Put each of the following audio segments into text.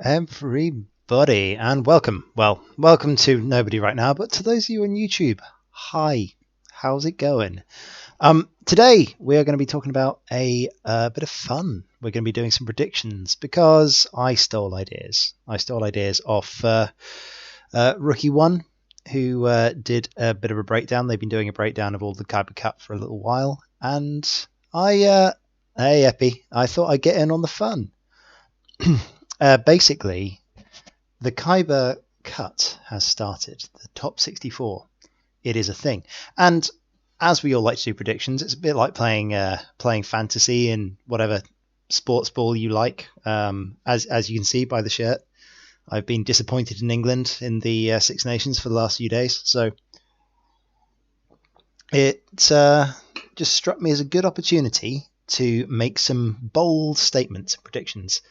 everybody, and welcome. Well, welcome to nobody right now, but to those of you on YouTube, hi, how's it going? Today we are going to be talking about a bit of fun. We're going to be doing some predictions because I stole ideas. I stole ideas off Rookie One, who did a bit of a breakdown. They've been doing a breakdown of all the Kyber Cup for a little while, and hey Epi, I thought I'd get in on the fun. Basically, the Kyber cut has started. The top 64. It is a thing, and as we all like to do predictions, it's a bit like playing fantasy in whatever sports ball you like. As you can see by the shirt, I've been disappointed in England in the Six Nations for the last few days, so it just struck me as a good opportunity to make some bold statements and predictions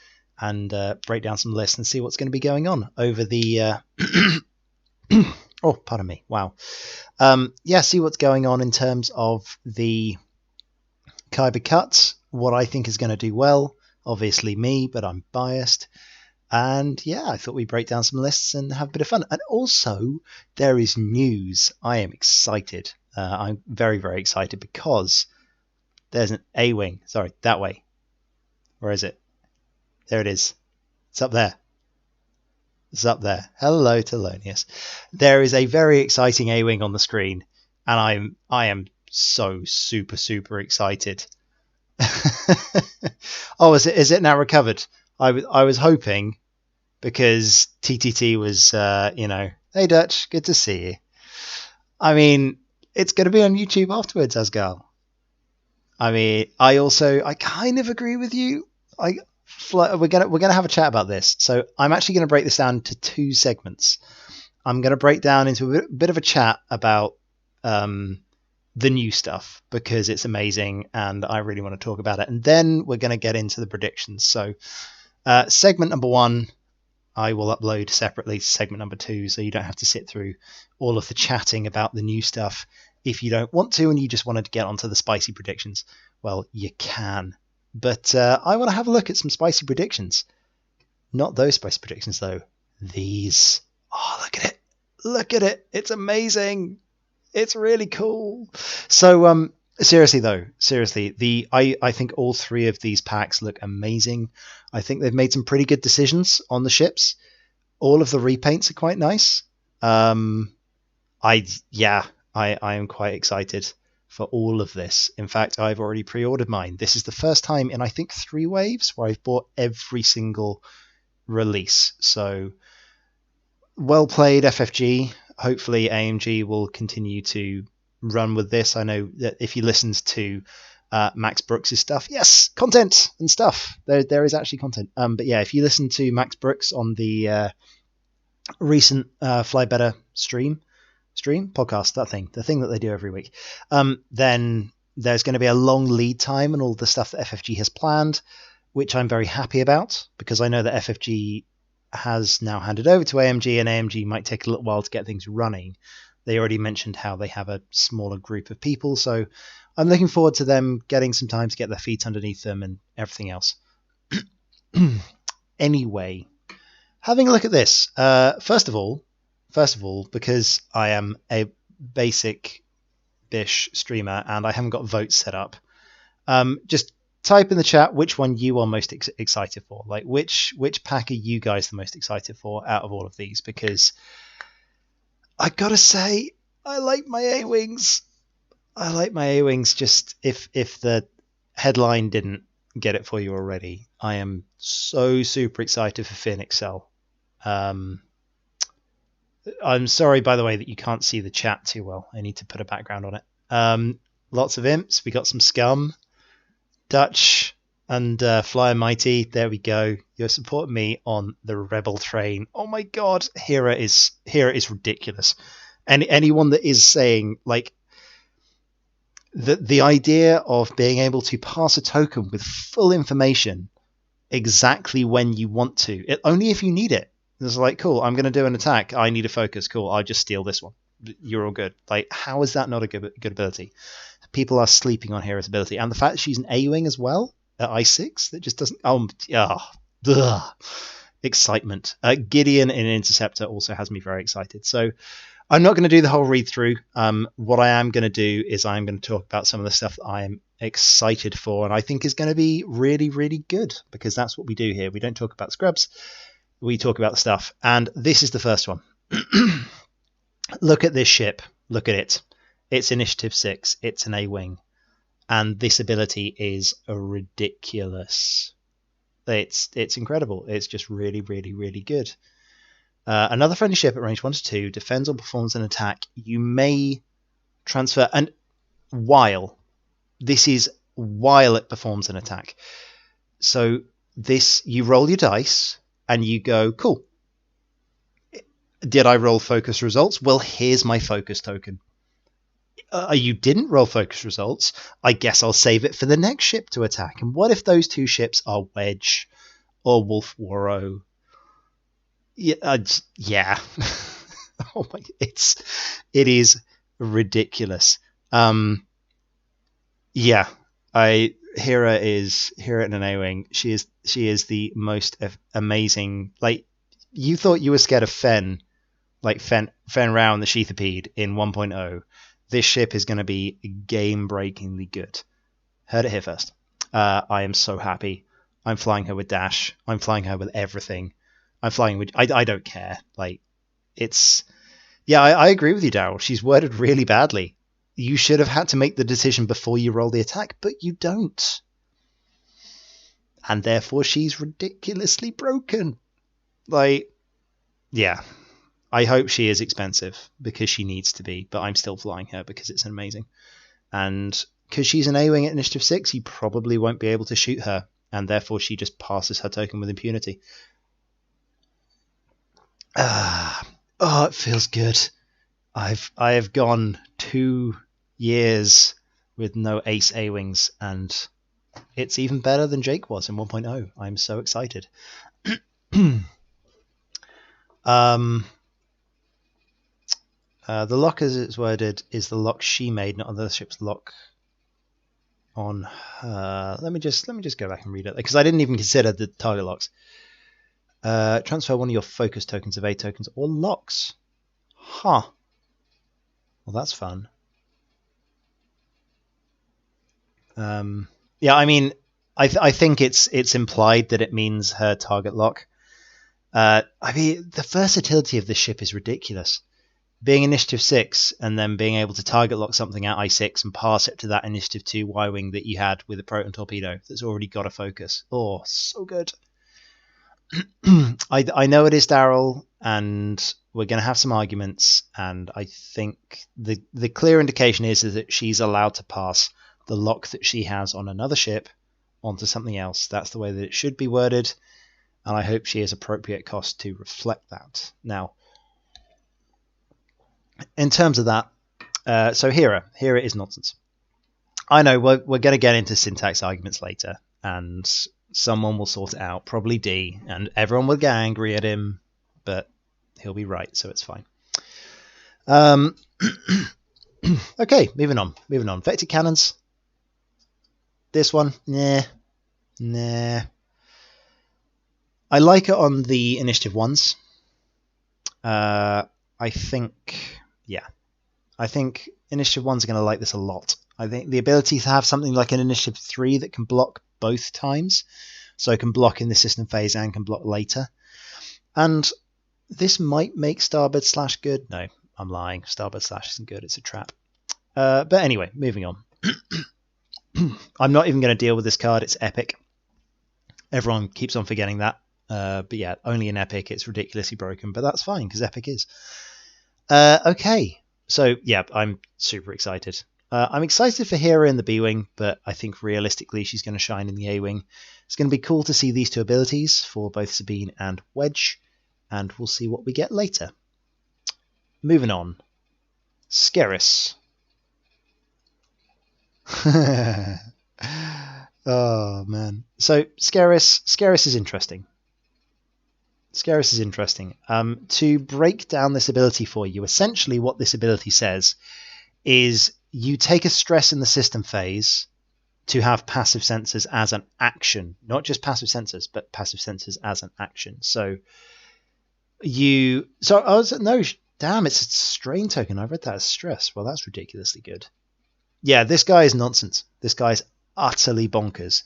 and break down some lists and see what's going to be going on over the oh, pardon me, wow. See what's going on in terms of the Kyber cut, what I think is going to do well. Obviously me, but I'm biased. And yeah, I thought we'd break down some lists and have a bit of fun. And also, there is news. I am excited. I'm very, very excited because there's an A-wing. Sorry, that way. Where is it? There it is. It's up there. It's up there. Hello, Thelonious. There is a very exciting A-wing on the screen, and I am so super excited. Oh, is it now recovered? I was hoping, because TTT was hey Dutch, good to see you. I mean, it's going to be on YouTube afterwards, Asgal. I mean, I kind of agree with you. We're gonna have a chat about this. So I'm actually going to break this down to two segments. I'm going to break down into a bit of a chat about the new stuff because it's amazing and I really want to talk about it. And then we're going to get into the predictions. So segment number one, I will upload separately to segment number two, so you don't have to sit through all of the chatting about the new stuff. If you don't want to and you just wanted to get onto the spicy predictions, well, you can. But I want to have a look at some spicy predictions. Not those spicy predictions, though. These. Oh, look at it. Look at it. It's amazing. It's really cool. So, seriously, though. Seriously, I think all three of these packs look amazing. I think they've made some pretty good decisions on the ships. All of the repaints are quite nice. I am quite excited for all of this. In fact, I've already pre-ordered mine. This is the first time in I think 3 waves where I've bought every single release. So well played, FFG. Hopefully AMG will continue to run with this. I know that if you listened to Max Brooks' stuff, yes, content and stuff. There is actually content. But yeah, if you listen to Max Brooks on the recent Fly Better stream podcast, the thing that they do every week, then there's going to be a long lead time and all the stuff that FFG has planned, which I'm very happy about because I know that FFG has now handed over to AMG and AMG might take a little while to get things running. They already mentioned how they have a smaller group of people, so I'm looking forward to them getting some time to get their feet underneath them and everything else. Anyway, having a look at this, first of all, because I am a basic bish streamer and I haven't got votes set up, just type in the chat which one you are most excited for. Like, which pack are you guys the most excited for out of all of these? Because I gotta say, I like my A-Wings. Just if the headline didn't get it for you already, I am so super excited for Finn Excel. I'm sorry, by the way, that you can't see the chat too well. I need to put a background on it. Lots of imps. We got some scum. Dutch and Flyer Mighty. There we go. You're supporting me on the Rebel train. Oh my God. Hera is ridiculous. And anyone that is saying, like, the idea of being able to pass a token with full information exactly when you want to, only if you need it. It's like, cool, I'm going to do an attack. I need a focus. Cool, I'll just steal this one. You're all good. Like, how is that not a good ability? People are sleeping on Hera's ability. And the fact that she's an A-Wing as well at I6, that just doesn't... excitement. Gideon in Interceptor also has me very excited. So I'm not going to do the whole read through. What I am going to do is I'm going to talk about some of the stuff that I am excited for and I think is going to be really, really good, because that's what we do here. We don't talk about scrubs. We talk about the stuff. And this is the first one. Look at this ship. Look at it. It's Initiative 6. It's an A-Wing. And this ability is ridiculous. It's incredible. It's just really, really, really good. Another friendly ship at range 1 to 2 defends or performs an attack. You may transfer, and while it performs an attack. So this, you roll your dice and you go, cool. Did I roll focus results? Well, here's my focus token. You didn't roll focus results. I guess I'll save it for the next ship to attack. And what if those two ships are Wedge or Wolf Warrow? Yeah. Oh my! It is ridiculous. Yeah. Hera in an A-Wing. She is the most amazing. Like, you thought you were scared of Fen Rao and the Sheathipede in 1.0. This ship is going to be game-breakingly good. Heard it here first. I am so happy. I'm flying her with Dash. I'm flying her with everything. I'm flying with... I don't care. Like, it's... Yeah, I agree with you, Daryl. She's worded really badly. You should have had to make the decision before you roll the attack, but you don't. And therefore, she's ridiculously broken. Like, yeah. I hope she is expensive, because she needs to be, but I'm still flying her because it's amazing. And because she's an A-Wing at Initiative 6, you probably won't be able to shoot her, and therefore she just passes her token with impunity. Oh, it feels good. I have gone 2 years with no ace A-Wings, and it's even better than Jake was in 1.0. I'm so excited. The lock, as it's worded, is the lock she made, not other ship's lock on her. Let me just go back and read it, because I didn't even consider the target locks. Transfer one of your focus tokens of A tokens or locks. Huh. Well, that's fun. Yeah, I mean, I think it's implied that it means her target lock. I mean, the versatility of this ship is ridiculous. Being Initiative 6 and then being able to target lock something at I6 and pass it to that Initiative 2 Y-Wing that you had with a Proton Torpedo that's already got a focus. Oh, so good. I know it is Daryl, and we're going to have some arguments, and I think the clear indication is that she's allowed to pass the lock that she has on another ship onto something else. That's the way that it should be worded, and I hope she has appropriate cost to reflect that. Now, in terms of that, so Hera is nonsense. I know we're going to get into syntax arguments later, and someone will sort it out, probably D, and everyone will get angry at him, but he'll be right, so it's fine. Okay, moving on. Vector cannons. This one, nah. I like it on the Initiative 1s. I think Initiative 1s are going to like this a lot. I think the ability to have something like an Initiative 3 that can block both times, so it can block in the system phase and can block later. And this might make Starboard Slash good. No, I'm lying. Starboard Slash isn't good. It's a trap. But anyway, moving on. I'm not even going to deal with this card. It's epic. Everyone keeps on forgetting that. But yeah, only in epic. It's ridiculously broken, but that's fine because epic is. Okay, so yeah, I'm super excited. I'm excited for Hera in the B-Wing, but I think realistically she's going to shine in the A-Wing. It's going to be cool to see these two abilities for both Sabine and Wedge, and we'll see what we get later. Moving on. Skerris. Oh, man. So, Skerris is interesting. To break down this ability for you, essentially what this ability says is you take a stress in the system phase to have passive sensors as an action, not just passive sensors, but passive sensors as an action. So damn, it's a strain token. I read that as stress. Well, that's ridiculously good. Yeah, this guy is nonsense. This guy's utterly bonkers.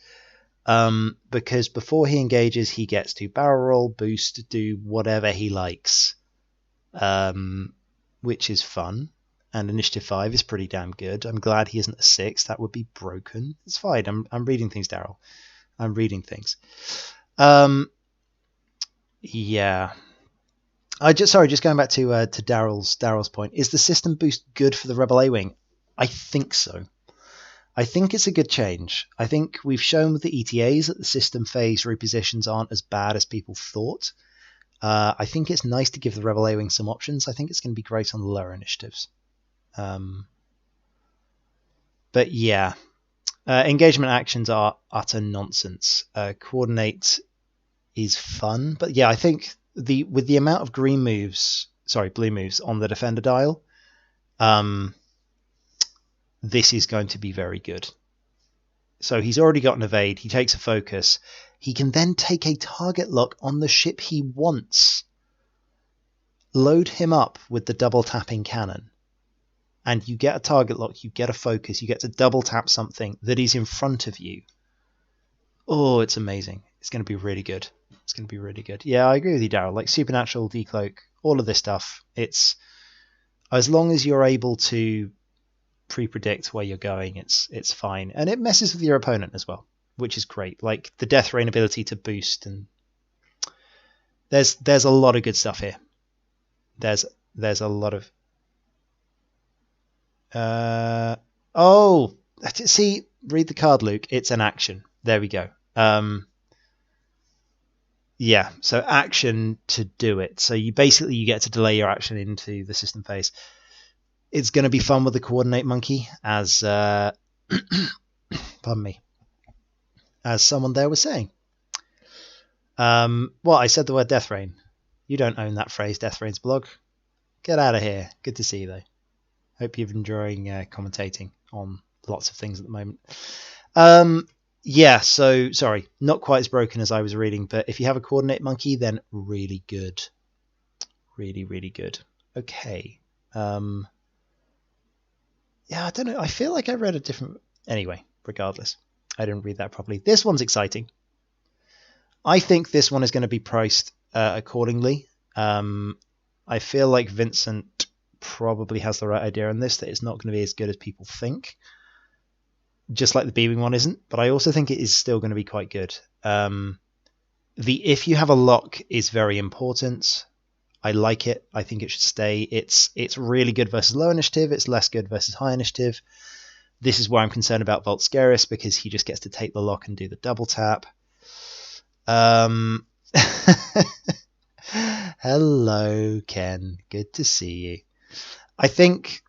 Because before he engages, he gets to barrel roll, boost, do whatever he likes, which is fun. And initiative 5 is pretty damn good. I'm glad he isn't a 6. That would be broken. It's fine. I'm reading things, Daryl. I'm reading things. Yeah. Just going back to Daryl's point. Is the system boost good for the Rebel A-Wing? I think so. I think it's a good change. I think we've shown with the ETAs that the system phase repositions aren't as bad as people thought. I think it's nice to give the Rebel A-Wing some options. I think it's going to be great on the lower initiatives. But yeah, engagement actions are utter nonsense. Coordinate is fun, but yeah, I think with the amount of blue moves on the defender dial, this is going to be very good. So he's already got an evade. He takes a focus. He can then take a target lock on the ship he wants. Load him up with the double tapping cannon. And you get a target lock, you get a focus, you get to double tap something that is in front of you. Oh, it's amazing. It's going to be really good. It's going to be really good. Yeah, I agree with you, Daryl. Like Supernatural, Decloak, all of this stuff, it's as long as you're able to pre-predict where you're going, it's fine. And it messes with your opponent as well, which is great. Like the Death Rain ability to boost, and there's a lot of good stuff here. There's a lot of see, read the card, Luke. It's an action. There we go. Yeah, so action to do it. So you get to delay your action into the system phase. It's going to be fun with the coordinate monkey, as pardon me, as someone there was saying. Well, I said the word Death Rain. You don't own that phrase, Death Rain's blog. Get out of here. Good to see you, though. Hope you're enjoying commentating on lots of things at the moment. Yeah, so, sorry, not quite as broken as I was reading, but if you have a coordinate monkey, then really good. Really, really good. Okay. Yeah, I don't know. I feel like I read a different... Anyway, regardless. I didn't read that properly. This one's exciting. I think this one is going to be priced accordingly. I feel like Vincent probably has the right idea on this, that it's not going to be as good as people think. Just like the B-Wing one isn't. But I also think it is still going to be quite good. The if you have a lock is very important. I like it. I think it should stay. It's really good versus low initiative. It's less good versus high initiative. This is where I'm concerned about Volt Scaris, because he just gets to take the lock and do the double tap. Hello, Ken. Good to see you. I think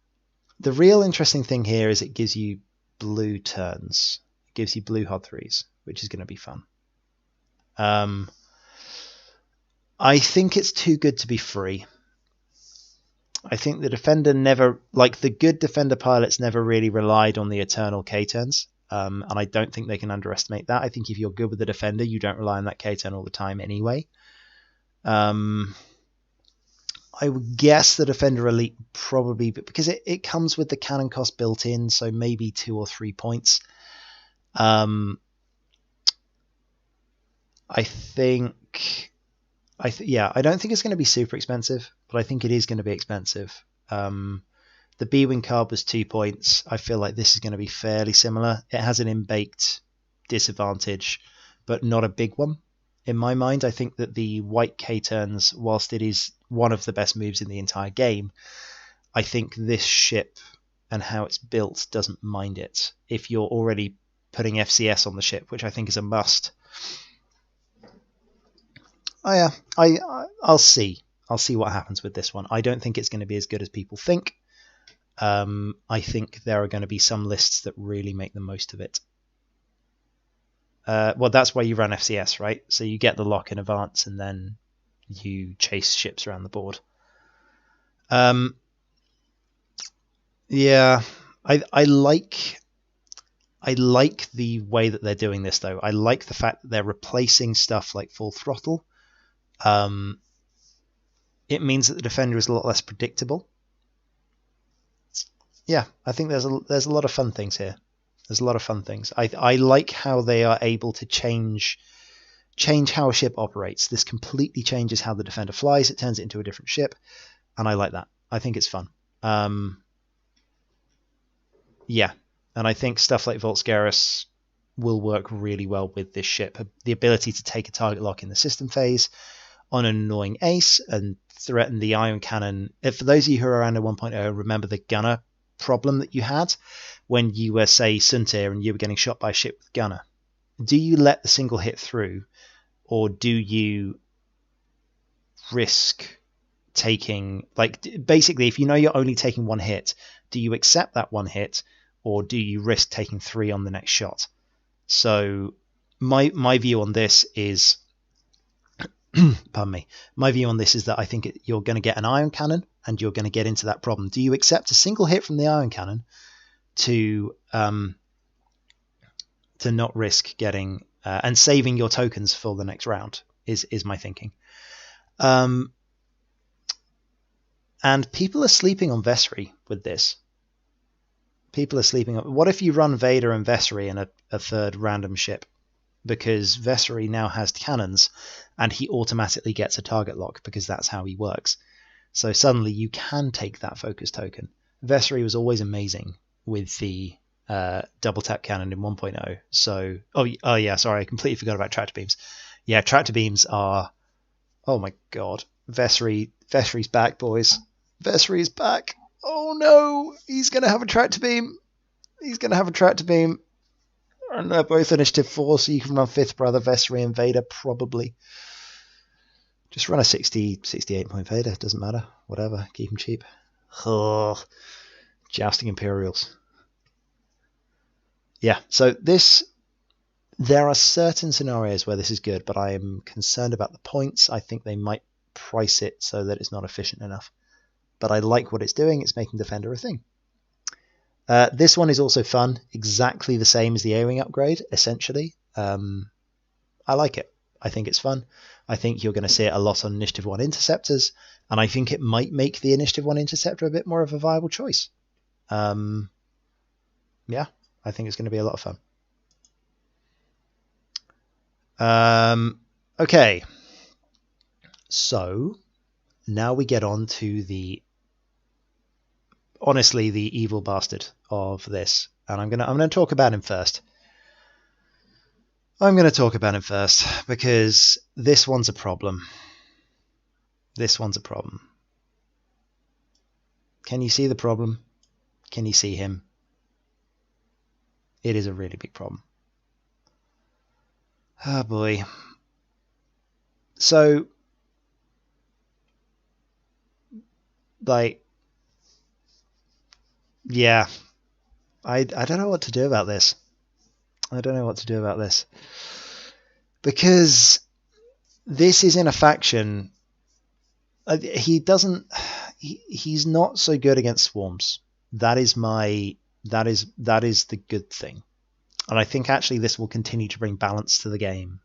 the real interesting thing here is it gives you blue turns. It gives you blue hot threes, which is going to be fun. I think it's too good to be free. I think the defender never, like the good defender pilots never really relied on the eternal K-turns. And I don't think they can underestimate that. I think if you're good with the defender, you don't rely on that K-turn all the time anyway. I would guess the Defender Elite probably, but because it comes with the cannon cost built in, so maybe 2 or 3 points. I don't think it's going to be super expensive, but I think it is going to be expensive. The B-Wing card was 2 points. I feel like this is going to be fairly similar. It has an in-baked disadvantage, but not a big one. In my mind, I think that the white K-turns, whilst it is one of the best moves in the entire game, I think this ship and how it's built doesn't mind it. If you're already putting FCS on the ship, which I think is a must. Oh yeah, I'll see. I'll see what happens with this one. I don't think it's going to be as good as people think. I think there are going to be some lists that really make the most of it. Well, that's why you run FCS, right? So you get the lock in advance and then you chase ships around the board. Yeah, I I like the way that they're doing this, though. I like the fact that they're replacing stuff like full throttle. It means that the defender is a lot less predictable. Yeah, I think there's a lot of fun things here. There's a lot of fun things. I like how they are able to change how a ship operates. This completely changes how the defender flies. It turns it into a different ship, and I like that. I think it's fun. Yeah, and I think stuff like Volscaris will work really well with this ship. The ability to take a target lock in the system phase on an annoying ace and threaten the ion cannon. For those of you who are around at 1.0, remember the gunner problem that you had when you were, say, Suntir and you were getting shot by a ship with gunner. Do you let the single hit through, or do you risk taking, like, basically, if you know you're only taking one hit, do you accept that one hit, or do you risk taking 3 on the next shot? So my view on this is pardon me. My view on this is that I think you're going to get an ion cannon and you're going to get into that problem. Do you accept a single hit from the ion cannon to not risk getting and saving your tokens for the next round is my thinking. And people are sleeping on Vessery with this. People are sleeping on... What if you run Vader and Vessery in a third random ship? Because Vessery now has cannons and he automatically gets a target lock because that's how he works. So suddenly you can take that focus token. Vessery was always amazing with the double tap cannon in 1.0. So, oh yeah, sorry, I completely forgot about tractor beams. Yeah, tractor beams are... Oh my god. Vessery's back, boys. Vessery's back. Oh no, he's going to have a tractor beam. He's going to have a tractor beam. And they're both initiative 4, so you can run 5th brother, Vessery and Vader, probably. Just run a 68 point Vader, doesn't matter. Whatever, keep him cheap. Oh, jousting Imperials. Yeah, so there are certain scenarios where this is good, but I am concerned about the points. I think they might price it so that it's not efficient enough. But I like what it's doing. It's making Defender a thing. This one is also fun, exactly the same as the A-Wing upgrade, essentially. I like it. I think it's fun. I think you're going to see it a lot on Initiative 1 Interceptors, and I think it might make the Initiative 1 Interceptor a bit more of a viable choice. Yeah, I think it's going to be a lot of fun. Okay, so now we get on to honestly the evil bastard of this, and I'm gonna talk about him first. I'm gonna talk about him first because this one's a problem. This one's a problem. Can you see the problem? Can you see him? It is a really big problem. Oh boy. So, like, yeah, I don't know what to do about this. I don't know what to do about this. Because this is in a faction. He's not so good against swarms. That is the good thing. And I think actually this will continue to bring balance to the game.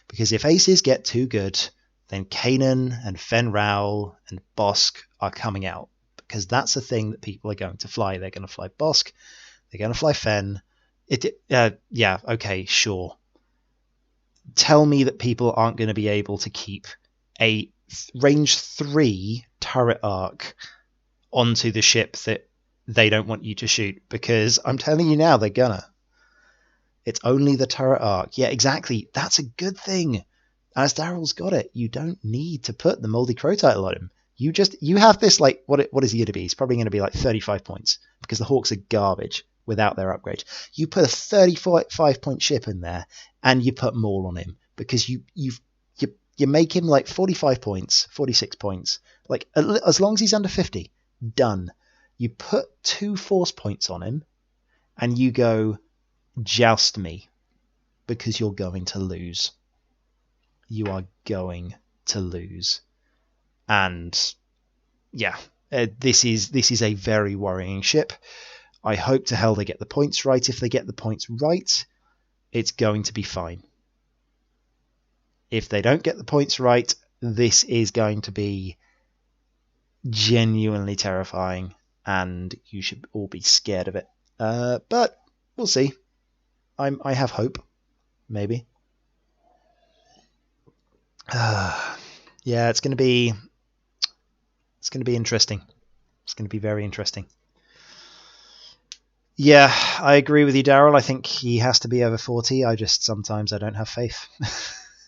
Because if aces get too good, then Kanan and Fen Rao and Bosk are coming out. Because that's the thing that people are going to fly. They're going to fly Bosk. They're going to fly Fen. Yeah, okay, sure. Tell me that people aren't going to be able to keep a range 3 turret arc onto the ship that they don't want you to shoot. Because I'm telling you now, they're gonna. It's only the turret arc. Yeah, exactly. That's a good thing. As Daryl's got it, you don't need to put the Moldy Crow title on him. You have this, like, what is he going to be? He's probably going to be like 35 points because the Hawks are garbage without their upgrade. You put a 35 point ship in there and you put Maul on him because you make him like 45 points, 46 points. Like, as long as he's under 50, done. You put 2 force points on him and you go, joust me, because you're going to lose. You are going to lose. And yeah, this is a very worrying ship. I hope to hell they get the points right. If they get the points right, it's going to be fine. If they don't get the points right, this is going to be genuinely terrifying, and you should all be scared of it. But we'll see. I have hope, maybe. Yeah, it's going to be interesting. It's going to be very interesting. Yeah, I agree with you, Daryl. I think he has to be over 40. Sometimes I don't have faith.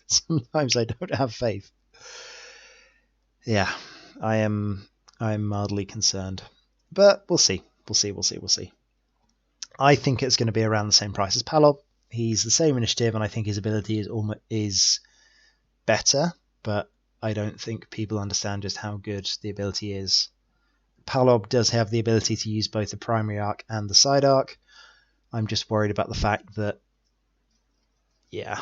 Sometimes I don't have faith. Yeah, I'm mildly concerned, but we'll see. We'll see. I think it's going to be around the same price as Palop. He's the same initiative, and I think his ability is better, but I don't think people understand just how good the ability is. Palob does have the ability to use both the primary arc and the side arc. I'm just worried about the fact that, yeah,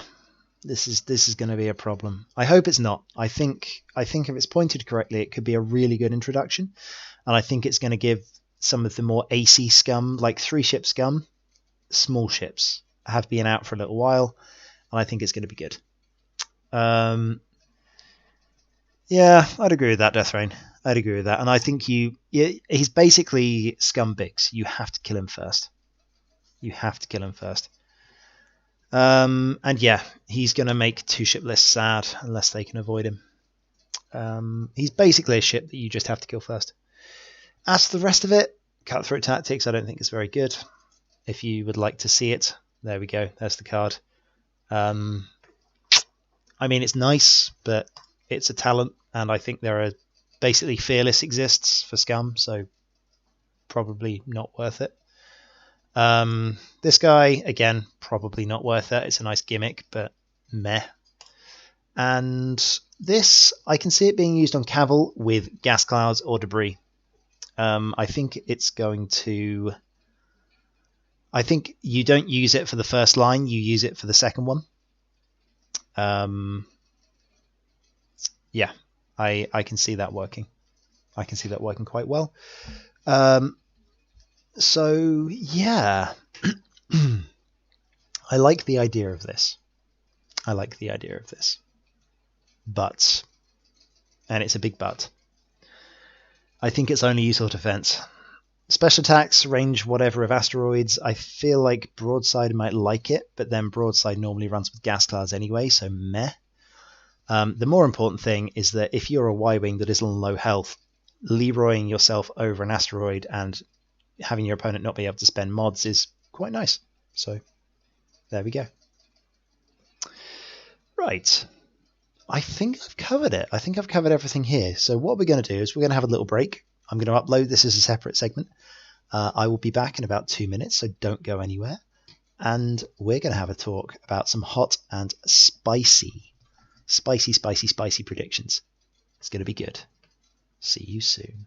this is going to be a problem. I hope it's not. I think if it's pointed correctly, it could be a really good introduction, and I think it's going to give some of the more AC scum, like 3-ship scum, small ships, have been out for a little while, and I think it's going to be good. Yeah, I'd agree with that, Deathrain. I'd agree with that, and I think he's basically Scum Biggs. You have to kill him first. And yeah, he's going to make 2-ship lists sad unless they can avoid him. He's basically a ship that you just have to kill first. As for the rest of it, Cutthroat Tactics I don't think is very good. If you would like to see it, there we go. There's the card. I mean, it's nice, but it's a talent, and I think there are basically Fearless exists for Scum, so probably not worth it. This guy, again, probably not worth it. It's a nice gimmick, but meh. And this, I can see it being used on Cavil with gas clouds or debris. I think it's going to... I think you don't use it for the first line, you use it for the second one. Yeah, I can see that working. I can see that working quite well. So, yeah. I like the idea of this. But, and it's a big but, I think it's only useful defense. Special attacks, range whatever of asteroids, I feel like Broadside might like it, but then Broadside normally runs with gas clouds anyway, so meh. The more important thing is that if you're a Y-Wing that is on low health, Leroying yourself over an asteroid and having your opponent not be able to spend mods is quite nice. So, there we go. Right. I think I've covered it. I think I've covered everything here. So what we're going to do is we're going to have a little break. I'm going to upload this as a separate segment. I will be back in about 2 minutes, so don't go anywhere. And we're going to have a talk about some hot and spicy predictions. It's going to be good. See you soon.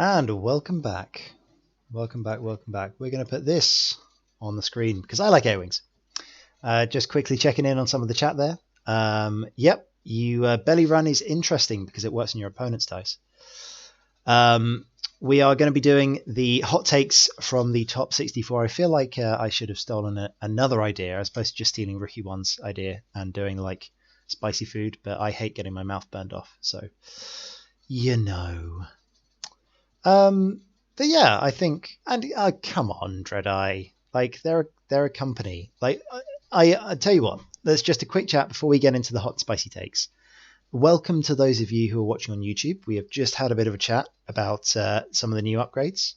And welcome back. Welcome back. We're going to put this on the screen because I like A-Wings. Just quickly checking in on some of the chat there. Yep, you belly run is interesting because it works on your opponent's dice. We are going to be doing the hot takes from the top 64. I feel like I should have stolen another idea as opposed to just stealing Rookie One's idea and doing like spicy food, but I hate getting my mouth burned off, so you know. But yeah, I think, and come on, Dreadeye, like they're a company. Like I tell you what, there's just a quick chat before we get into the hot and spicy takes. Welcome to those of you who are watching on YouTube. We have just had a bit of a chat about some of the new upgrades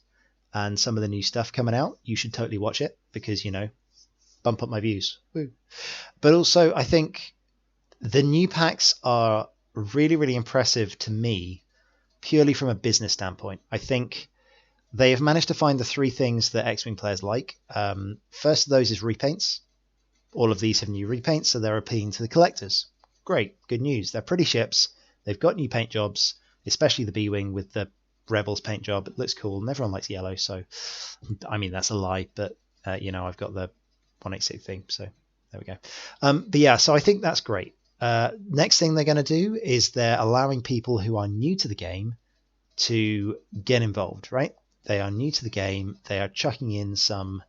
and some of the new stuff coming out. You should totally watch it because, you know, bump up my views. Woo. But also, I think the new packs are really, really impressive to me, purely from a business standpoint. I think they have managed to find the three things that X-Wing players like. First of those is repaints. All of these have new repaints, so they're appealing to the collectors. Great, good news. They're pretty ships. They've got new paint jobs, especially the B-Wing with the Rebels paint job. It looks cool, and everyone likes yellow, so, I mean, that's a lie, but, you know, I've got the 186 thing, so there we go. But yeah, so I think that's great. Next thing they're going to do is they're allowing people who are new to the game to get involved, right? They are new to the game. They are chucking in some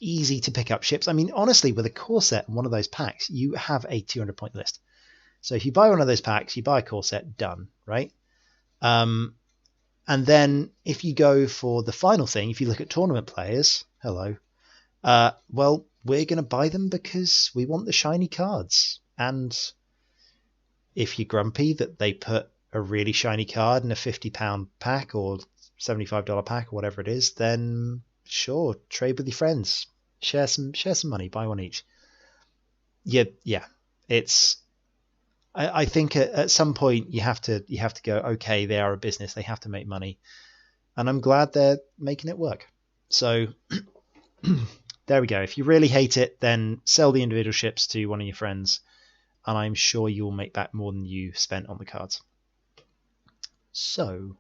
easy to pick up ships. I mean, honestly, with a core set and one of those packs, you have a 200 point list. So if you buy one of those packs, you buy a core set, done, right? And then if you go for the final thing, if you look at tournament players, hello, well, we're going to buy them because we want the shiny cards. And if you're grumpy that they put a really shiny card in a £50 pack or $75 pack or whatever it is, then sure, trade with your friends. Share some money, buy one each. Yeah. It's. I think at some point you have to go. Okay, they are a business; they have to make money, and I'm glad they're making it work. So there we go. If you really hate it, then sell the individual ships to one of your friends, and I'm sure you will make back more than you spent on the cards. So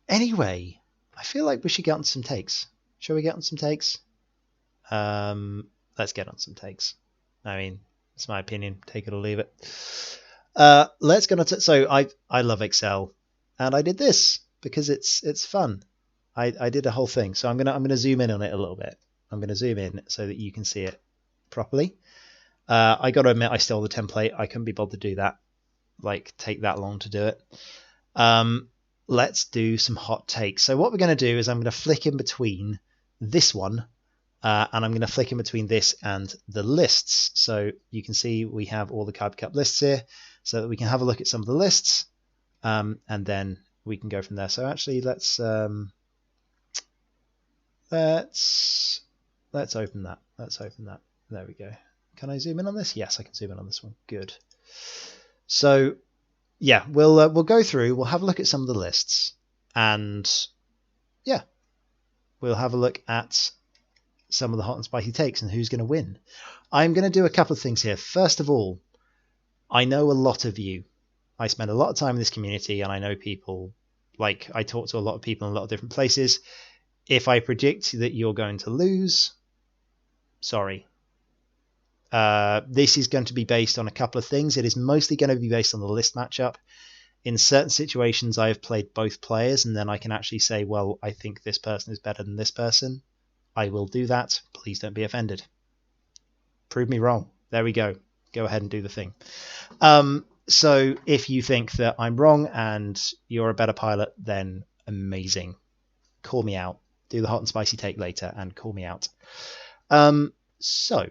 anyway, I feel like we should get on some takes. Shall we get on some takes? Let's get on some takes. I mean, it's my opinion. Take it or leave it. Let's get on to. So I love Excel, and I did this because it's fun. I did a whole thing. So I'm gonna zoom in on it a little bit. I'm gonna zoom in so that you can see it properly. I got to admit, I stole the template. I couldn't be bothered to do that. Like, take that long to do it. Let's do some hot takes. So what we're going to do is I'm going to flick in between this one and I'm going to flick in between this and the lists. So you can see we have all the Kyber Cup lists here so that we can have a look at some of the lists and then we can go from there. So actually let's open that. Let's open that. There we go. Can I zoom in on this? Yes, I can zoom in on this one. Good. So yeah, we'll go through. We'll have a look at some of the lists, and yeah, we'll have a look at some of the hot and spicy takes and who's going to win. I'm going to do a couple of things here. First of all, I know a lot of you. I spend a lot of time in this community, and I know people. Like, I talk to a lot of people in a lot of different places. If I predict that you're going to lose, sorry. This is going to be based on a couple of things. It is mostly going to be based on the list matchup. In certain situations, I have played both players, and then I can actually say, well, I think this person is better than this person. I will do that. Please don't be offended. Prove me wrong. There we go. Go ahead and do the thing. So if you think that I'm wrong and you're a better pilot, then amazing. Call me out. Do the hot and spicy take later and call me out. So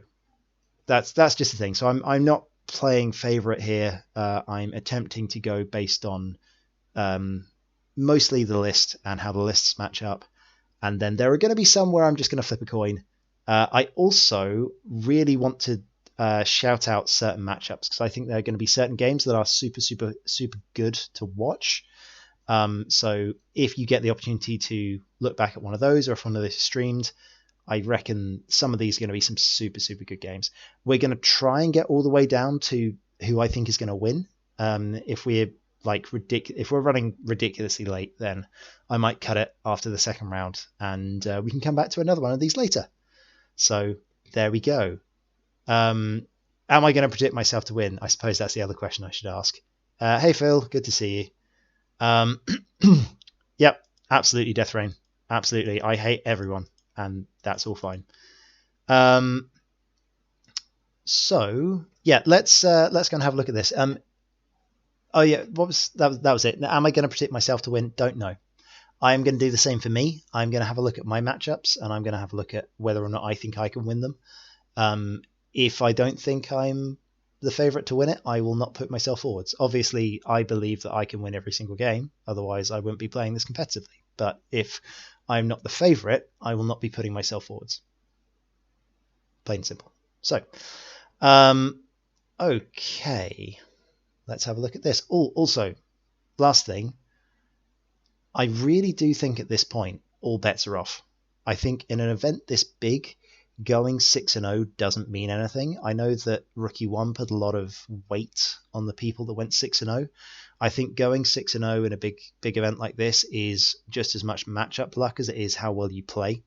that's just the thing. So I'm not playing favorite here. I'm attempting to go based on mostly the list and how the lists match up. And then there are going to be some where I'm just going to flip a coin. I also really want to shout out certain matchups because I think there are going to be certain games that are super, super, super good to watch. So if you get the opportunity to look back at one of those, or if one of those is streamed, I reckon some of these are going to be some super, super good games. We're going to try and get all the way down to who I think is going to win. If we're like if we're running ridiculously late, then I might cut it after the second round, and we can come back to another one of these later. So there we go. Am I going to predict myself to win? I suppose that's the other question I should ask. Hey Phil, good to see you. Yep, absolutely Death Rain. Absolutely. I hate everyone, and that's all fine. So yeah, let's go and have a look at this. Oh yeah, that was it. Now, am I going to predict myself to win? Don't know. I am going to do the same for me. I'm going to have a look at my matchups, and I'm going to have a look at whether or not I think I can win them. If I don't think I'm the favourite to win it, I will not put myself forwards. Obviously, I believe that I can win every single game. Otherwise, I wouldn't be playing this competitively. But if I'm not the favourite, I will not be putting myself forwards. Plain and simple. So, okay. Let's have a look at this. Also, last thing, I really do think at this point, all bets are off. I think in an event this big, going 6-0 doesn't mean anything. I know that Rookie 1 put a lot of weight on the people that went 6-0. I think going 6-0 in a big event like this is just as much matchup luck as it is how well you play.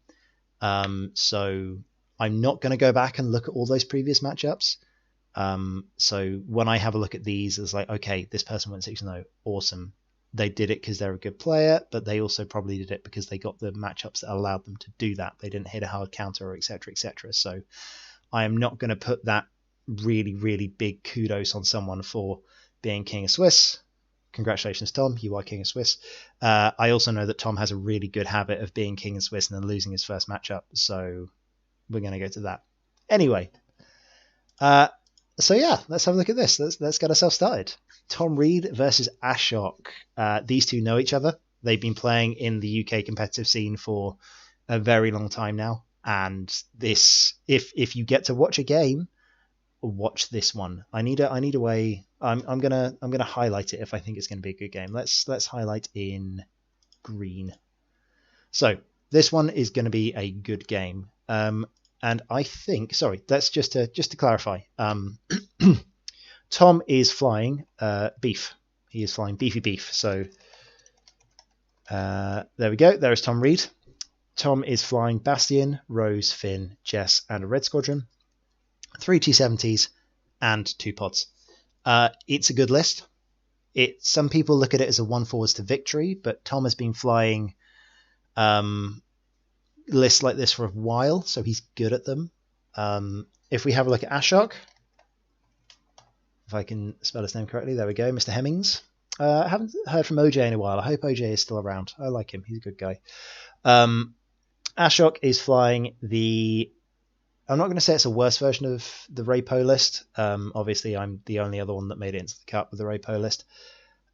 So I'm not going to go back and look at all those previous matchups. So when I have a look at these, it's like, okay, this person went 6-0, awesome. They did it because they're a good player, but they also probably did it because they got the matchups that allowed them to do that. They didn't hit a hard counter, or etc., etc. So I am not going to put that really, really big kudos on someone for being King of Swiss. Congratulations, Tom. You are King of Swiss. I also know that Tom has a really good habit of being King of Swiss and then losing his first matchup. So we're going to go to that. Anyway. So yeah, let's have a look at this. Let's get ourselves started. Tom Reed versus Ashok. These two know each other. They've been playing in the UK competitive scene for a very long time now. And this, if you get to watch a game, watch this one. I need a way. I'm gonna highlight it if I think it's gonna be a good game. Let's highlight in green. So this one is going to be a good game. And I think, sorry, that's just to clarify. Tom is flying beef. He is flying beefy beef. So there we go. There is Tom Reed. Tom is flying Bastion, Rose, Finn, Jess, and a Red Squadron. 3 T-70s and 2 pods. It's a good list. Some people look at it as a 1 forwards to victory, but Tom has been flying lists like this for a while, so he's good at them. If we have a look at Ashok, if I can spell his name correctly, there we go, Mr. Hemmings. I haven't heard from OJ in a while. I hope OJ is still around. I like him. He's a good guy. Ashok is flying the... I'm not going to say it's a worse version of the Repo list. Obviously, I'm the only other one that made it into the cut with the Repo list.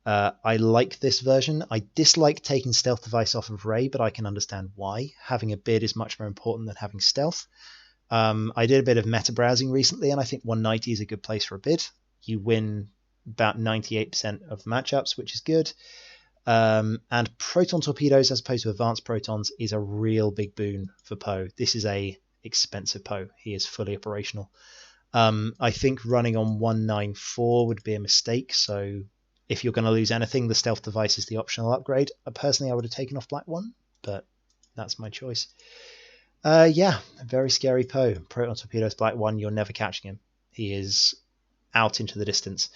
I like this version. I dislike taking stealth device off of Ray, but I can understand why. Having a bid is much more important than having stealth. I did a bit of meta browsing recently, and I think 190 is a good place for a bid. You win about 98% of the matchups, which is good. And proton torpedoes as opposed to advanced protons is a real big boon for Poe. This is a expensive Poe. He is fully operational. I think running on 194 would be a mistake, so if you're going to lose anything, the stealth device is the optional upgrade. Personally, I would have taken off Black One, but that's my choice. Yeah, very scary Poe. Proton torpedoes, Black One, you're never catching him. He is out into the distance.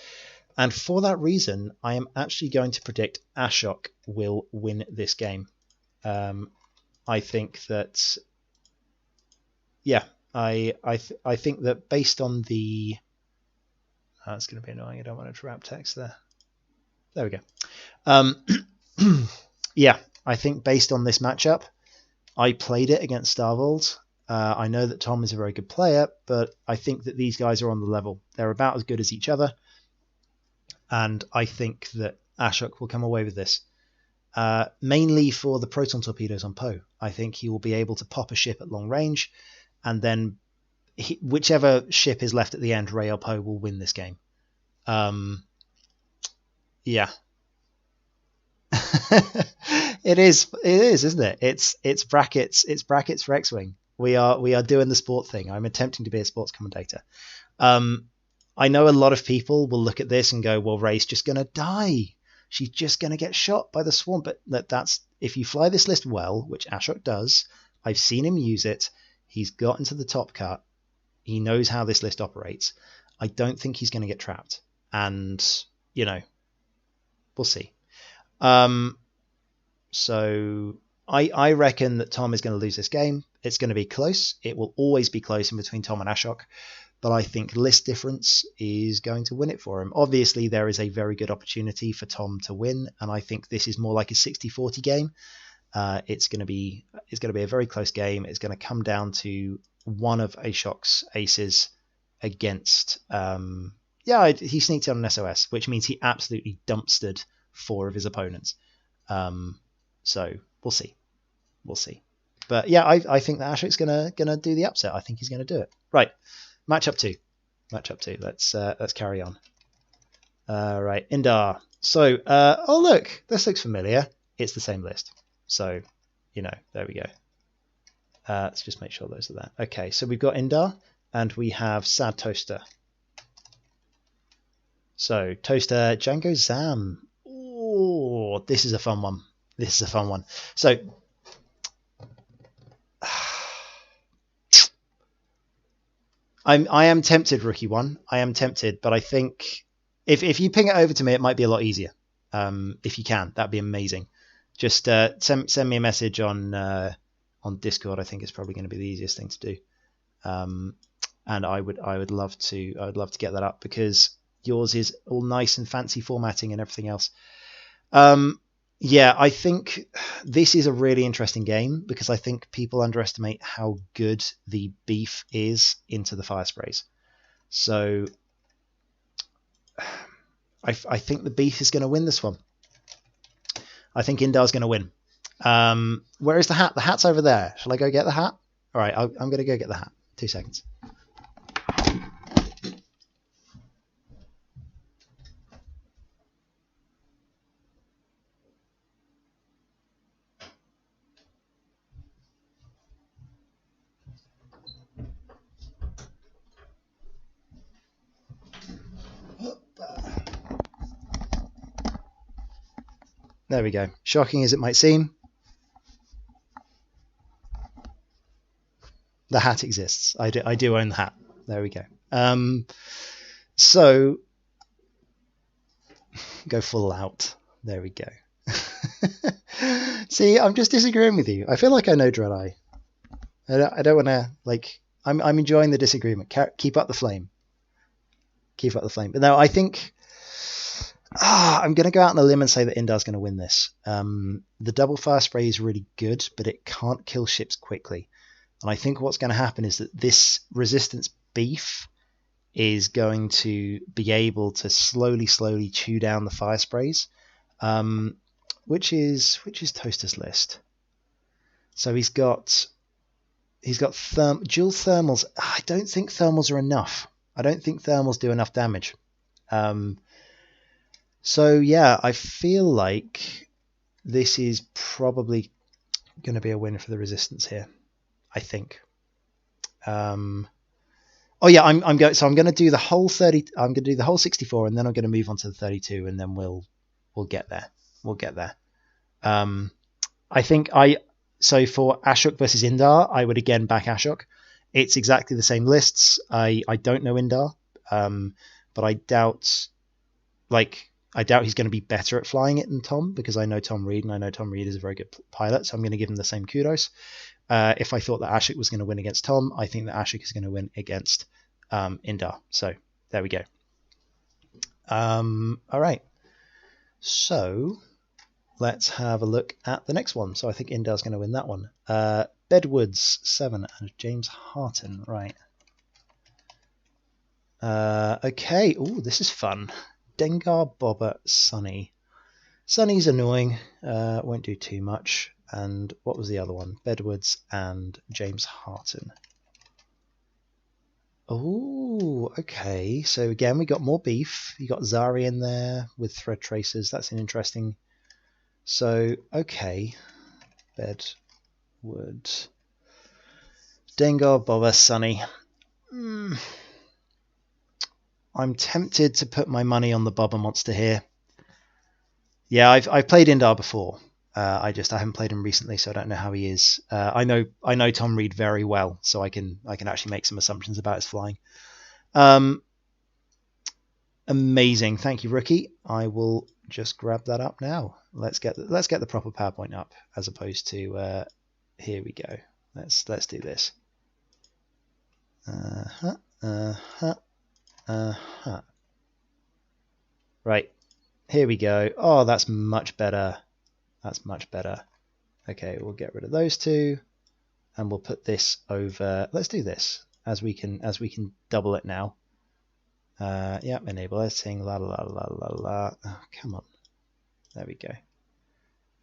And for that reason, I am actually going to predict Ashok will win this game. I think that... Yeah, I think that based on the... That's going to be annoying. I don't want to wrap text there. There we go. Yeah, I think based on this matchup, I played it against Starvold. I know that Tom is a very good player, but I think that these guys are on the level. They're about as good as each other. And I think that Ashok will come away with this. Mainly for the proton torpedoes on Poe. I think he will be able to pop a ship at long range, and then whichever ship is left at the end, Ray or Poe will win this game. Yeah. It is, isn't it? It's brackets for X-Wing. We are doing the sport thing. I'm attempting to be a sports commentator. I know a lot of people will look at this and go, well, Ray's just going to die. she's just going to get shot by the swarm. But that's if you fly this list well, which Ashok does. I've seen him use it. He's got into the top cut. He knows how this list operates. I don't think he's going to get trapped. And, you know, we'll see. So I reckon that Tom is going to lose this game. It's going to be close. It will always be close in between Tom and Ashok. But I think list difference is going to win it for him. Obviously, there is a very good opportunity for Tom to win. And I think this is more like a 60-40 game. It's going to be a very close game. It's going to come down to one of Ashok's aces against he sneaked on an SOS, which means he absolutely dumpstered 4 of his opponents. So we'll see. But yeah, I think that Ashok's gonna do the upset. I think he's gonna do it. Right, matchup two. Let's carry on. Right, Indar. So oh look, this looks familiar. It's the same list. So, you know, there we go. Let's just make sure those are there. Okay, so we've got Indar and we have Sad Toaster. So Toaster, Django Zam. Oh, this is a fun one. So I am tempted, Rookie One. I am tempted, but I think if you ping it over to me, it might be a lot easier. If you can, that'd be amazing. Just send me a message on Discord. I think it's probably going to be the easiest thing to do. And I would love to get that up because yours is all nice and fancy formatting and everything else. Yeah, I think this is a really interesting game because I think people underestimate how good the beef is into the fire sprays. So I think the beef is going to win this one. I think Indar's going to win. Where is the hat? The hat's over there. Shall I go get the hat? All right, I'm going to go get the hat. 2 seconds. There we go. Shocking as it might seem, the hat exists. I do own the hat. There we go. So go full out. There we go. See, I'm just disagreeing with you. I feel like I know Dread-Eye. I don't want to, like, I'm enjoying the disagreement. Keep up the flame. But no, I think I'm going to go out on a limb and say that Indar's going to win this. The double fire spray is really good, but it can't kill ships quickly. And I think what's going to happen is that this resistance beef is going to be able to slowly chew down the fire sprays, which is Toaster's list. So he's got dual thermals. I don't think thermals are enough. I don't think thermals do enough damage. So yeah, I feel like this is probably going to be a win for the resistance here. I think. Oh yeah, I'm going. So I'm going to do the whole 30. I'm going to do the whole 64, and then I'm going to move on to the 32, and then we'll get there. I think so for Ashok versus Indar, I would again back Ashok. It's exactly the same lists. I don't know Indar, but I doubt he's going to be better at flying it than Tom, because I know Tom Reed, and I know Tom Reed is a very good pilot, so I'm going to give him the same kudos. If I thought that Ashok was going to win against Tom, I think that Ashok is going to win against Indar. So there we go. All right. So let's have a look at the next one. So I think Indar's going to win that one. Bedwoods 7 and James Harton. Right. Okay. Oh, this is fun. Dengar, Bobber, Sunny. Sunny's annoying. Won't do too much. And what was the other one? Bedwoods and James Harton. Oh, okay. So again, we got more beef. You got Zari in there with thread tracers. That's an interesting. So okay, Bedwood, Dengar, Bobber, Sunny. I'm tempted to put my money on the Bobber monster here. Yeah, I've played Indar before. I haven't played him recently, so I don't know how he is. I know Tom Reed very well, so I can actually make some assumptions about his flying. Amazing, thank you, Rookie. I will just grab that up now. Let's get the proper PowerPoint up, as opposed to here we go. Let's do this. Right, here we go. Oh, that's much better. That's much better. Okay, we'll get rid of those two, and we'll put this over. Let's do this as we can double it now. Yeah, enable editing. La la la la la. Oh, come on. There we go.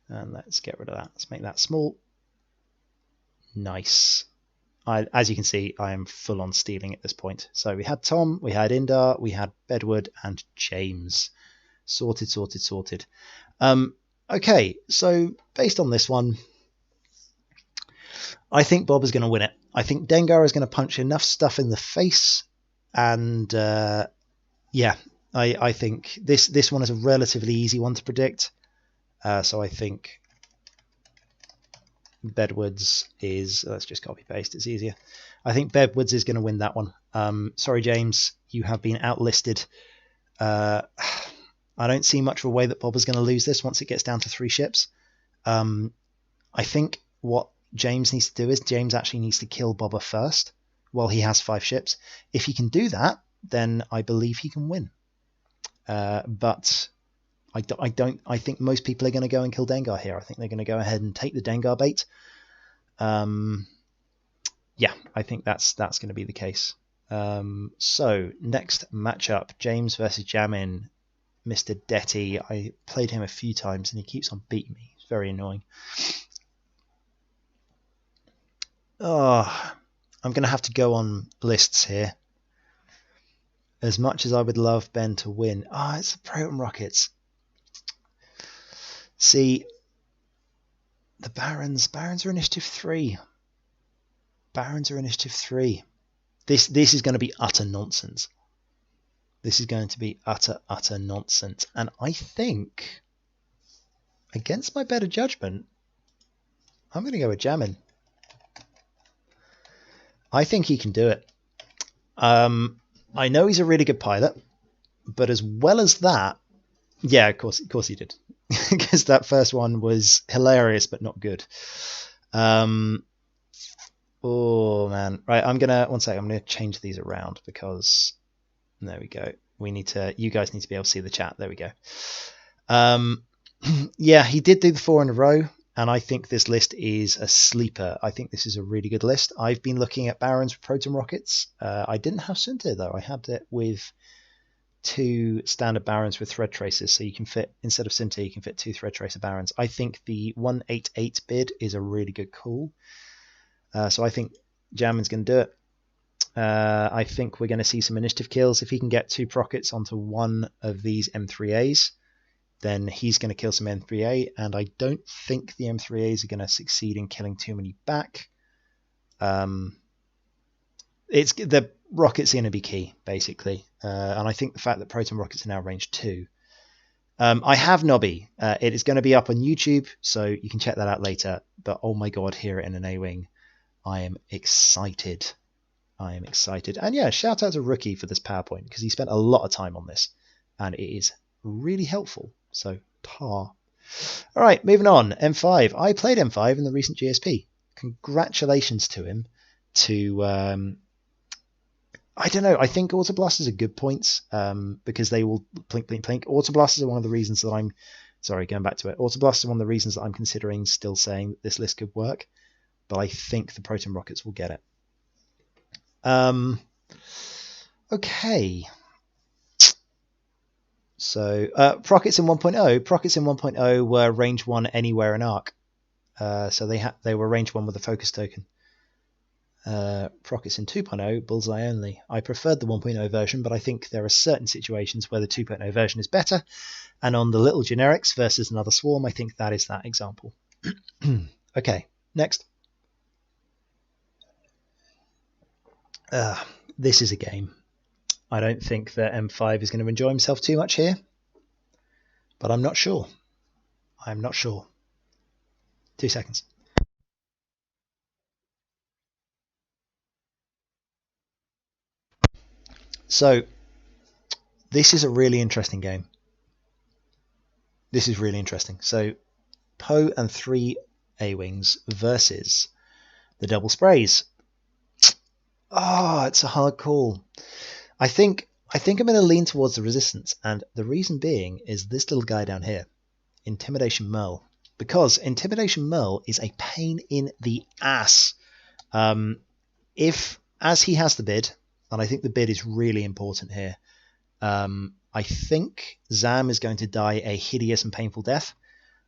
And let's get rid of that. Let's make that small. Nice. As you can see, I am full on stealing at this point. So we had Tom, we had Indar, we had Bedward, and James. Sorted, sorted, sorted. Okay, so based on this one, I think Bob is going to win it. I think Dengar is going to punch enough stuff in the face, and yeah, I think this one is a relatively easy one to predict. So I think Bedward's is, let's just copy paste, it's easier. I think Bedward's is going to win that one. Sorry, James, you have been outlisted. I don't see much of a way that Bob is going to lose this once it gets down to 3 ships. I think what James needs to do is James actually needs to kill Bobber first while he has 5 ships. If he can do that, then I believe he can win. But I think most people are going to go and kill Dengar here. I think they're going to go ahead and take the Dengar bait. Yeah, I think that's going to be the case. So next matchup, James versus Jamin. Mr. Detty. I played him a few times and he keeps on beating me. It's very annoying. Oh, I'm going to have to go on lists here. As much as I would love Ben to win. Ah, it's the Proton Rockets. See, the Barons are initiative 3. Barons are initiative 3. This is going to be utter nonsense. This is going to be utter nonsense. And I think, against my better judgment, I'm going to go with Jamin. I think he can do it. I know he's a really good pilot, but as well as that, yeah, of course he did. Because that first one was hilarious, but not good. Oh, man. Right, one second, I'm going to change these around because... There we go. You guys need to be able to see the chat. There we go. Yeah, he did do the 4 in a row, and I think this list is a sleeper. I think this is a really good list. I've been looking at Barons with Proton Rockets. I didn't have Sunter, though. I had it with 2 standard Barons with Thread Tracers, so you can fit, instead of Sunter, you can fit 2 Thread Tracer Barons. I think the 188 bid is a really good call. So I think Jamin's going to do it. I think we're going to see some initiative kills. If he can get 2 Prockets onto one of these M3As, then he's going to kill some M3A, and I don't think the M3As are going to succeed in killing too many back. It's the rockets are going to be key, basically, and I think the fact that Proton Rockets are now range 2. I have Nobby. It is going to be up on YouTube, so you can check that out later. But oh my god, here in an A-Wing, I am excited. I am excited. And yeah, shout out to Rookie for this PowerPoint, because he spent a lot of time on this, and it is really helpful. So, tar. All right, moving on. M5. I played M5 in the recent GSP. Congratulations to him. I don't know. I think Auto Blasters are good points because they will plink, plink, plink. Auto Blasters are one of the reasons that I'm... Sorry, going back to it. Auto Blasters are one of the reasons that I'm considering still saying that this list could work, but I think the Proton Rockets will get it. Okay. So, Prockets in 1.0. Prockets in 1.0 were range 1 anywhere in Arc. So they were range 1 with a focus token. Prockets in 2.0, bullseye only. I preferred the 1.0 version, but I think there are certain situations where the 2.0 version is better. And on the little generics versus another swarm, I think that is that example. Okay, next. This is a game. I don't think that M5 is going to enjoy himself too much here, but I'm not sure. I'm not sure. 2 seconds. So, this is a really interesting game. This is really interesting. So, Poe and 3 A-Wings versus the double sprays. Oh, it's a hard call. I think I'm going to lean towards the Resistance, and the reason being is this little guy down here, Intimidation Merle. Because Intimidation Merle is a pain in the ass. As he has the bid, and I think the bid is really important here, I think Zam is going to die a hideous and painful death.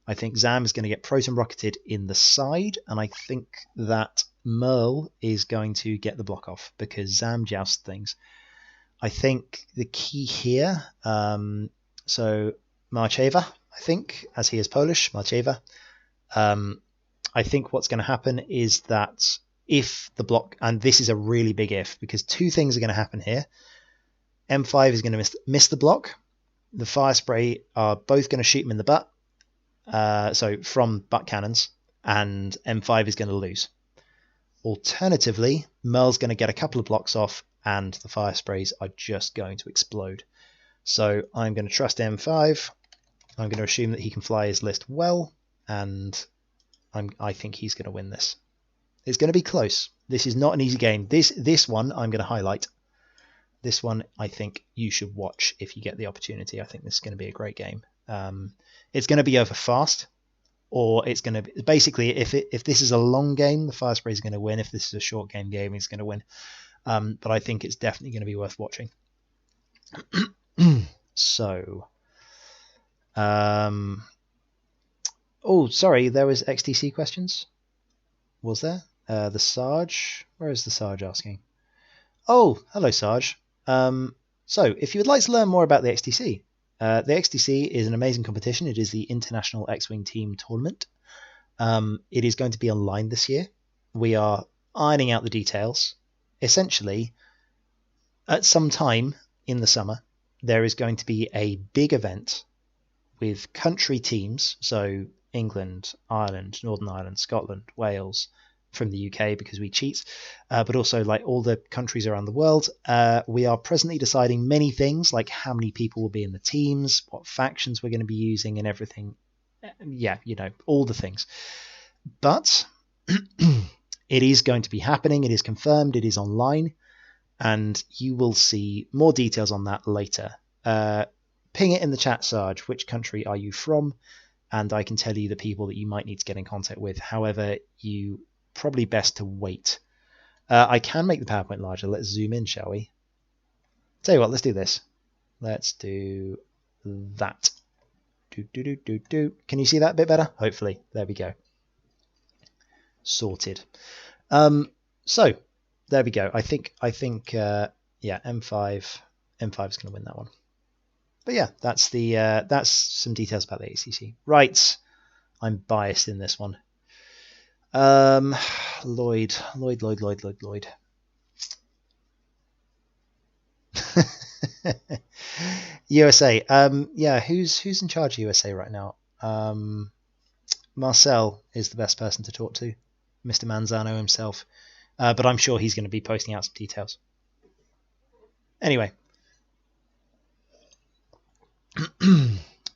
I think Zam is going to get proton rocketed in the side, and I think that Merle is going to get the block off because Zam jousts things. I think the key here, so Marcheva, I think, as he is Polish, Marcheva, I think what's going to happen is that if the block, and this is a really big if, because 2 things are going to happen here. M5 is going to miss the block. The fire spray are both going to shoot him in the butt, so from butt cannons, and M5 is going to lose. Alternatively, Merle's going to get a couple of blocks off, and the fire sprays are just going to explode. So I'm going to trust M5. I'm going to assume that he can fly his list well, and I think he's going to win this. It's going to be close. This is not an easy game. This one I'm going to highlight. This one I think you should watch if you get the opportunity. I think this is going to be a great game. It's going to be over fast, or it's going to be, basically, if this is a long game, the fire spray is going to win. If this is a short game, he's going to win. But I think it's definitely going to be worth watching. So, oh, sorry, there was XTC questions. Was there? The Sarge, where is the Sarge asking? Oh, hello Sarge. So, if you would like to learn more about the XTC, the XTC is an amazing competition. It is the International X-Wing Team Tournament. It is going to be online this year. We are ironing out the details. Essentially, at some time in the summer, there is going to be a big event with country teams, so England, Ireland, Northern Ireland, Scotland, Wales, from the UK because we cheat, but also like all the countries around the world. We are presently deciding many things, like how many people will be in the teams, what factions we're going to be using, and everything. Yeah, you know, all the things. But it is going to be happening. It is confirmed. It is online, and you will see more details on that later. Ping it in the chat, Sarge. Which country are you from? And I can tell you the people that you might need to get in contact with. However, you probably best to wait. I can make the PowerPoint larger. Let's zoom in, shall we? Tell you what, let's do this. Let's do that. Can you see that a bit better? Hopefully. There we go. Sorted. So there we go. I think yeah, M5 is going to win that one. But yeah, that's some details about the ACC. Right. I'm biased in this one. Lloyd. USA. Yeah, who's in charge of USA right now? Marcel is the best person to talk to, Mr. Manzano himself. But I'm sure he's going to be posting out some details. Anyway.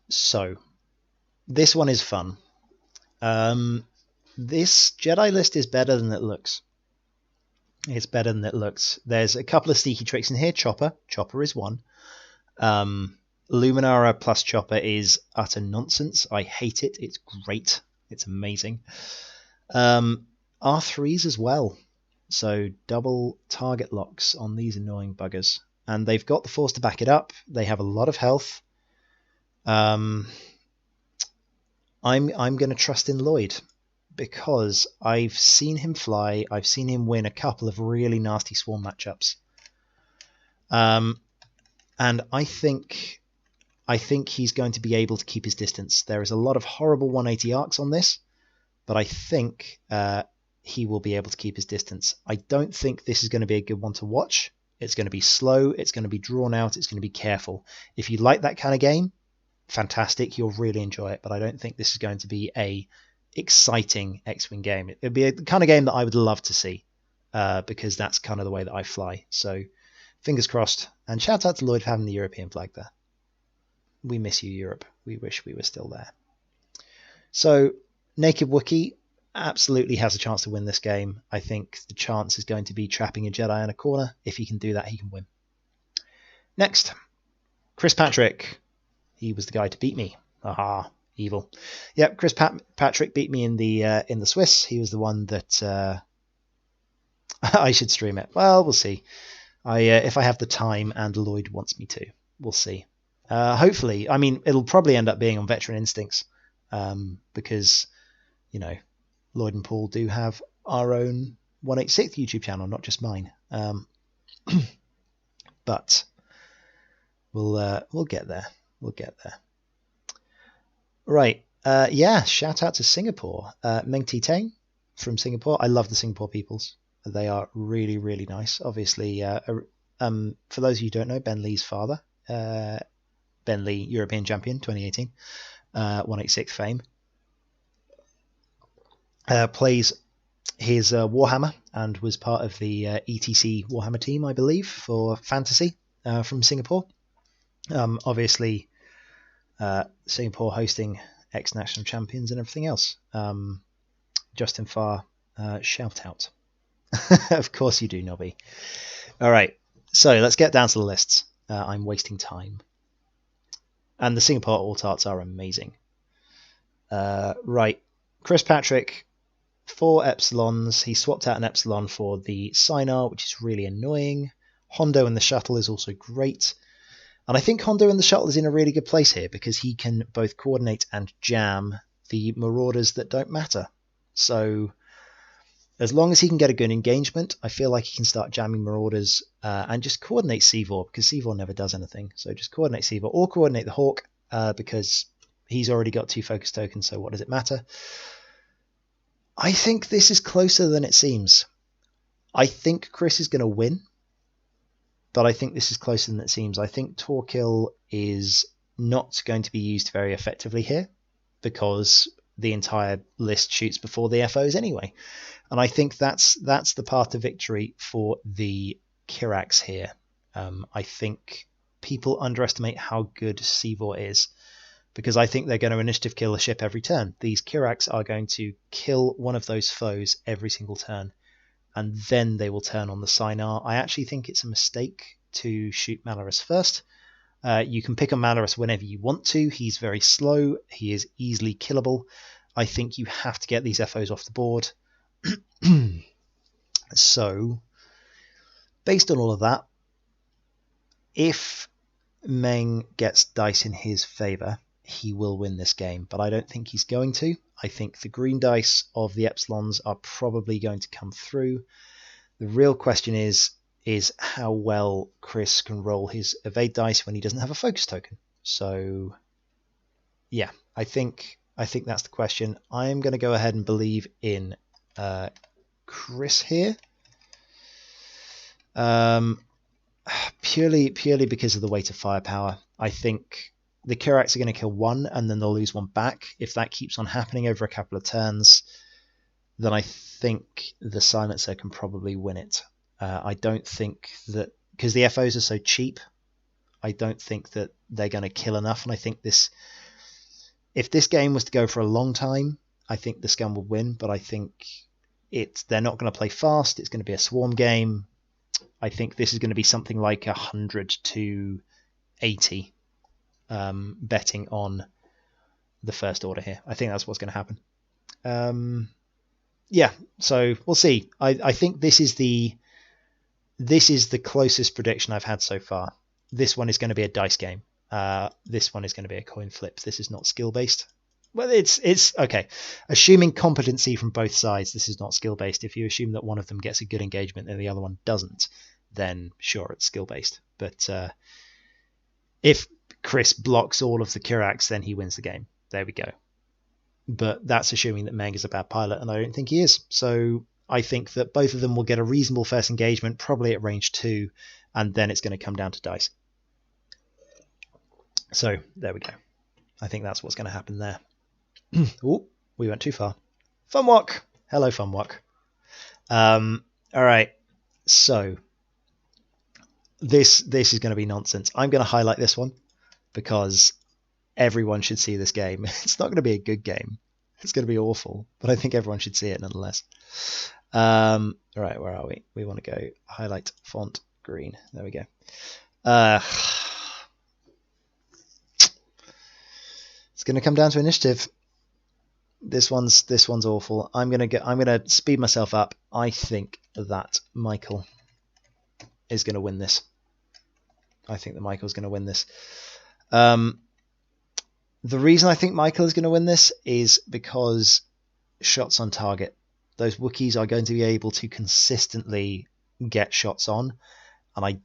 So, this one is fun. This Jedi list is better than it looks. It's better than it looks. There's a couple of sneaky tricks in here. Chopper is one. Luminara plus Chopper is utter nonsense. I hate it. It's great. It's amazing. R3s as well. So double target locks on these annoying buggers. And they've got the force to back it up. They have a lot of health. I'm going to trust in Lloyd because I've seen him fly. I've seen him win a couple of really nasty swarm matchups. And I think he's going to be able to keep his distance. There is a lot of horrible 180 arcs on this, but I think he will be able to keep his distance. I don't think this is going to be a good one to watch. It's going to be slow. It's going to be drawn out. It's going to be careful. If you like that kind of game, fantastic. You'll really enjoy it, but I don't think this is going to be a exciting X-Wing game. It'd be a kind of game that I would love to see, because that's kind of the way that I fly. So fingers crossed, and shout out to Lloyd for having the European flag there. We miss you, Europe. We wish we were still there. So Naked Wookiee absolutely has a chance to win this game. I think the chance is going to be trapping a Jedi in a corner. If he can do that, he can win. Next, Chris Patrick. He was the guy to beat me. Aha, evil. Yep, Chris Patrick beat me in the Swiss. He was the one that I should stream it. Well, we'll see. If I have the time and Lloyd wants me to, we'll see. Hopefully, I mean, it'll probably end up being on Veteran Instincts, because, you know, Lloyd and Paul do have our own 186th YouTube channel, not just mine. But we'll get there. We'll get there. Right. Yeah, shout out to Singapore. Meng Ti Tang from Singapore. I love the Singapore peoples. They are really, really nice. Obviously, for those of you who don't know, Ben Lee's father, Ben Lee, European champion, 2018, 186 fame, plays his Warhammer and was part of the ETC Warhammer team, I believe, for Fantasy from Singapore. Obviously, Singapore hosting ex-national champions and everything else. Justin Farr, shout out. Of course you do, Nobby. All right, so let's get down to the lists. I'm wasting time. And the Singapore alt-arts are amazing. Right, Chris Patrick, 4 Epsilons. He swapped out an Epsilon for the Sinar, which is really annoying. Hondo in the Shuttle is also great. And I think Hondo in the Shuttle is in a really good place here because he can both coordinate and jam the Marauders that don't matter. So as long as he can get a good engagement, I feel like he can start jamming Marauders and just coordinate Seavor, because Seavor never does anything. So just coordinate Seavor or coordinate the Hawk, because he's already got 2 focus tokens, so what does it matter? I think this is closer than it seems. I think Chris is going to win, but I think this is closer than it seems. I think Torquil is not going to be used very effectively here because the entire list shoots before the FOs anyway. And I think that's the path to victory for the Kirax here. I think people underestimate how good Seavor is, because I think they're going to initiative kill a ship every turn. These Kirax are going to kill one of those foes every single turn, and then they will turn on the Sinar. I actually think it's a mistake to shoot Malorus first. You can pick on Malorus whenever you want to. He's very slow. He is easily killable. I think you have to get these FOs off the board. So, based on all of that, if Meng gets dice in his favour, he will win this game, but I don't think he's going to. I think the green dice of the Epsilons are probably going to come through. The real question is how well Chris can roll his evade dice when he doesn't have a focus token. So, yeah, I think that's the question. I'm going to go ahead and believe in Chris here. Purely because of the weight of firepower. I think the Kirax are going to kill 1 and then they'll lose 1 back. If that keeps on happening over a couple of turns, then I think the Silencer can probably win it. I don't think that, because the FOs are so cheap, I don't think that they're going to kill enough. And I think if this game was to go for a long time, I think the Scum would win, but I think they're not going to play fast. It's going to be a swarm game. I think this is going to be something like 100 to 80, betting on the First Order here. I think that's what's going to happen. Yeah, so we'll see. I think this is the closest prediction I've had so far. This one is going to be a dice game. This one is going to be a coin flip. This is not skill based. Well, it's okay. Assuming competency from both sides, this is not skill based. If you assume that one of them gets a good engagement and the other one doesn't, then sure, it's skill based. But if Chris blocks all of the Kirax, then he wins the game. There we go. But that's assuming that Meng is a bad pilot, and I don't think he is. So I think that both of them will get a reasonable first engagement, probably at range 2, and then it's going to come down to dice. So there we go. I think that's what's going to happen there. Oh, we went too far. Funwalk! Hello, Funwalk. All right, so this is going to be nonsense. I'm going to highlight this one because everyone should see this game. It's not going to be a good game. It's going to be awful, but I think everyone should see it nonetheless. All right, where are we? We want to go highlight font green. There we go. It's going to come down to initiative. This one's awful. I'm gonna speed myself up. I think that Michael is going to win this. I think that Michael's going to win this. The reason I think Michael is going to win this is because shots on target. Those Wookiees are going to be able to consistently get shots on, and I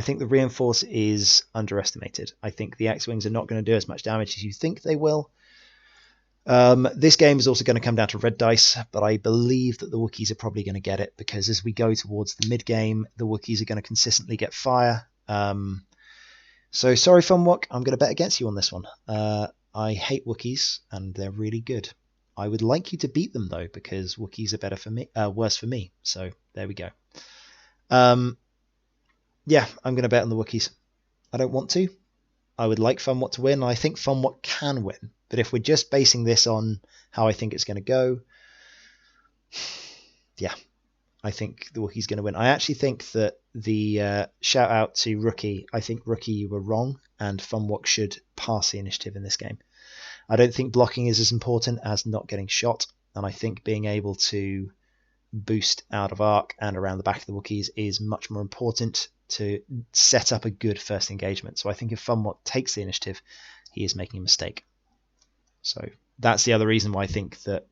think the reinforce is underestimated. I think the X-Wings are not going to do as much damage as you think they will. This game is also going to come down to red dice, but I believe that the Wookiees are probably going to get it, because as we go towards the mid-game, the Wookiees are going to consistently get fire. So sorry, Funwalk, I'm going to bet against you on this one. I hate Wookiees, and they're really good. I would like you to beat them, though, because Wookiees are better for me, worse for me. So there we go. Yeah, I'm going to bet on the Wookiees. I don't want to. I would like Funwalk to win. I think Funwalk can win. But if we're just basing this on how I think it's going to go, yeah, I think the Wookiee's going to win. I actually think that the shout out to Rookie, I think Rookie, you were wrong, and Funwalk should pass the initiative in this game. I don't think blocking is as important as not getting shot, and I think being able to boost out of arc and around the back of the Wookiees is much more important to set up a good first engagement. So I think if Funwalk takes the initiative, he is making a mistake. So that's the other reason why I think that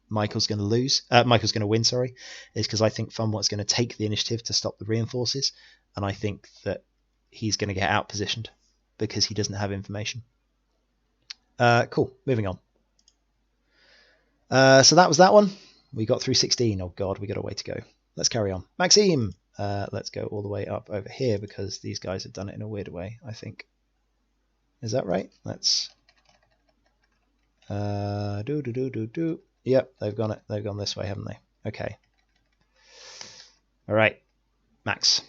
Michael's going to lose. Michael's going to win, sorry, is because I think Funwalk's going to take the initiative to stop the reinforces, and I think that he's going to get out-positioned because he doesn't have information. Cool, moving on. So that was that one. We got through 16. Oh god, we got a way to go. Let's carry on. Maxime! Let's go all the way up over here because these guys have done it in a weird way, I think. Is that right? Let's... Yep, they've gone it. They've gone this way, haven't they? Okay. All right, Max.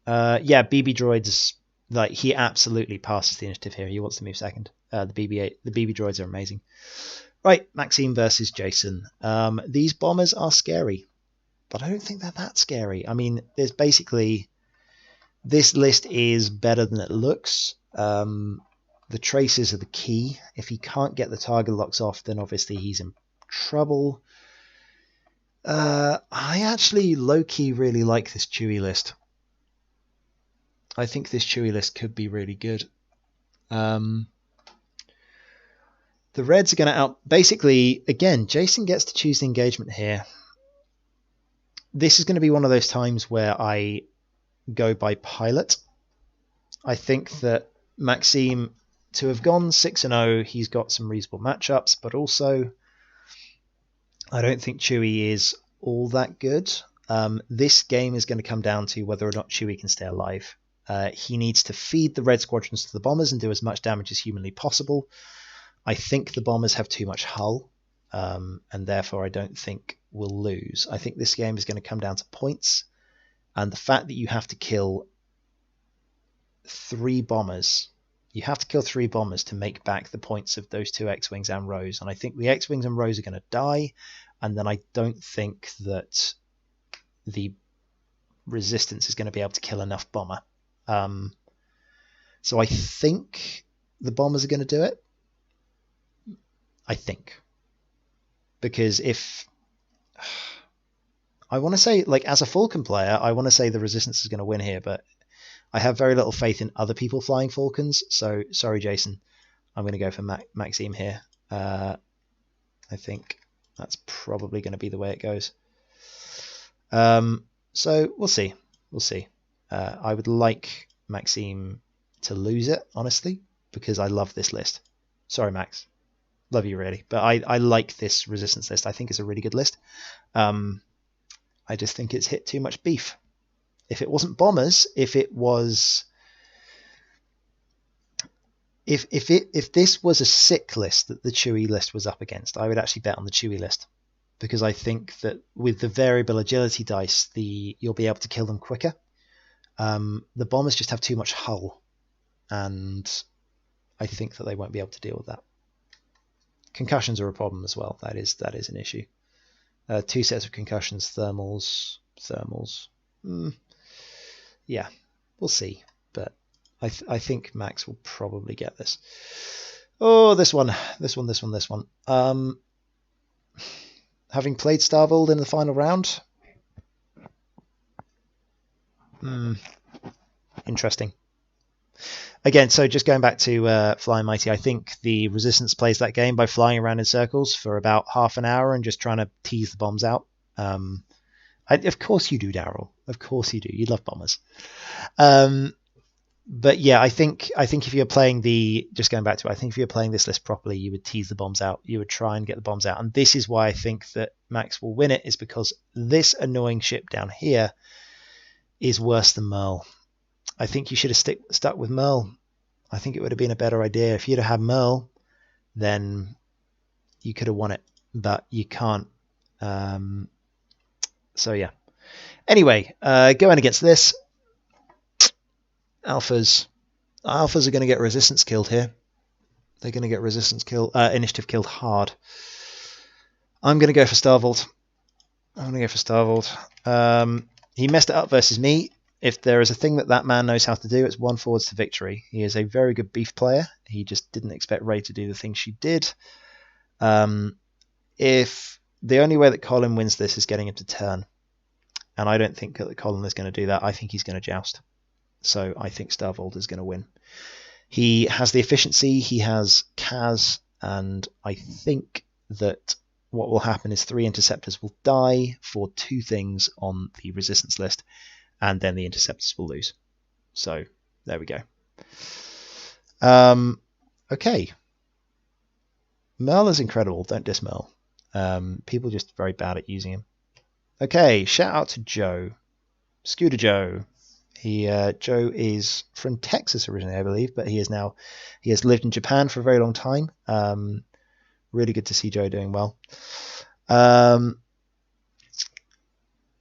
Yeah, BB droids. Like, he absolutely passes the initiative here. He wants to move second. The BB droids are amazing. Right, Maxime versus Jason. These bombers are scary, but I don't think they're that scary. I mean, there's basically, this list is better than it looks. The traces are the key. If he can't get the target locks off, then obviously he's in trouble. I actually low-key really like this Chewie list. I think this Chewie list could be really good. The Reds are going to out... Basically, again, Jason gets to choose the engagement here. This is going to be one of those times where I go by pilot. I think that Maxime, to have gone 6-0, he's got some reasonable matchups, but also I don't think Chewie is all that good. This game is going to come down to whether or not Chewie can stay alive. He needs to feed the red squadrons to the bombers and do as much damage as humanly possible. I think the bombers have too much hull, and therefore I don't think we'll lose. I think this game is going to come down to points, and the fact that you have to kill 3 bombers. You have to kill 3 bombers to make back the points of those 2 X-Wings and Rose. And I think the X-Wings and Rose are going to die. And then I don't think that the Resistance is going to be able to kill enough bomber. So I think the bombers are going to do it. I think. Because if... I want to say, like, as a Falcon player, I want to say the Resistance is going to win here, but I have very little faith in other people flying Falcons, so sorry, Jason. I'm going to go for Maxime here. I think that's probably going to be the way it goes. So we'll see. We'll see. I would like Maxime to lose it, honestly, because I love this list. Sorry, Max. Love you, really. But I like this Resistance list. I think it's a really good list. I just think it's hit too much beef. If it wasn't bombers, if it was if this was a sick list that the Chewy list was up against, I would actually bet on the Chewy list, because I think that with the variable agility dice, you'll be able to kill them quicker. The bombers just have too much hull, and I think that they won't be able to deal with that. Concussions are a problem as well. That is an issue. 2 sets of concussions, thermals. Yeah, we'll see. But I think Max will probably get this. Oh, this one. Having played Starvold in the final round. Interesting. Again, so just going back to Flying Mighty, I think the Resistance plays that game by flying around in circles for about half an hour and just trying to tease the bombs out. Of course you do, Daryl. Of course you do. You love bombers. But yeah, I think if you're playing just going back to it, I think if you're playing this list properly, you would tease the bombs out. You would try and get the bombs out. And this is why I think that Max will win it, is because this annoying ship down here is worse than Merle. I think you should have stuck with Merle. I think it would have been a better idea. If you'd have had Merle, then you could have won it, but you can't. So yeah. Anyway, going against this, Alphas are going to get Resistance killed here. They're going to get Initiative killed hard. I'm going to go for Starvold. He messed it up versus me. If there is a thing that man knows how to do, it's 1 forwards to victory. He is a very good beef player. He just didn't expect Ray to do the thing she did. If the only way that Colin wins this is getting him to turn, and I don't think that Colin is going to do that. I think he's going to joust. So I think Starvold is going to win. He has the efficiency, he has Kaz, and I think that what will happen is 3 interceptors will die for 2 things on the Resistance list, and then the interceptors will lose. So there we go. Okay. Merle is incredible. Don't diss Merle. People are just very bad at using him. Okay, shout out to Joe. Scooter Joe. Joe is from Texas originally, I believe, but he has lived in Japan for a very long time. Really good to see Joe doing well.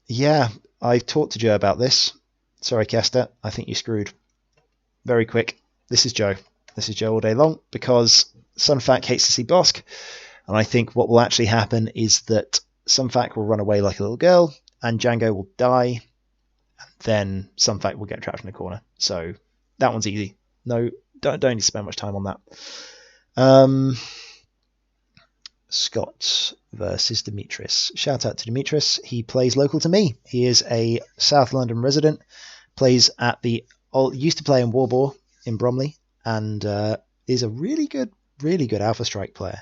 Yeah, I've talked to Joe about this. Sorry, Kester, I think you screwed. Very quick. This is Joe. This is Joe all day long, because Sunfac hates to see Bosk, and I think what will actually happen is that Sunfac will run away like a little girl, and Django will die, and then Sunfac will get trapped in a corner. So that one's easy. No, don't need to spend much time on that. Scott versus Demetrius. Shout out to Demetrius. He plays local to me. He is a South London resident. Plays at used to play in Warbore in Bromley, and is a really good Alpha Strike player.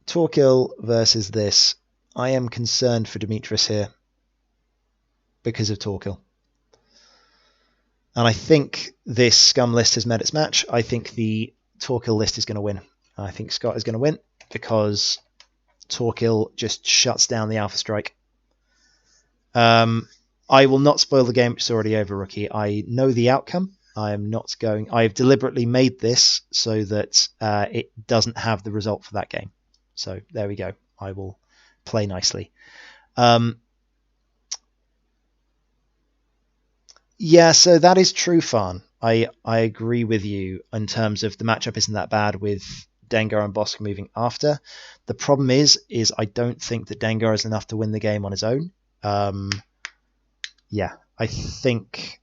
Torquil versus this. I am concerned for Demetrius here because of Torquil. And I think this scum list has met its match. I think the Torquil list is going to win. I think Scott is going to win because Torquil just shuts down the Alpha Strike. I will not spoil the game. It's already over, Rookie. I know the outcome. I've deliberately made this so that it doesn't have the result for that game. So there we go. I will play nicely. Yeah, so that is true, Farn. I agree with you in terms of the matchup isn't that bad with Dengar and Bosk moving after. The problem is I don't think that Dengar is enough to win the game on his own. Yeah, I think...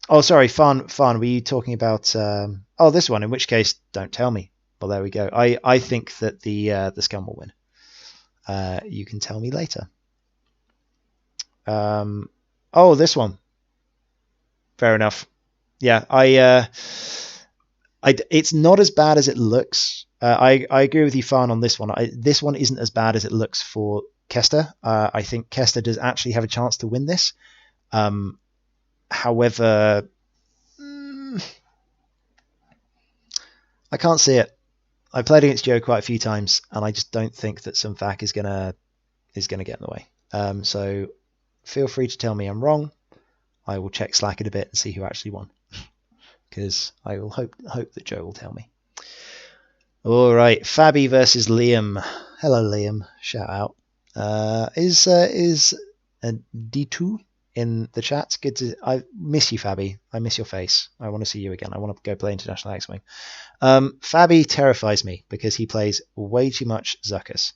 Oh, sorry, Farn, were you talking about... this one, in which case, don't tell me. Well, there we go. I think that the scum will win. You can tell me later. This one. Fair enough. Yeah, it's not as bad as it looks. I agree with you, Farn, on this one. This one isn't as bad as it looks for Kester. I think Kester does actually have a chance to win this. However, I can't see it. I played against Joe quite a few times, and I just don't think that Sunfac is gonna get in the way. So feel free to tell me I'm wrong. I will check Slack in a bit and see who actually won. because I will hope that Joe will tell me. All right, Fabi versus Liam. Hello, Liam. Shout out. Is D2 in the chat? Good to. I miss you, Fabi. I miss your face. I want to see you again. I want to go play International X-Wing. Fabi terrifies me because he plays way too much Zuckuss.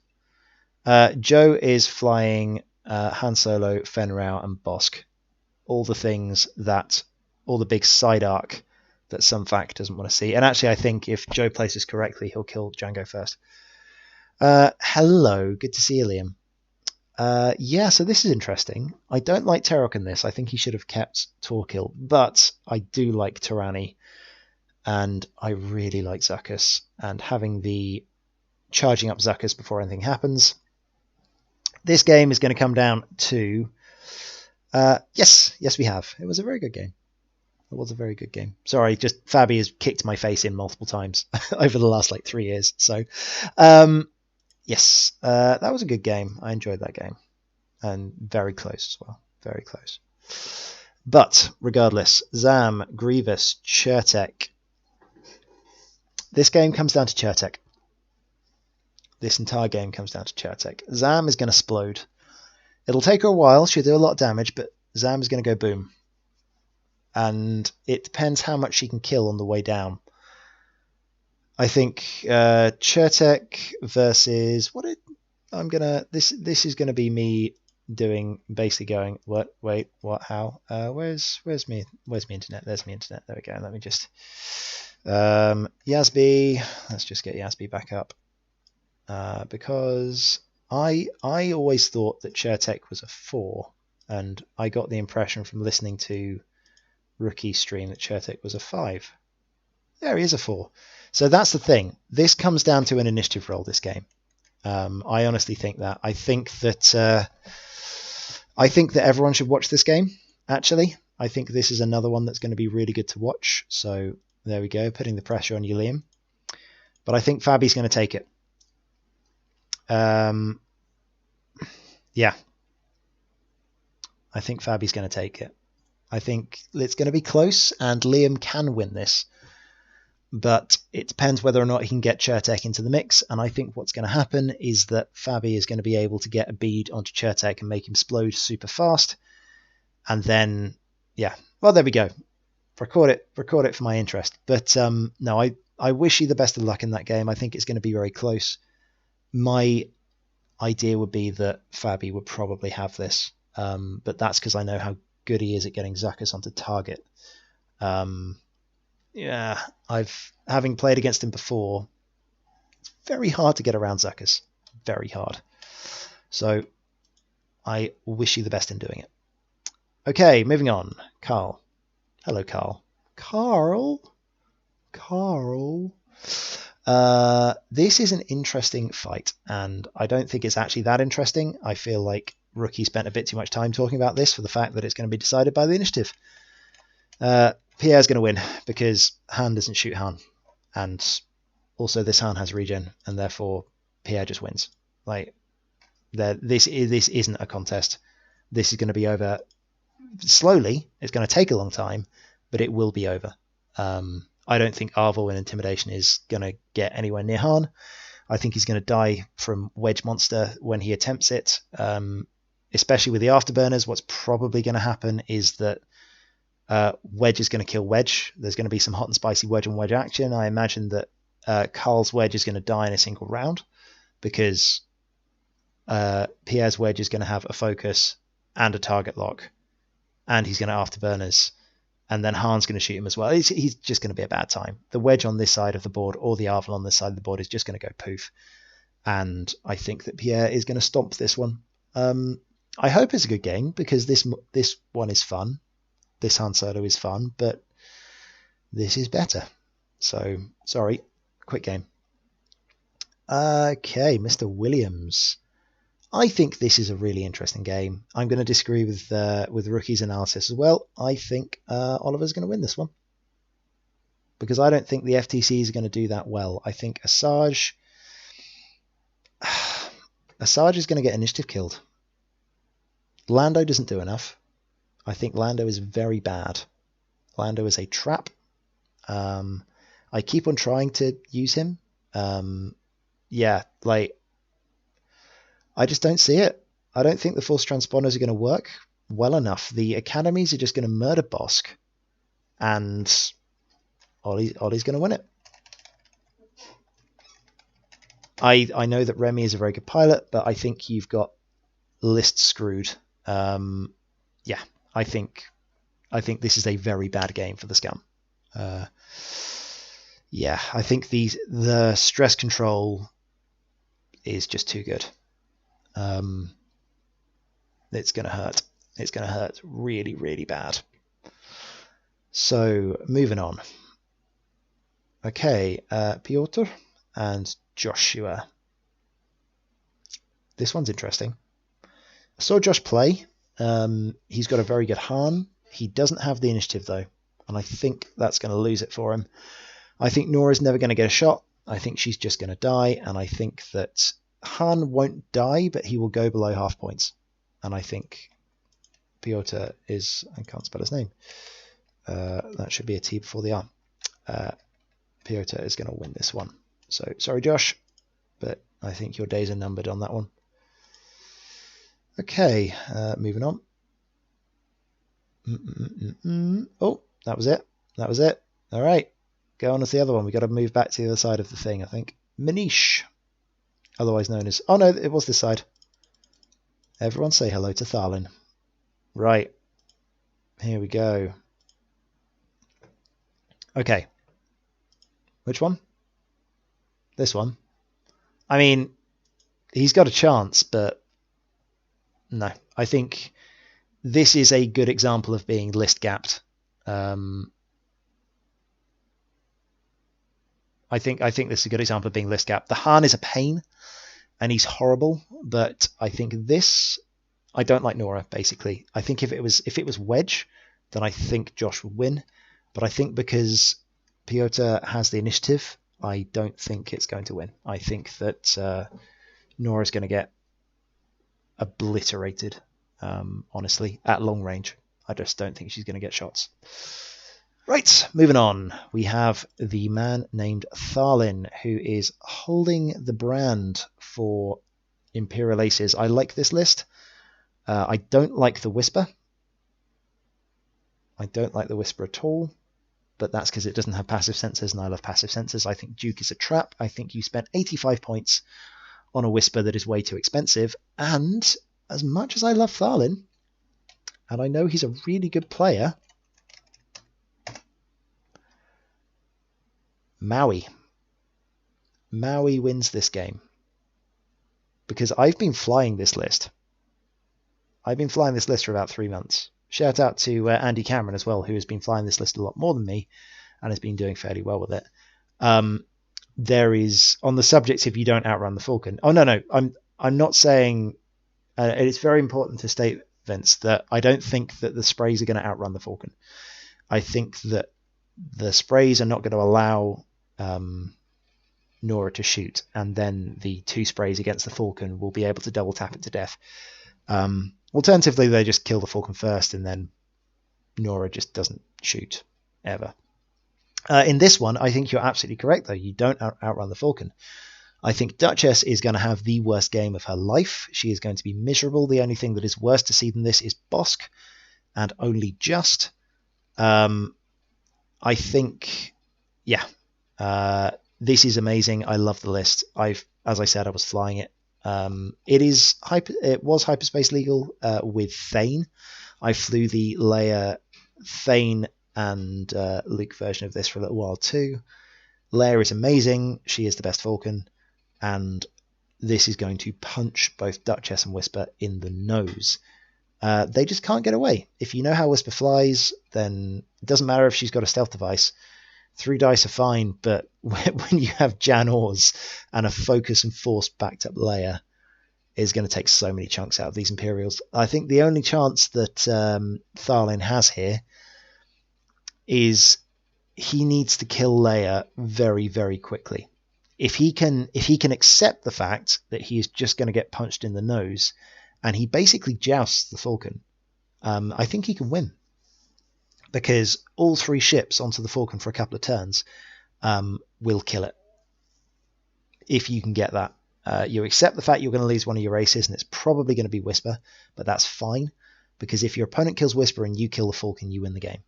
Joe is flying Han Solo, Fen Rao, and Bosk. All the things that, all the big side arc that some fact doesn't want to see. And actually, I think if Joe plays this correctly, he'll kill Django first. Hello, good to see you, Liam. Yeah, so this is interesting. I don't like Terok in this. I think he should have kept Torkil, but I do like Tyranny, and I really like Zuckuss. And having the charging up Zuckuss before anything happens. This game is going to come down to... yes, we have. It was a very good game. It was a very good game. Sorry, just Fabi has kicked my face in multiple times over the last 3 years. So, yes, that was a good game. I enjoyed that game. And very close as well. Very close. But, regardless, Zam, Grievous, Chertek. This game comes down to Chertek. This entire game comes down to Chertek. Zam is going to explode. It'll take her a while. She'll do a lot of damage, but Zam is going to go boom. And it depends how much she can kill on the way down. I think Chertek versus this is gonna be me doing basically going what how where's me internet? There's me internet. There we go. Let me just Yasby. Let's just get Yasby back up because I always thought that Chertek was a 4, and I got the impression from listening to Rookie stream that Chertek was a 5. There he is, a 4. So that's the thing. This comes down to an initiative roll, this game. I honestly think that. I think that everyone should watch this game, actually. I think this is another one that's going to be really good to watch. So there we go, putting the pressure on you, Liam. But I think Fabi's going to take it. Yeah. I think Fabi's going to take it. I think it's going to be close, and Liam can win this. But it depends whether or not he can get Chertek into the mix, and I think what's going to happen is that Fabi is going to be able to get a bead onto Chertek and make him explode super fast. And then, yeah, well, there we go. Record it for my interest. But no, I wish you the best of luck in that game. I think it's going to be very close. My idea would be that Fabi would probably have this, but that's because I know how good he is at getting Zuckuss onto target. Yeah, having played against him before, it's very hard to get around Zuckuss. Very hard. So I wish you the best in doing it. Okay, moving on. Carl. Hello, Carl. Carl. This is an interesting fight, and I don't think it's actually that interesting. I feel like Rookie spent a bit too much time talking about this for the fact that it's going to be decided by the initiative. Pierre's going to win because Han doesn't shoot Han, and also this Han has regen, and therefore Pierre just wins. This isn't a contest. This is going to be over slowly. It's going to take a long time, but it will be over. I don't think Arvel in Intimidation is going to get anywhere near Han. I think he's going to die from Wedge Monster when he attempts it, especially with the Afterburners. What's probably going to happen is that Wedge is going to kill Wedge. There's going to be some hot and spicy Wedge on Wedge action. I imagine that Carl's Wedge is going to die in a single round because Pierre's Wedge is going to have a focus and a target lock, and he's going to Afterburners, and then Han's going to shoot him as well. He's just going to be a bad time. The Wedge on this side of the board or the Arvel on this side of the board is just going to go poof, and I think that Pierre is going to stomp this one. I hope it's a good game because this one is fun. This Han Solo is fun, but this is better. So, sorry. Quick game. Okay, Mr. Williams. I think this is a really interesting game. I'm going to disagree with Rookie's analysis as well. I think Oliver's going to win this one. Because I don't think the FTC is going to do that well. I think Asajj is going to get initiative killed. Lando doesn't do enough. I think Lando is very bad. Lando is a trap. I keep on trying to use him. Yeah, like, I just don't see it. I don't think the force transponders are going to work well enough. The academies are just going to murder Bosk, and Ollie's going to win it. I know that Remy is a very good pilot, but I think you've got list screwed. Yeah, I think this is a very bad game for the Scum. Yeah, I think the stress control is just too good. It's going to hurt. It's going to hurt really, really bad. So, moving on. Okay, Piotr and Joshua. This one's interesting. I saw Josh play. He's got a very good Han. He doesn't have the initiative, though, and I think that's going to lose it for him. I think Nora's never going to get a shot. I think she's just going to die, and I think that Han won't die, but he will go below half points. And I think Piotr is... I can't spell his name. That should be a T before the R. Piotr is going to win this one. So, sorry, Josh, but I think your days are numbered on that one. Okay, moving on. Oh, that was it. That was it. All right, go on to the other one. We've got to move back to the other side of the thing, I think. Manish, otherwise known as... Oh, no, it was this side. Everyone say hello to Tharlin. Right, here we go. Okay. Which one? This one. I mean, he's got a chance, but no. I think this is a good example of being list gapped. I think this is a good example of being list gapped. The Han is a pain, and he's horrible, but I think this... I don't like Nora, basically. I think if it was Wedge, then I think Josh would win. But I think because Piotr has the initiative, I don't think it's going to win. I think that Nora's going to get obliterated, honestly, at long range. I just don't think she's going to get shots. Right, moving on. We have the man named Tharlin, who is holding the brand for Imperial Aces. I like this list. I don't like the Whisper. I don't like the Whisper at all, but that's because it doesn't have passive sensors, and I love passive sensors. I think Duke is a trap. I think you spent 85 points on a Whisper that is way too expensive, and as much as I love Tharlin, and I know he's a really good player, Maui wins this game, because I've been flying this list. I've been flying this list for about 3 months. Shout out to Andy Cameron as well, who has been flying this list a lot more than me and has been doing fairly well with it. There is, on the subject, if you don't outrun the Falcon. Oh, no, I'm not saying... it's very important to state, Vince, that I don't think that the sprays are going to outrun the Falcon. I think that the sprays are not going to allow Nora to shoot, and then the 2 sprays against the Falcon will be able to double tap it to death. Alternatively, they just kill the Falcon first, and then Nora just doesn't shoot, ever. In this one, I think you're absolutely correct, though. You don't outrun the Falcon. I think Duchess is going to have the worst game of her life. She is going to be miserable. The only thing that is worse to see than this is Bosk, and only just. I think, yeah, this is amazing. I love the list. As I said, I was flying it. It was hyperspace legal with Thane. I flew the Leia, Thane, and Luke version of this for a little while too. Leia is amazing. She is the best Falcon, and this is going to punch both Duchess and Whisper in the nose. They just can't get away. If you know how Whisper flies, then it doesn't matter if she's got a stealth device. 3 dice are fine, but when you have Jan Ors and a focus and force backed up Leia, is going to take so many chunks out of these Imperials. I think the only chance that Tharlin has here is he needs to kill Leia very, very quickly. If he can accept the fact that he is just going to get punched in the nose, and he basically jousts the Falcon, I think he can win. because all 3 ships onto the Falcon for a couple of turns will kill it. If you can get that. You accept the fact you're going to lose one of your aces, and it's probably going to be Whisper, but that's fine, because if your opponent kills Whisper and you kill the Falcon, you win the game.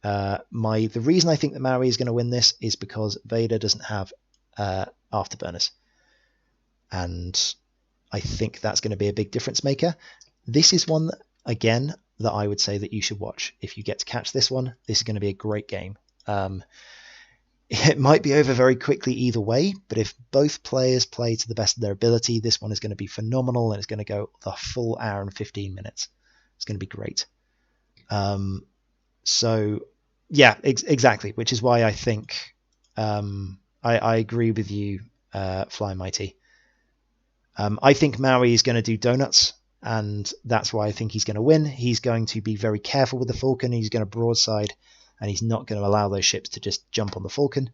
The reason I think that Maui is going to win this is because Vader doesn't have afterburners, and I think that's going to be a big difference maker. This is one that, again, that I would say that you should watch. If you get to catch this one, this is going to be a great game. It might be over very quickly either way, but if both players play to the best of their ability, this one is going to be phenomenal, and it's going to go the full hour and 15 minutes. It's going to be great. So, yeah, exactly, which is why I think I agree with you, Fly Mighty. I think Maui is going to do donuts, and that's why I think he's going to win. He's going to be very careful with the Falcon. He's going to broadside, and he's not going to allow those ships to just jump on the Falcon.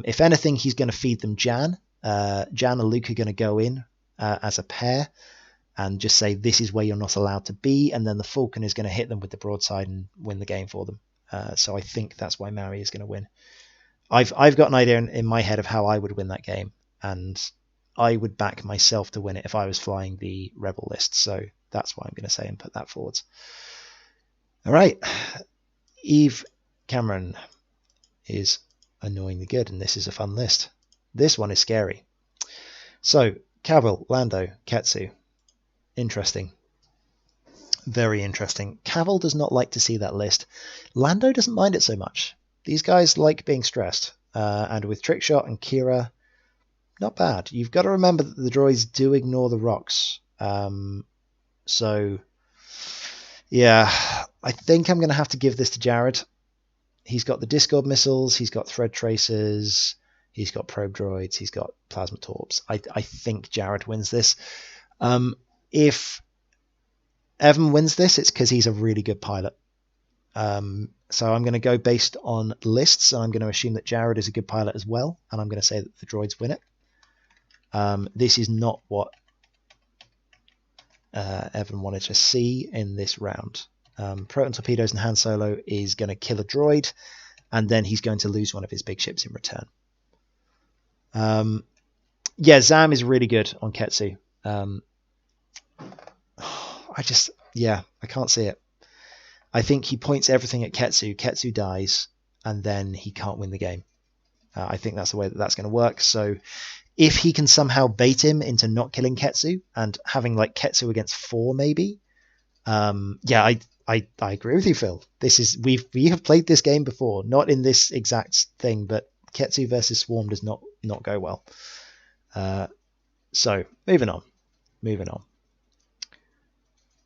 If anything, he's going to feed them Jan. Jan and Luke are going to go in as a pair and just say, this is where you're not allowed to be, and then the Falcon is going to hit them with the broadside and win the game for them. So I think that's why Maui is going to win. I've got an idea in my head of how I would win that game, and I would back myself to win it if I was flying the Rebel list. So that's what I'm going to say and put that forwards. All right. Eve Cameron is annoyingly good, and this is a fun list. This one is scary. So, Cavill, Lando, Ketsu. Interesting. Very interesting. Cavill does not like to see that list. Lando doesn't mind it so much. These guys like being stressed. And with Trickshot and Kira, not bad. You've got to remember that the droids do ignore the rocks. So, yeah, I think I'm going to have to give this to Jared. He's got the Discord missiles, he's got thread tracers, he's got probe droids, he's got plasma torps. I think Jared wins this. If Evan wins this, it's because he's a really good pilot. So I'm going to go based on lists, and I'm going to assume that Jared is a good pilot as well, and I'm going to say that the droids win it. This is not what Evan wanted to see in this round. Proton Torpedoes and Han Solo is going to kill a droid, and then he's going to lose one of his big ships in return. Yeah, Zam is really good on Ketsu. I can't see it. I think he points everything at Ketsu. Ketsu dies, and then he can't win the game. I think that's the way that that's going to work. So if he can somehow bait him into not killing Ketsu and having like Ketsu against 4 maybe, I agree with you, Phil. We have played this game before, not in this exact thing, but Ketsu versus Swarm does not go well. So moving on.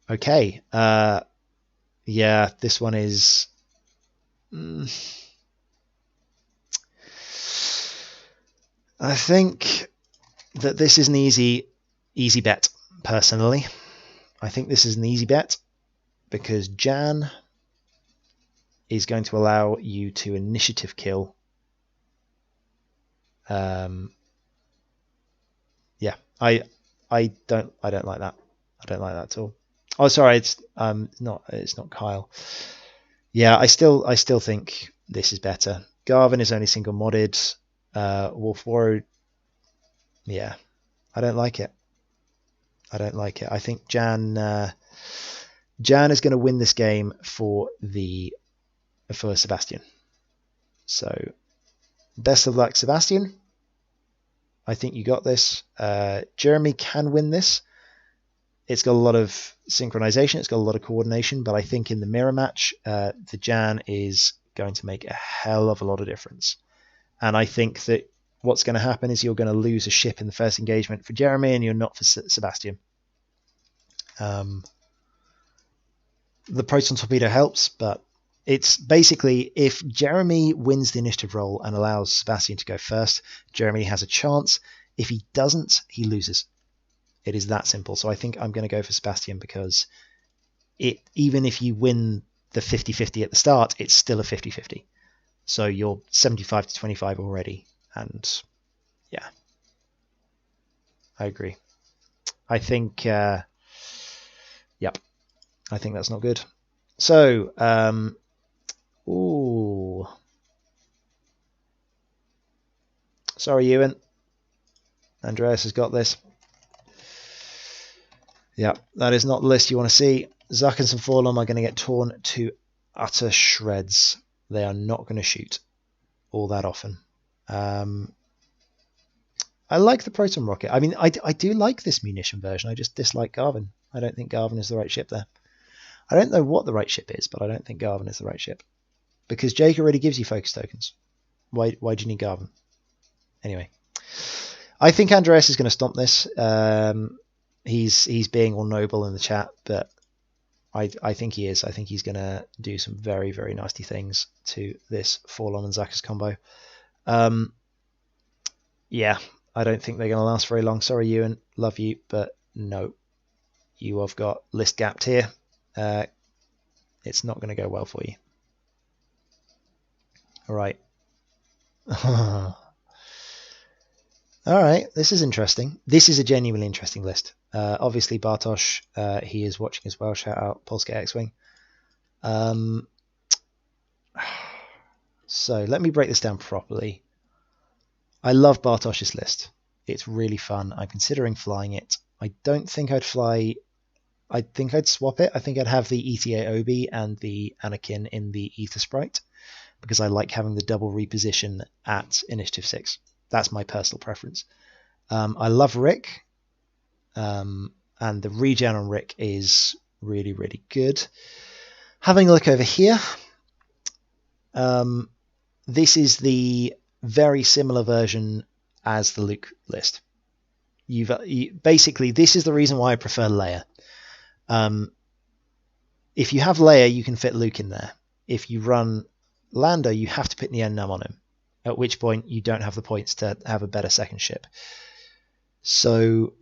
Okay. Yeah, this one is. I think that this is an easy bet. Personally, I think this is an easy bet, because Jan is going to allow you to initiative kill. Yeah, I don't like that. I don't like that at all. Oh, sorry, it's not Kyle. Yeah, I still think this is better. Garvin is only single modded. Wolf Warrow, yeah, I don't like it. I think Jan is going to win this game for Sebastian. So, best of luck, Sebastian. I think you got this. Jeremy can win this. It's got a lot of synchronization. It's got a lot of coordination. But I think in the mirror match, the Jan is going to make a hell of a lot of difference. And I think that what's going to happen is you're going to lose a ship in the first engagement for Jeremy, and you're not for Sebastian. The Proton Torpedo helps, but it's basically if Jeremy wins the initiative roll and allows Sebastian to go first, Jeremy has a chance. If he doesn't, he loses. It is that simple. So I think I'm going to go for Sebastian, because even if you win the 50-50 at the start, it's still a 50-50. So you're 75-25 already. And yeah, I agree. I think, yep, I think that's not good. So Ooh. Sorry, Ewan. Andreas has got this. Yeah, that is not the list you want to see. Zuckens and Forlom are going to get torn to utter shreds. They are not going to shoot all that often. I like the Proton Rocket. I mean, I do like this munition version. I just dislike Garvin. I don't think Garvin is the right ship there. I don't know what the right ship is, but I don't think Garvin is the right ship. Because Jake already gives you focus tokens. Why do you need Garvin? Anyway. I think Andreas is going to stomp this. He's being all noble in the chat, but I think he is. I think he's going to do some very, very nasty things to this Forlom and Zakas combo. Yeah, I don't think they're going to last very long. Sorry, Ewan. Love you, but no. You have got list gapped here. It's not going to go well for you. All right. All right, this is interesting. This is a genuinely interesting list. Obviously, Bartosz, he is watching as well. Shout out Polska X-Wing. So let me break this down properly. I love Bartosz's list. It's really fun. I'm considering flying it. I don't think I'd fly... I think I'd swap it. I think I'd have the ETA Obi and the Anakin in the Ether Sprite because I like having the double reposition at Initiative 6. That's my personal preference. I love Rick, and the regen on Rick is really, really good. Having a look over here, this is the very similar version as the Luke list. Basically, this is the reason why I prefer Leia. If you have Leia, you can fit Luke in there. If you run Lando, you have to put Nien Nunb on him. At which point you don't have the points to have a better second ship. So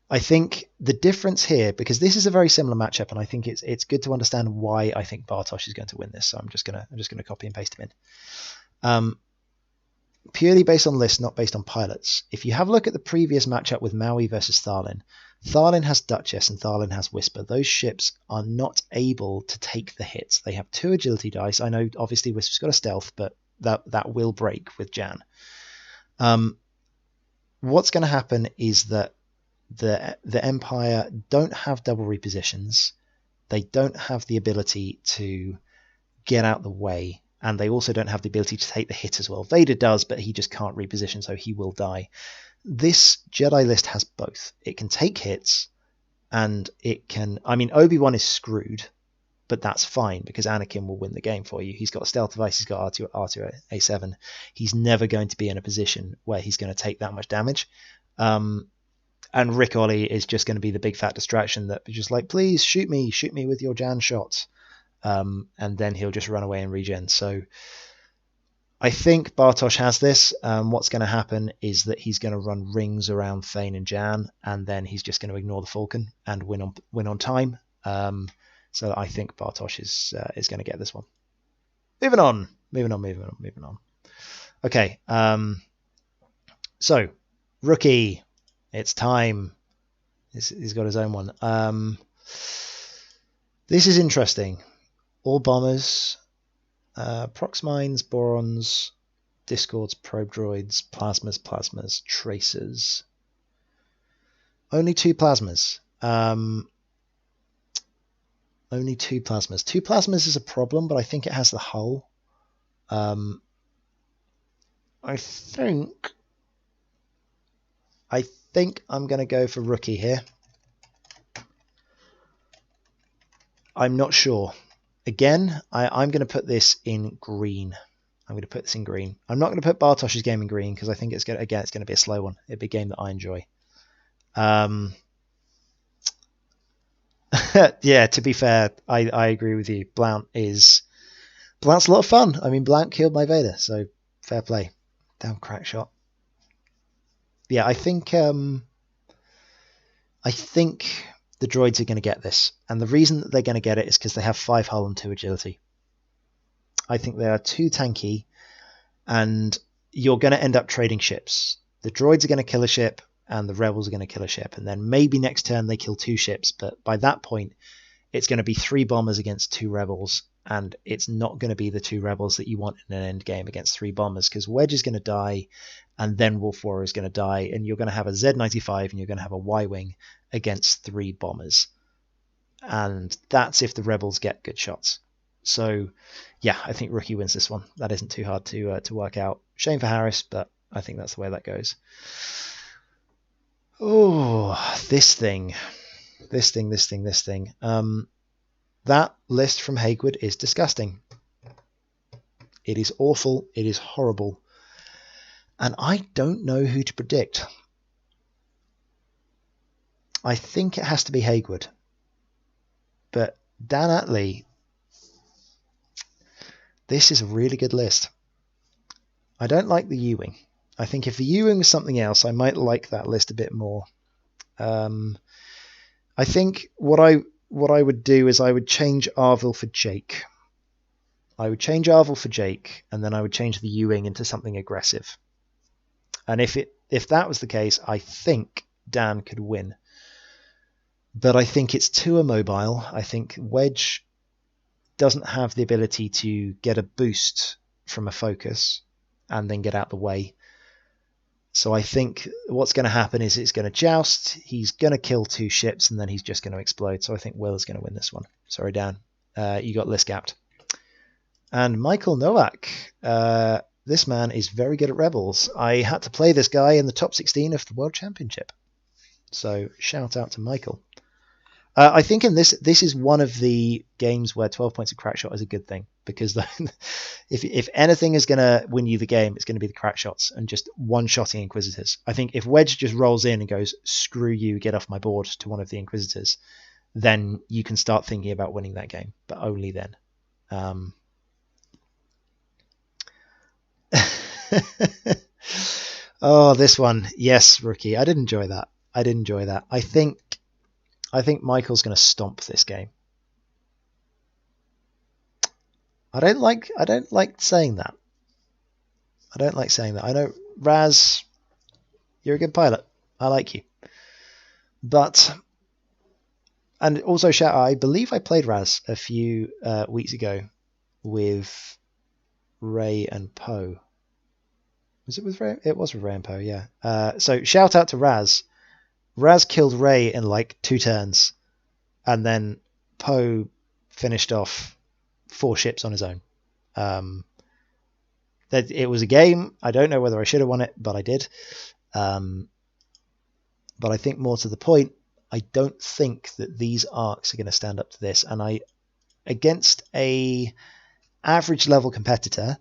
I think the difference here, because this is a very similar matchup, and I think it's good to understand why I think Bartosz is going to win this. So I'm just gonna copy and paste him in. Purely based on lists, not based on pilots. If you have a look at the previous matchup with Maui versus Tharlin, Tharlin has Duchess and Tharlin has Whisper. Those ships are not able to take the hits. They have 2 agility dice. I know obviously Whisper's got a stealth, but that will break with Jan. What's going to happen is that the Empire don't have double repositions. They don't have the ability to get out the way, and they also don't have the ability to take the hit as well. Vader does, but he just can't reposition, so he will die. This Jedi list has both. It can take hits, and it can... I mean, Obi-Wan is screwed, but that's fine, because Anakin will win the game for you. He's got a stealth device, he's got R2-A7. He's never going to be in a position where he's going to take that much damage. And Rick Ollie is just going to be the big fat distraction that just like, please shoot me with your Jan shots. And then he'll just run away and regen. So I think Bartosz has this. What's going to happen is that he's going to run rings around Thane and Jan, and then he's just going to ignore the Falcon and win on time. So I think Bartosz is going to get this one. Moving on. Okay. So rookie, it's time. He's got his own one. This is interesting. All bombers, prox mines, borons, discords, probe droids, plasmas, tracers. Only 2 plasmas. Only 2 plasmas. 2 plasmas is a problem, but I think it has the hull. I think I'm going to go for rookie here. I'm not sure. Again, I'm going to put this in green. I'm going to put this in green. I'm not going to put Bartosz's game in green because I think it's going to be a slow one. It'll be a game that I enjoy. Yeah, to be fair, I agree with you. Blount's a lot of fun. I mean, Blount killed my Vader, so fair play. Damn crack shot. Yeah, I think the droids are going to get this, and the reason that they're going to get it is because they have 5 hull and 2 agility. I think they are too tanky, and you're going to end up trading ships. The droids are going to kill a ship, and the rebels are going to kill a ship, and then maybe next turn they kill 2 ships, but by that point it's going to be 3 bombers against 2 rebels, and it's not going to be the 2 rebels that you want in an end game against 3 bombers, because Wedge is going to die, and then Wolf Warrior is going to die, and you're going to have a Z95 and you're going to have a Y-wing against 3 bombers, and that's if the rebels get good shots. So yeah, I think Rookie wins this one. That isn't too hard to work out. Shame for Harris, but I think that's the way that goes. Oh, this thing. That list from Hagewood is disgusting. It is awful. It is horrible. And I don't know who to predict. I think it has to be Hagewood. But Dan Attlee, this is a really good list. I don't like the U-wing. I think if the U-wing was something else, I might like that list a bit more. I think what I would do is I would change Arvil for Jake. I would change Arvil for Jake, and then I would change the U-wing into something aggressive. And if that was the case, I think Dan could win. But I think it's too immobile. I think Wedge doesn't have the ability to get a boost from a focus and then get out the way. So I think what's going to happen is it's going to joust, he's going to kill 2 ships, and then he's just going to explode. So I think Will is going to win this one. Sorry, Dan. You got list gapped. And Michael Nowak. This man is very good at Rebels. I had to play this guy in the top 16 of the World Championship. So shout out to Michael. I think in this is one of the games where 12 points of crack shot is a good thing, because if anything is going to win you the game, it's going to be the crack shots and just one-shotting Inquisitors. I think if Wedge just rolls in and goes, screw you, get off my board to one of the Inquisitors, then you can start thinking about winning that game, but only then. Oh, this one. Yes, Rookie. I did enjoy that. I think Michael's going to stomp this game. I don't like saying that. I know, Raz, you're a good pilot. I like you. But, and also shout out, I believe I played Raz a few weeks ago with Ray and Poe. Was it with Ray? It was with Ray and Poe, yeah. So shout out to Raz. Raz killed Ray in like 2 turns, and then Poe finished off 4 ships on his own. It was a game. I don't know whether I should have won it, but I did. But I think more to the point, I don't think that these arcs are going to stand up to this. And against a average level competitor,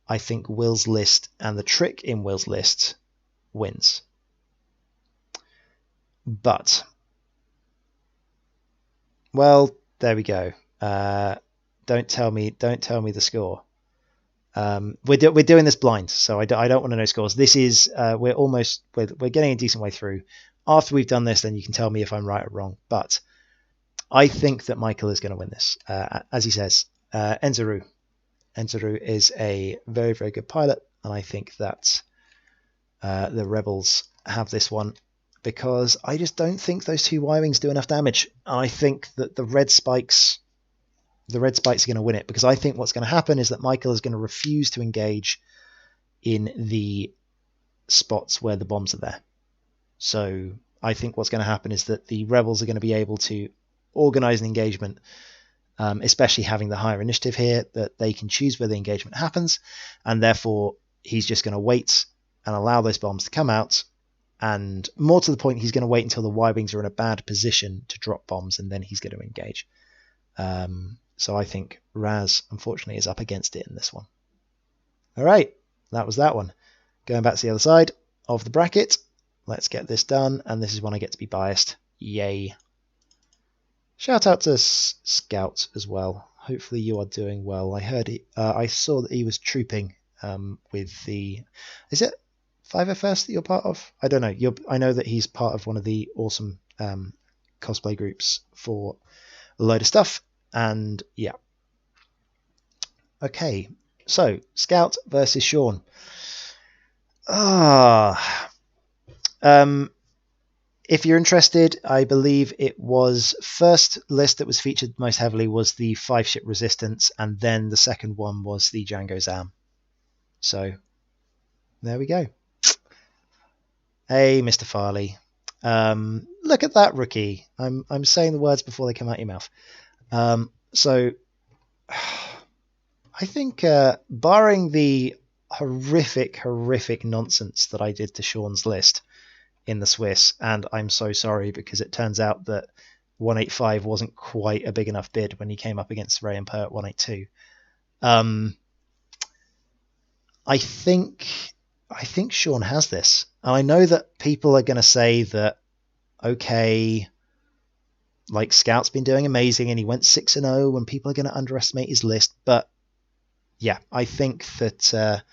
I think Will's list and the trick in Will's list wins. But, well, there we go. Don't tell me the score. We're doing this blind, so I don't want to know scores. This is we're getting a decent way through. After we've done this, then you can tell me if I'm right or wrong. But I think that Michael is going to win this. As he says, Enzaru is a very, very good pilot, and I think that the Rebels have this one, because I just don't think those 2 Y-wings do enough damage. I think that the red spikes are going to win it, because I think what's going to happen is that Michael is going to refuse to engage in the spots where the bombs are there. So I think what's going to happen is that the Rebels are going to be able to organize an engagement, especially having the higher initiative here, that they can choose where the engagement happens, and therefore he's just going to wait and allow those bombs to come out. And more to the point, he's going to wait until the Y-wings are in a bad position to drop bombs, and then he's going to engage. So I think Raz, unfortunately, is up against it in this one. All right, that was that one. Going back to the other side of the bracket, let's get this done. And this is when I get to be biased. Yay. Shout out to Scout as well. Hopefully you are doing well. I saw that he was trooping with the... Is it 5FS that you're part of? I don't know. I know that he's part of one of the awesome cosplay groups for a load of stuff. And yeah. Okay, so Scout versus Sean. if you're interested, I believe it was first list that was featured most heavily was the 5-ship Resistance, and then the second one was the Django Zam. So there we go. Hey, Mr. Farley. Look at that rookie. I'm saying the words before they come out your mouth. So I think barring the horrific nonsense that I did to Sean's list in the Swiss, and I'm so sorry because it turns out that 185 wasn't quite a big enough bid when he came up against Ray and Per at 182. I think Sean has this. And I know that people are going to say that, okay, like Scout's been doing amazing and he went 6-0 and people are going to underestimate his list. But yeah, I think that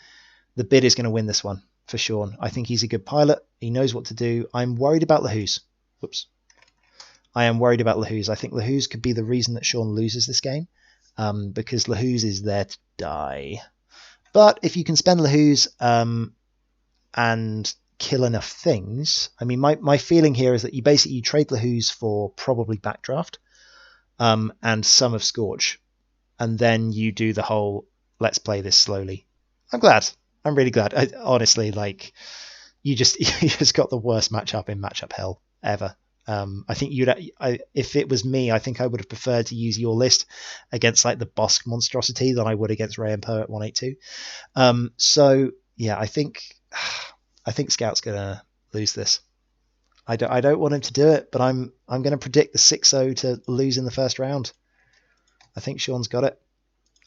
the bid is going to win this one for Sean. I think he's a good pilot. He knows what to do. I'm worried about Lahuz. Whoops. I am worried about Lahuz. I think Lahuz could be the reason that Sean loses this game because Lahuz is there to die. But if you can spend Lahuz and kill enough things, I mean, my feeling here is that you basically trade Lahuz for probably Backdraft and some of Scorch, and then you do the whole let's play this slowly. I'm glad. I'm really glad. Honestly, like you just got the worst matchup in matchup hell ever. I think if it was me, I think I would have preferred to use your list against like the Bosk monstrosity than I would against Ray and Per at 182. So yeah, I think Scout's gonna lose this. I don't want him to do it, but I'm gonna predict the 6-0 to lose in the first round. I think Sean's got it.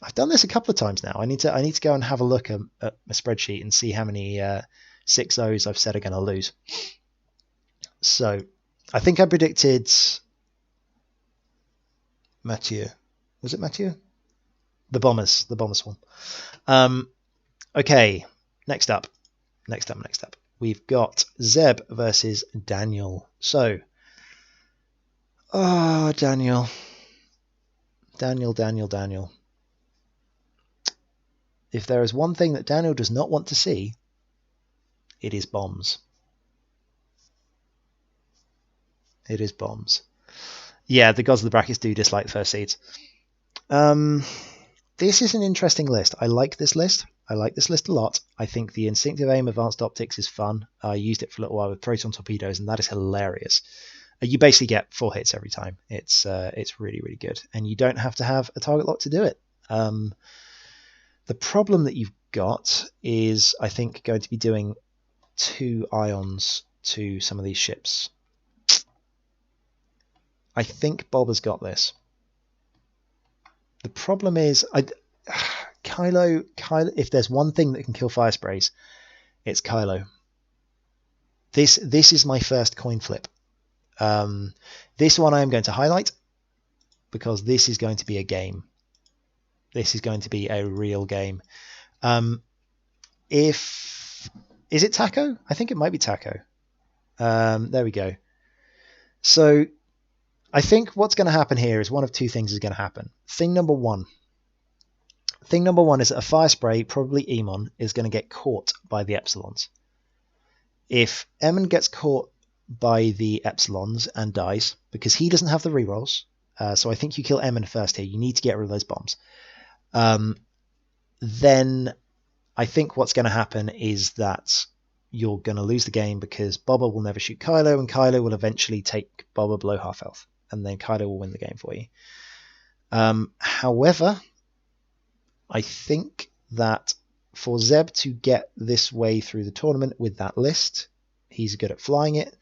I've done this a couple of times now. I need to go and have a look at my spreadsheet and see how many 6-0s I've said are going to lose. So I think I predicted Mathieu. Was it Mathieu? The Bombers one. Okay, next up. We've got Zeb versus Daniel. So, Daniel. If there is one thing that Daniel does not want to see, it is bombs. It is bombs. Yeah, the gods of the brackets do dislike the first seeds. This is an interesting list. I like this list. I like this list a lot. I think the Instinctive Aim Advanced Optics is fun. I used it for a little while with Proton Torpedoes, and that is hilarious. You basically get 4 hits every time. It's really, really good. And you don't have to have a target lock to do it. The problem that you've got is, I think, going to be doing 2 ions to some of these ships. I think Bob has got this. The problem is, Kylo, if there's one thing that can kill fire sprays, it's Kylo. This is my first coin flip. This one I am going to highlight because this is going to be a game. This is going to be a real game. Is it Taco? I think it might be Taco. There we go. So I think what's going to happen here is one of 2 things is going to happen. Thing number one is that a fire spray, probably Emon, is going to get caught by the Epsilons. If Eamon gets caught by the Epsilons and dies, because he doesn't have the rerolls, so I think you kill Eamon first here. You need to get rid of those bombs. Then I think what's going to happen is that you're going to lose the game because Boba will never shoot Kylo, and Kylo will eventually take Boba below half health, and then Kylo will win the game for you. However, I think that for Zeb to get this way through the tournament with that list, he's good at flying it,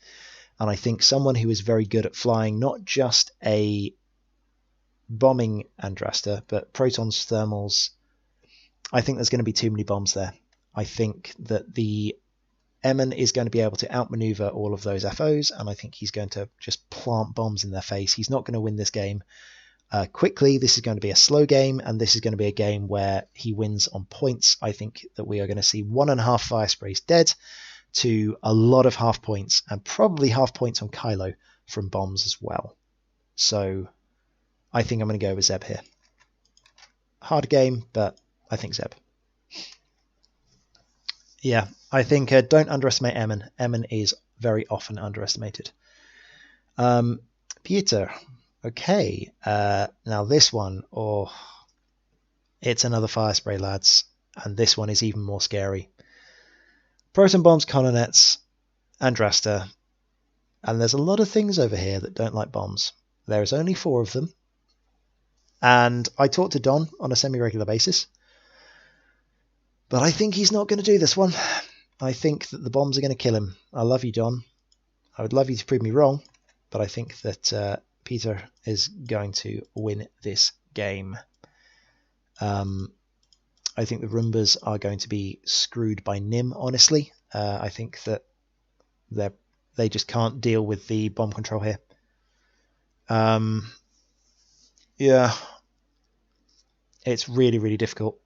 and I think someone who is very good at flying not just a bombing Andraster, but protons, thermals, I think there's going to be too many bombs there. I think that the Eamon is going to be able to outmaneuver all of those FOs, and I think he's going to just plant bombs in their face. He's not going to win this game quickly. This is going to be a slow game, and this is going to be a game where he wins on points. I think that we are going to see 1.5 fire sprays dead to a lot of half points, and probably half points on Kylo from bombs as well. So I think I'm going to go with Zeb here. Hard game, but I think Zeb. Yeah, I think don't underestimate Eamon. Eamon is very often underestimated. Peter. Okay. Now this one, oh, it's another fire spray, lads. And this one is even more scary. Proton bombs, colonets, Andrasta. And there's a lot of things over here that don't like bombs. There's only 4 of them. And I talk to Don on a semi-regular basis. But I think he's not going to do this one. I think that the bombs are going to kill him. I love you, Don. I would love you to prove me wrong. But I think that Peter is going to win this game. I think the Roombas are going to be screwed by Nim, honestly. I think that they just can't deal with the bomb control here. Yeah. It's really, really difficult.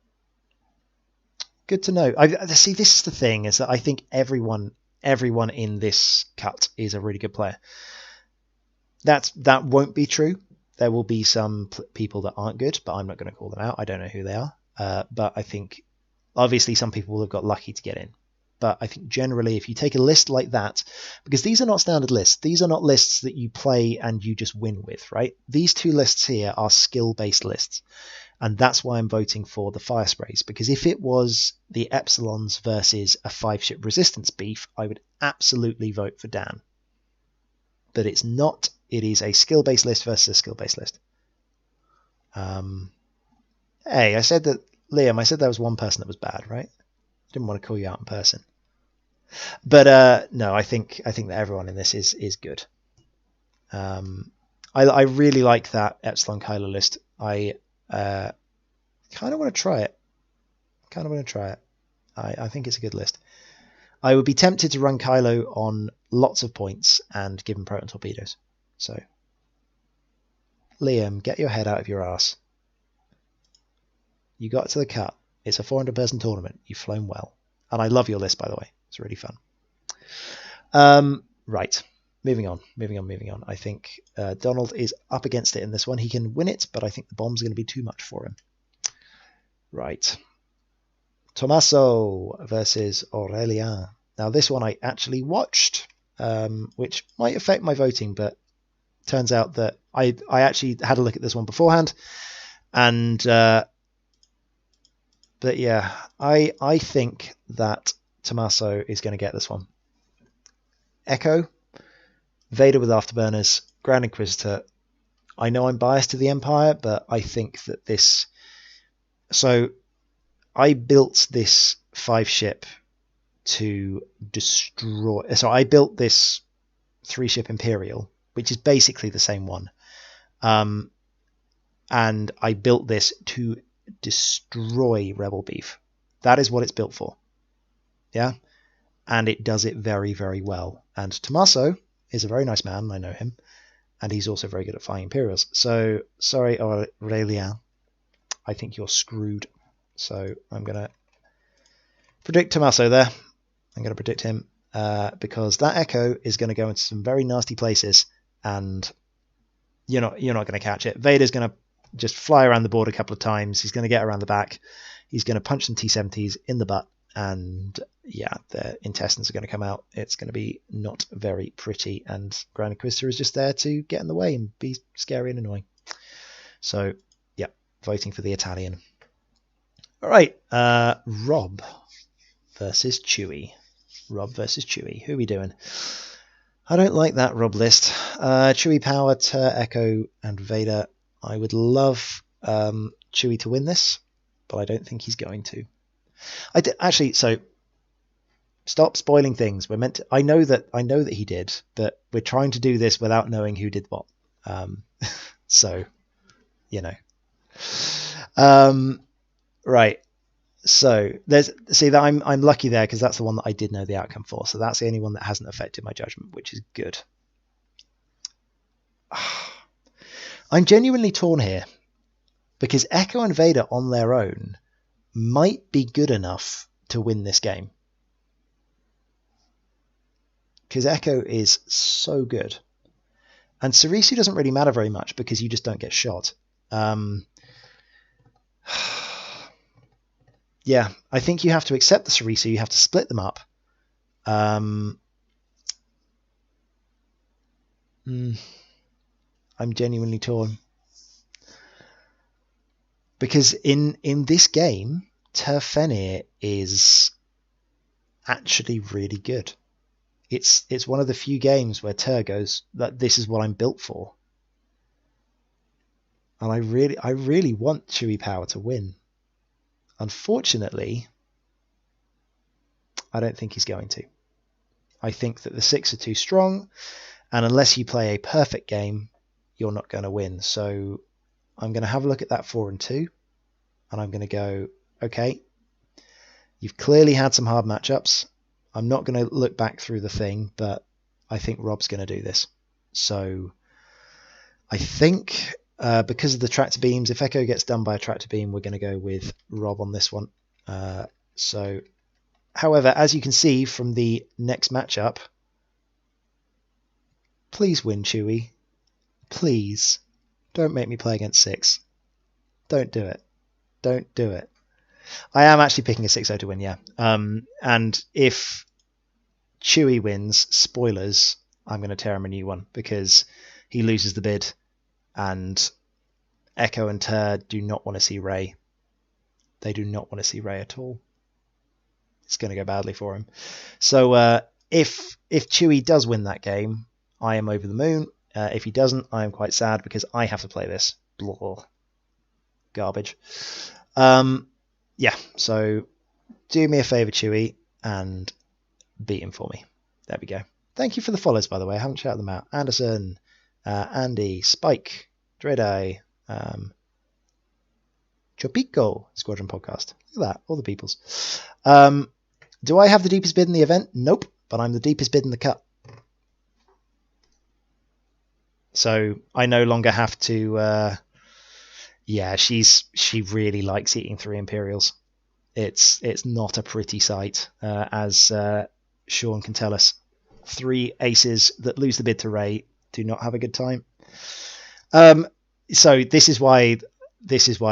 Good to know. See, this is the thing, is that I think everyone in this cut is a really good player. That won't be true. There will be some people that aren't good, but I'm not going to call them out. I don't know who they are. But I think, obviously, some people have got lucky to get in. But I think generally, if you take a list like that, because these are not standard lists. These are not lists that you play and you just win with, right? These 2 lists here are skill-based lists. And that's why I'm voting for the fire sprays. Because if it was the Epsilons versus a 5-ship resistance beef, I would absolutely vote for Dan. But it's not. It is a skill-based list versus a skill-based list. Hey, I said that, Liam, I said there was one person that was bad, right? I didn't want to call you out in person. But no, I think that everyone in this is good. I really like that Epsilon Kylo list. I kind of want to try it. I think it's a good list. I would be tempted to run Kylo on lots of points and give him proton torpedoes. So, Liam, get your head out of your ass. You got to the cut. It's a 400-person tournament. You've flown well. And I love your list, by the way. It's really fun. Right. Moving on. I think Donald is up against it in this one. He can win it, but I think the bombs are going to be too much for him. Right. Tommaso versus Aurelien. Now, this one I actually watched, which might affect my voting, but turns out that I actually had a look at this one beforehand. And, but yeah, I think that Tommaso is going to get this one. Echo, Vader with Afterburners, Grand Inquisitor. I know I'm biased to the Empire, but I think that this... So, I built this 5-ship to destroy... So, I built this 3-ship Imperial, which is basically the same one. And I built this to destroy Rebel Beef. That is what it's built for. Yeah? And it does it very, very well. And Tommaso is a very nice man, I know him, and he's also very good at flying Imperials. So, sorry, Aurelien, I think you're screwed. So, I'm going to predict Tommaso there. I'm going to predict him because that Echo is going to go into some very nasty places, and you're not going to catch it. Vader's going to just fly around the board a couple of times. He's going to get around the back. He's going to punch some T-70s in the butt, and yeah, the intestines are going to come out. It's going to be not very pretty, and Grand Inquisitor is just there to get in the way and be scary and annoying. So, yeah, voting for the Italian. All right, Rob versus Chewie. Who are we doing? I don't like that Rob list. Chewie Power, Echo, and Vader. I would love Chewie to win this, but I don't think he's going to. Actually, so stop spoiling things. We're meant to, I know that he did, but we're trying to do this without knowing who did what. So, you know. Right. So I'm lucky there because that's the one that I did know the outcome for. So that's the only one that hasn't affected my judgment, which is good. I'm genuinely torn here because Echo and Vader on their own might be good enough to win this game. Because Echo is so good. And Sarisu doesn't really matter very much because you just don't get shot. Yeah, I think you have to accept the Sarisu. You have to split them up. I'm genuinely torn. Because in this game, Turf Fenrir is actually really good. It's one of the few games where Tur goes, that this is what I'm built for. And I really want Chewy Power to win. Unfortunately, I don't think he's going to. I think that the 6 are too strong, and unless you play a perfect game, you're not going to win. So I'm going to have a look at that 4 and 2, and I'm going to go, okay, you've clearly had some hard matchups. I'm not going to look back through the thing, but I think Rob's going to do this. So I think because of the tractor beams, if Echo gets done by a tractor beam, we're going to go with Rob on this one. However, as you can see from the next matchup, please win, Chewy. Please. Don't make me play against 6. Don't do it. Don't do it. I am actually picking a 6-0 to win, yeah. And if Chewy wins, spoilers, I'm going to tear him a new one because he loses the bid and Echo and Tur do not want to see Ray. They do not want to see Ray at all. It's going to go badly for him. So if Chewy does win that game, I am over the moon. If he doesn't, I am quite sad because I have to play this. Blah. Garbage. Yeah, so do me a favour, Chewy, and beat him for me. There we go. Thank you for the follows, by the way. I haven't shouted them out. Anderson, Andy, Spike, Dreadeye, Chopico, Squadron Podcast. Look at that, all the peoples. Do I have the deepest bid in the event? Nope, but I'm the deepest bid in the cut. So I no longer have to... yeah, she really likes eating 3 Imperials. It's not a pretty sight, as Sean can tell us. 3 aces that lose the bid to Ray do not have a good time. So this is why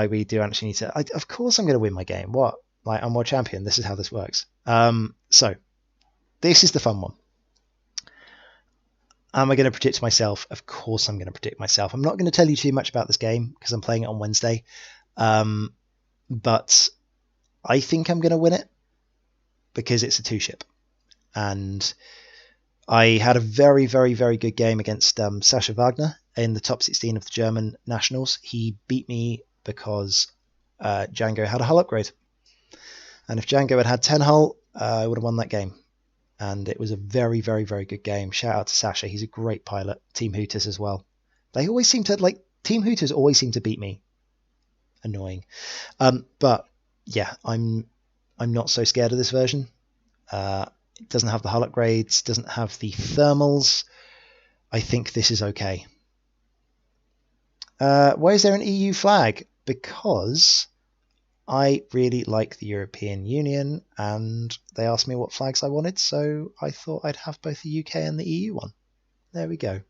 we do actually need to. Of course, I'm going to win my game. What? Like, I'm world champion. This is how this works. So this is the fun one. Am I going to predict myself? Of course I'm going to predict myself. I'm not going to tell you too much about this game because I'm playing it on Wednesday. But I think I'm going to win it because it's a 2-ship. And I had a very, very, very good game against Sasha Wagner in the top 16 of the German Nationals. He beat me because Django had a hull upgrade. And if Django had 10 hull, I would have won that game. And it was a very, very, very good game. Shout out to Sasha. He's a great pilot. Team Hooters as well. They always seem to, Team Hooters always seem to beat me. Annoying. But, yeah, I'm not so scared of this version. It doesn't have the hull upgrades, doesn't have the thermals. I think this is okay. Why is there an EU flag? Because I really like the European Union, and they asked me what flags I wanted, so I thought I'd have both the UK and the EU one. There we go.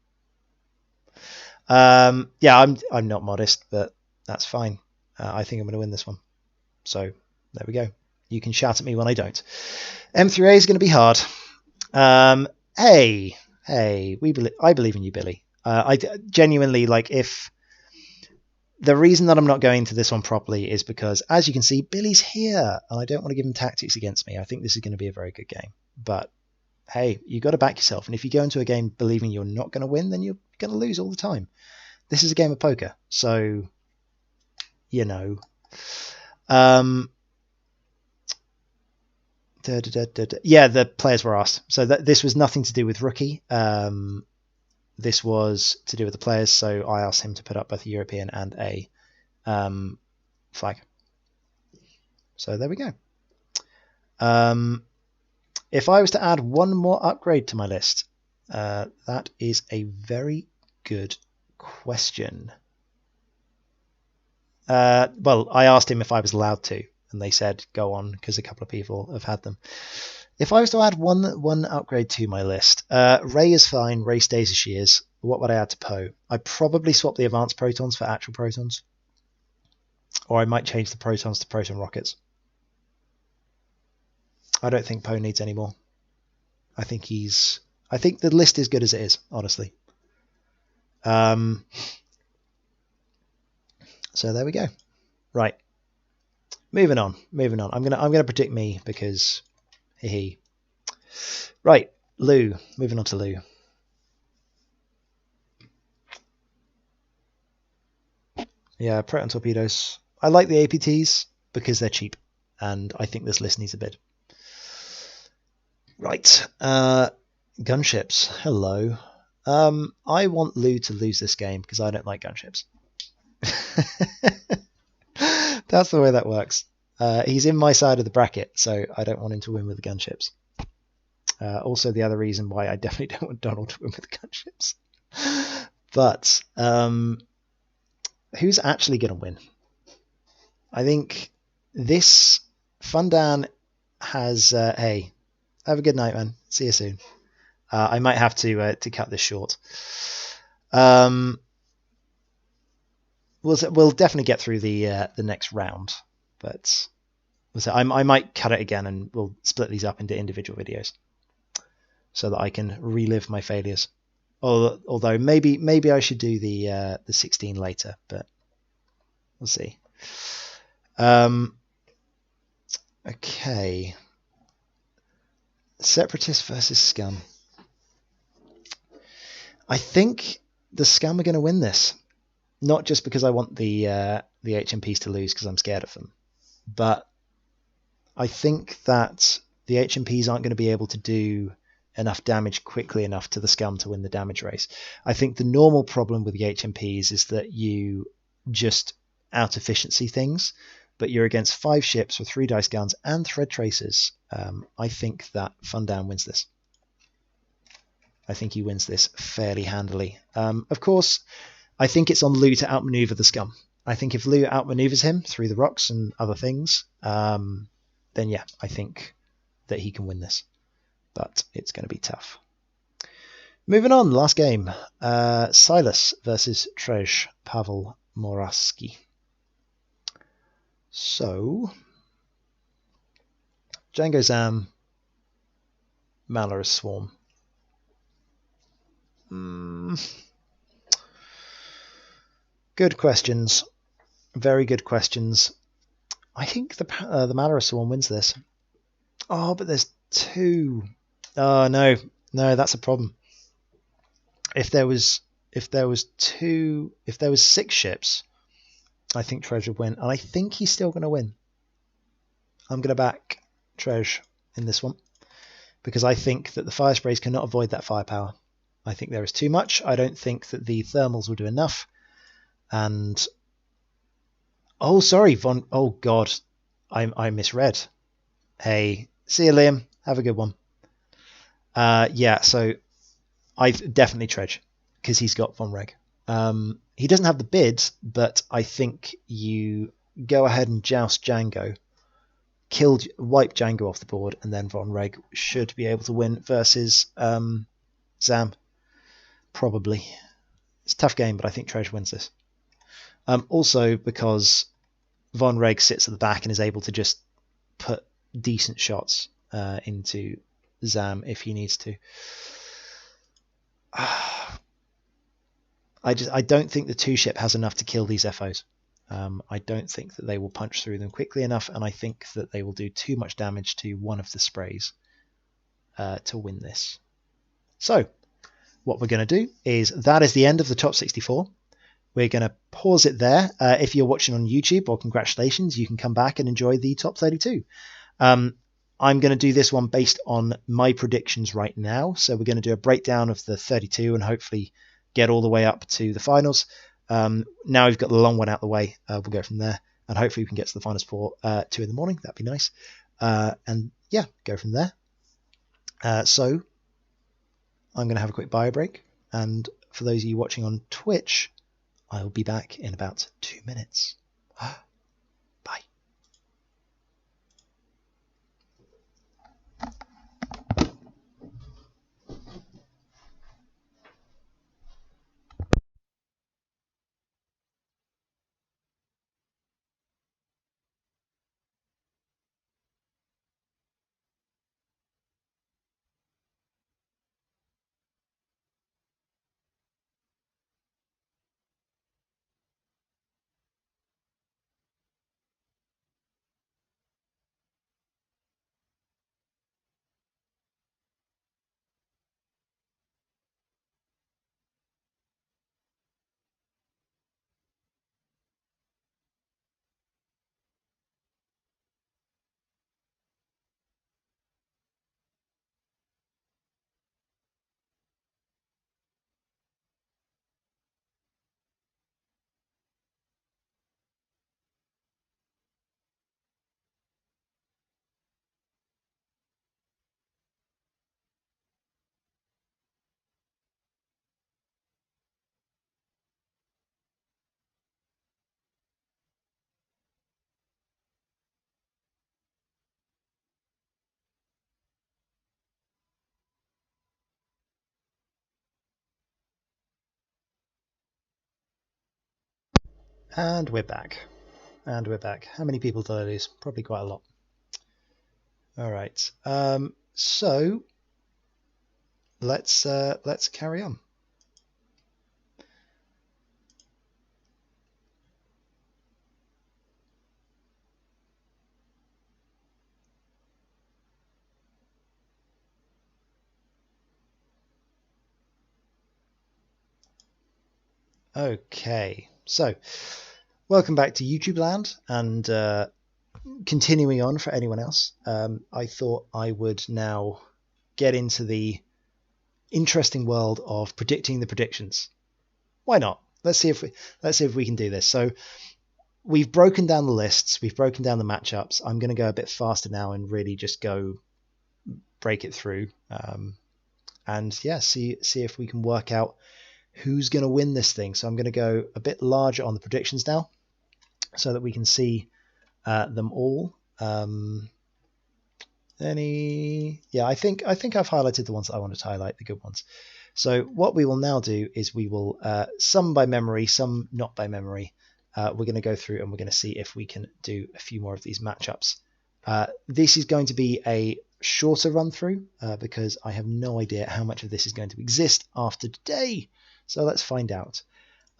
Yeah, I'm not modest, but that's fine. I think I'm going to win this one. So there we go. You can shout at me when I don't. M3A is going to be hard. Hey, I believe in you, Billy. I genuinely, if the reason that I'm not going to this one properly is because, as you can see, Billy's here, and I don't want to give him tactics against me. I think this is going to be a very good game. But hey, you got to back yourself, and if you go into a game believing you're not going to win, then you're going to lose all the time. This is a game of poker, so you know. Yeah, the players were asked. So this was nothing to do with Rookie. This was to do with the players, so I asked him to put up both a European and a flag. So there we go. If I was to add one more upgrade to my list, that is a very good question. Well, I asked him if I was allowed to, and they said go on because a couple of people have had them. If I was to add one upgrade to my list, Ray is fine. Ray stays as she is. What would I add to Poe? I'd probably swap the advanced protons for actual protons, or I might change the protons to proton rockets. I don't think Poe needs any more. I think the list is good as it is, honestly. So there we go. Right. Moving on. I'm gonna predict me because hee. Right, Lou. Moving on to Lou. Yeah, proton torpedoes. I like the APTs because they're cheap, and I think this list needs a bid. Right, gunships. Hello. I want Lou to lose this game because I don't like gunships. That's the way that works. He's in my side of the bracket, so I don't want him to win with the gunships. Also, the other reason why I definitely don't want Donald to win with the gunships. But who's actually going to win? I think this Fundan has. Hey, have a good night, man. See you soon. I might have to cut this short. We'll definitely get through the next round, but I might cut it again, and we'll split these up into individual videos so that I can relive my failures. Although maybe I should do the 16 later, but we'll see. Okay. Separatist versus Scum. I think the Scum are going to win this. Not just because I want the HMPs to lose because I'm scared of them, but I think that the HMPs aren't going to be able to do enough damage quickly enough to the Scum to win the damage race. I think the normal problem with the HMPs is that you just out-efficiency things, but you're against 5 ships with 3 dice guns and thread tracers. I think that Fundan wins this. I think he wins this fairly handily. Of course, I think it's on Lou to outmaneuver the Scum. I think if Lou outmaneuvers him through the rocks and other things, then yeah, I think that he can win this. But it's going to be tough. Moving on, last game. Silas versus Trej Pavel Moraski. So, Django Zam, Malorous Swarm. Good questions. Very good questions. I think the Malorous Swarm wins this. Oh, but there's 2. Oh no, that's a problem. If there was 6 ships, I think Trej would win, and I think he's still going to win. I'm going to back Trej in this one because I think that the fire sprays cannot avoid that firepower. I think there is too much. I don't think that the thermals will do enough. And oh, sorry, Oh God, I misread. Hey, see you, Liam. Have a good one. Yeah, so I've definitely Trej because he's got Von Reg. He doesn't have the bid, but I think you go ahead and joust Django, wipe Django off the board, and then Von Reg should be able to win versus Zam. Probably. It's a tough game, but I think Trej wins this. Also because Von Reg sits at the back and is able to just put decent shots into Zam if he needs to. I don't think the 2-ship has enough to kill these FOs. I don't think that they will punch through them quickly enough, and I think that they will do too much damage to one of the sprays to win this. So, what we're going to do is that is the end of the top 64. We're going to pause it there. If you're watching on YouTube, well, congratulations, you can come back and enjoy the top 32. I'm going to do this one based on my predictions right now. So we're going to do a breakdown of the 32 and hopefully get all the way up to the finals. Now we've got the long one out the way. We'll go from there, and hopefully we can get to the finals for 2 in the morning. That'd be nice. And yeah, go from there. So I'm going to have a quick bio break, and for those of you watching on Twitch, I will be back in about 2 minutes. Bye. And we're back. And we're back. How many people did I lose? Probably quite a lot. All right. So let's carry on. Okay. So welcome back to YouTube land, and continuing on for anyone else, I thought I would now get into the interesting world of predicting the predictions. Why not? Let's see if we can do this. So we've broken down the lists, we've broken down the matchups. I'm going to go a bit faster now and really just go break it through, and yeah, see if we can work out who's going to win this thing. So I'm going to go a bit larger on the predictions now, so that we can see them all. Yeah, I think I've highlighted the ones that I wanted to highlight, the good ones. So what we will now do is we will some by memory, some not by memory. We're going to go through and we're going to see if we can do a few more of these matchups. This is going to be a shorter run through because I have no idea how much of this is going to exist after today. So let's find out.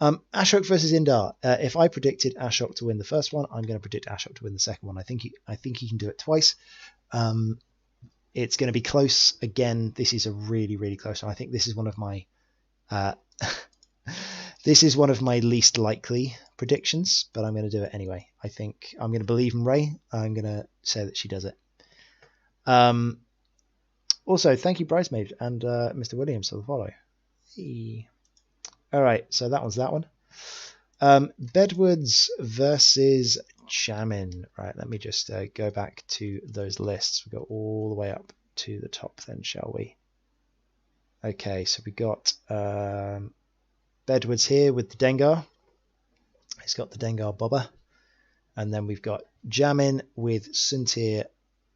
Ashok versus Indar. If I predicted Ashok to win the first one, I'm going to predict Ashok to win the second one. I think he can do it twice. It's going to be close again. This is a really, really close one. I think this is one of my least likely predictions, but I'm going to do it anyway. I think I'm going to believe in Ray. I'm going to say that she does it. Also, thank you, Bridesmaid and Mr. Williams, for the follow. Hey. All right, so that one's that one. Bedwoods versus Jamin. Right, let me just go back to those lists. We go all the way up to the top then, shall we? Okay, so we got Bedwoods here with the Dengar. He's got the Dengar Bobber. And then we've got Jamin with Suntir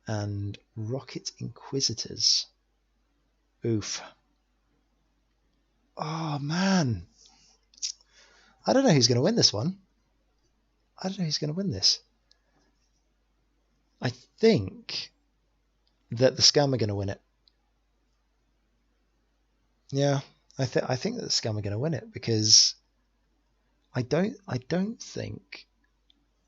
and Rocket Inquisitors. Oof. Oh, man. I don't know who's going to win this one. I don't know who's going to win this. I think that the Scum are going to win it. Yeah, I think that the Scum are going to win it because I don't think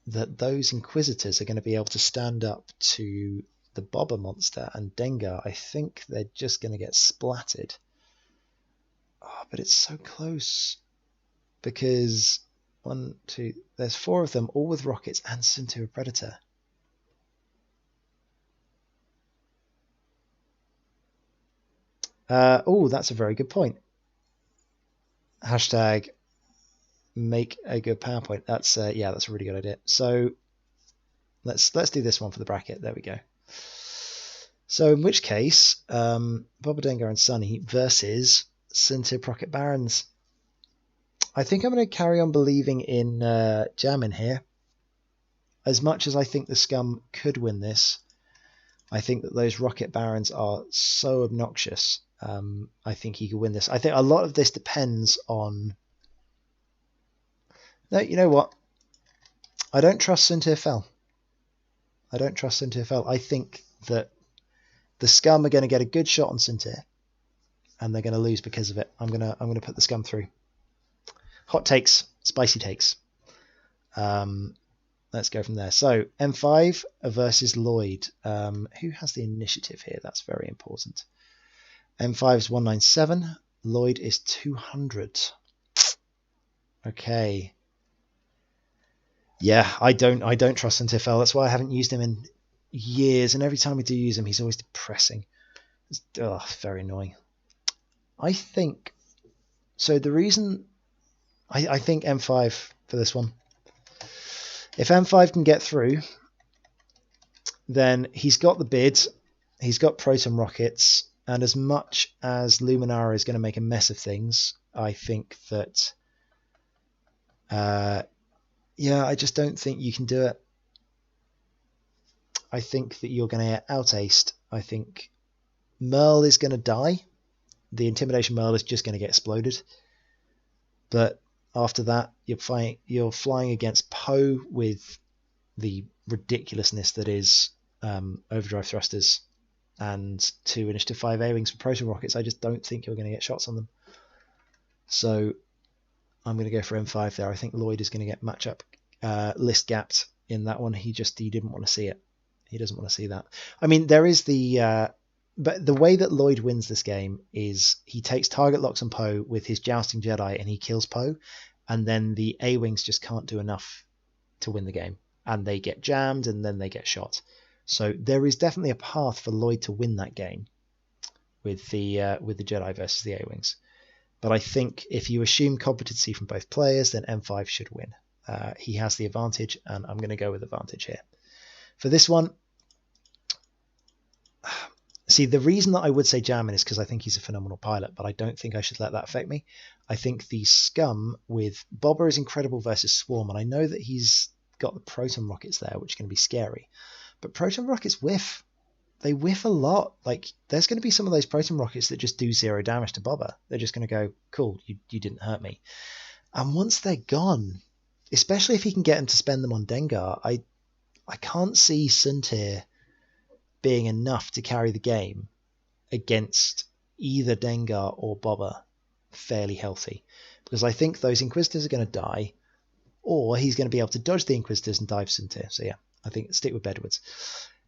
that those Inquisitors are going to be able to stand up to the Bobber monster and Dengar. I think they're just going to get splatted. Oh, but it's so close because there's 4 of them, all with rockets and Suntir Predator. Oh, that's a very good point. Hashtag make a good PowerPoint. That's yeah, that's a really good idea. So let's do this one for the bracket. There we go. So in which case, Bobber Dengar and Sunny versus Suntir Rocket Barons. I think I'm going to carry on believing in Jamin here. As much as I think the Scum could win this, I think that those Rocket Barons are so obnoxious. I think he could win this. I think a lot of this depends on... No, you know what? I don't trust Suntir Fel. I don't trust Suntir Fel. I think that the Scum are going to get a good shot on Suntir, and they're going to lose because of it. I'm gonna put the Scum through. Hot takes, spicy takes. Let's go from there. So M5 versus Lloyd. Who has the initiative here? That's very important. M5 is 197. Lloyd is 200. Okay. Yeah, I don't trust Suntir Fel. That's why I haven't used him in years, and every time I do use him, he's always depressing. It's very annoying. I think so. The reason I think M5 for this one. If M5 can get through, then he's got the bid, he's got proton rockets, and as much as Luminara is going to make a mess of things, I think that, yeah, I just don't think you can do it. I think that you're going to get out-aced. I think Merle is going to die. The Intimidation Merle is just going to get exploded. But After that, you're flying against Poe with the ridiculousness that is overdrive thrusters and 2 initiative 5 A-wings for proton rockets. I just don't think you're going to get shots on them. So I'm going to go for M5 there. I think Lloyd is going to get matchup list gapped in that one. He didn't want to see it. He doesn't want to see that. I mean, there is but the way that Lloyd wins this game is he takes target locks on Poe with his Jousting Jedi and he kills Poe, and then the A-wings just can't do enough to win the game, and they get jammed and then they get shot. So there is definitely a path for Lloyd to win that game with the Jedi versus the A-wings. But I think if you assume competency from both players, then M5 should win. He has the advantage, and I'm going to go with advantage here. For this one, see, the reason that I would say jamming is because I think he's a phenomenal pilot, but I don't think I should let that affect me. I think the scum with Bobber is incredible versus Swarm, and I know that he's got the proton rockets there, which is going to be scary. But proton rockets whiff. They whiff a lot. Like, there's going to be some of those proton rockets that just do 0 damage to Bobber. They're just going to go, cool, you didn't hurt me. And once they're gone, especially if he can get him to spend them on Dengar, I can't see Suntir being enough to carry the game against either Dengar or Bobber fairly healthy, because I think those Inquisitors are going to die, or he's going to be able to dodge the Inquisitors and dive Suntir. So yeah, I think stick with Bedwards.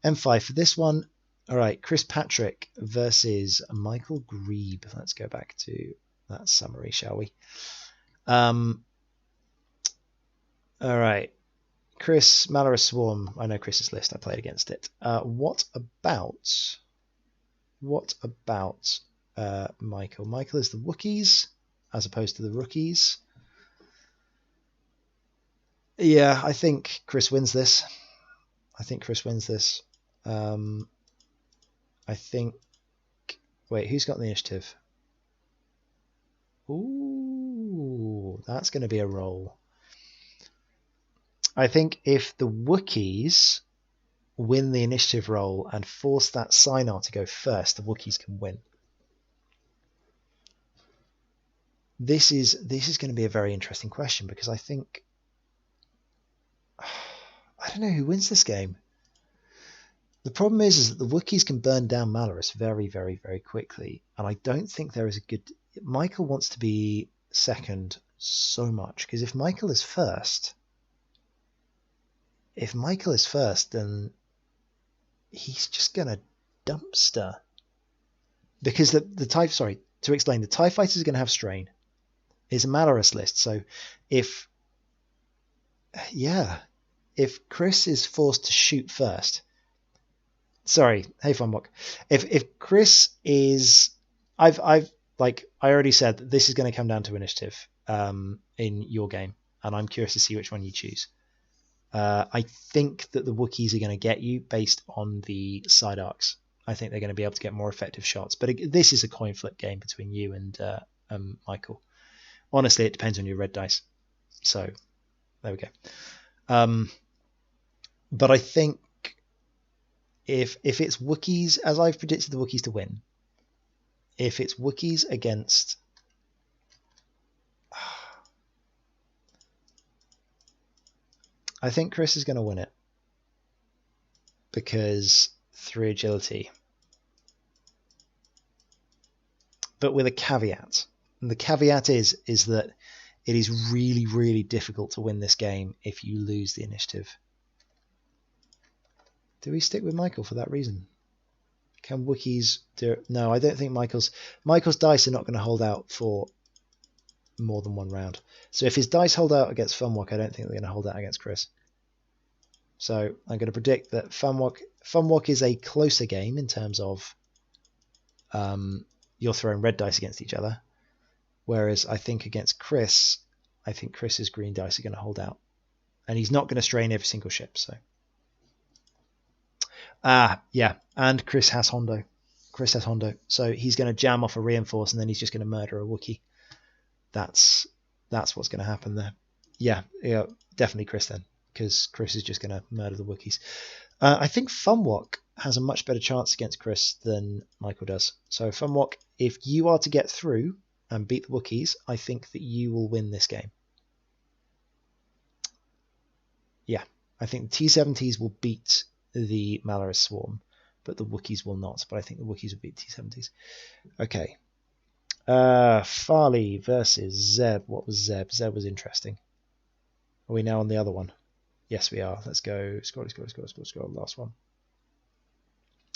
M5 for this one. All right, Chris Patrick versus Michael Grebe. Let's go back to that summary, shall we? All right. Chris, Malorus Swarm. I know Chris's list. I played against it. What about Michael? Michael is the Wookiees as opposed to the rookies. Yeah, I think Chris wins this. I think... Wait, who's got the initiative? Ooh, that's going to be a roll. I think if the Wookiees win the initiative roll and force that Signar to go first, the Wookiees can win. This is going to be a very interesting question, because I think... I don't know who wins this game. The problem is that the Wookiees can burn down Malorus very, very, very quickly, and I don't think there is a good... Michael wants to be second so much, because if Michael is first, then he's just going to dumpster. Because the TIE... Sorry, to explain, the TIE Fighters are going to have strain. It's a Malorus list, so if... Yeah, if Chris is forced to shoot first... Sorry, hey Funwalk. If Chris is... I already said that this is going to come down to initiative in your game, and I'm curious to see which one you choose. I think that the Wookiees are going to get you based on the side arcs. I think they're going to be able to get more effective shots. But this is a coin flip game between you and Michael. Honestly, it depends on your red dice. So, there we go. But I think if it's Wookiees, as I've predicted the Wookiees to win, if it's Wookiees against... I think Chris is going to win it. Because 3 agility. But with a caveat. And the caveat is that it is really, really difficult to win this game if you lose the initiative. Do we stick with Michael for that reason? Can Wookiees do it? No, I don't think Michael's dice are not going to hold out for more than one round. So if his dice hold out against Funwalk, I don't think they're going to hold out against Chris. So I'm going to predict that Funwalk is a closer game in terms of you're throwing red dice against each other. Whereas I think against Chris, I think Chris's green dice are going to hold out. And he's not going to strain every single ship, so... yeah, and Chris has Hondo. So he's going to jam off a reinforce, and then he's just going to murder a Wookiee. That's what's going to happen there. Yeah, definitely Chris then, because Chris is just going to murder the Wookiees. I think Funwalk has a much better chance against Chris than Michael does. So Funwalk, if you are to get through and beat the Wookiees, I think that you will win this game. Yeah, I think the T-70s will beat the Malorus Swarm, but the Wookiees will not. But I think the Wookiees will beat T-70s. Okay. Farley versus Zeb. What was Zeb? Zeb was interesting. Are we now on the other one? Yes, we are. Let's go. Scroll. Last one.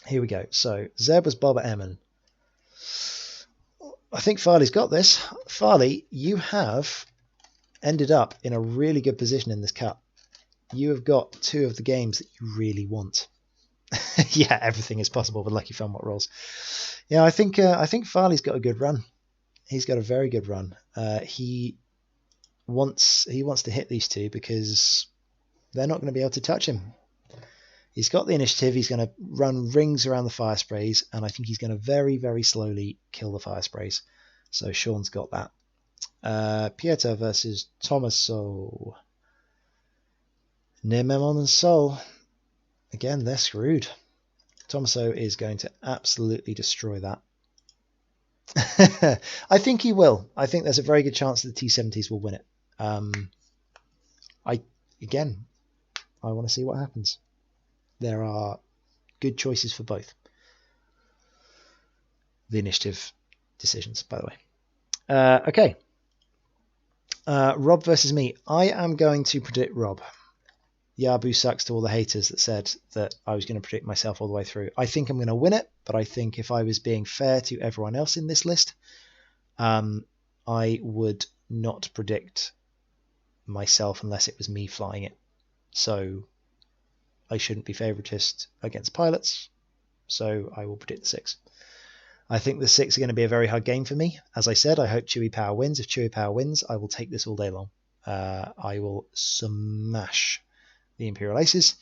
Here we go. So Zeb was Boba Emmon. I think Farley's got this. Farley, you have ended up in a really good position in this cut. You have got 2 of the games that you really want. Yeah, everything is possible with Lucky Fun What Rolls. Yeah, I think Farley's got a good run. He's got a very good run. He wants to hit these 2 because they're not going to be able to touch him. He's got the initiative. He's going to run rings around the fire sprays, and I think he's going to very, very slowly kill the fire sprays. So Sean's got that. Pieter versus Tomaso. Nememon and Sol. Again, they're screwed. Tomaso is going to absolutely destroy that. I think he will. I think there's a very good chance that the T-70s will win it. I want to see what happens. There are good choices for both. The initiative decisions, by the way. Okay. Rob versus me. I am going to predict Rob. Yabu sucks to all the haters that said that I was going to predict myself all the way through. I think I'm going to win it, but I think if I was being fair to everyone else in this list, I would not predict myself unless it was me flying it. So I shouldn't be favoritist against pilots, so I will predict the 6. I think the 6 are going to be a very hard game for me. As I said, I hope Chewie Power wins. If Chewie Power wins, I will take this all day long. I will smash the Imperial Aces.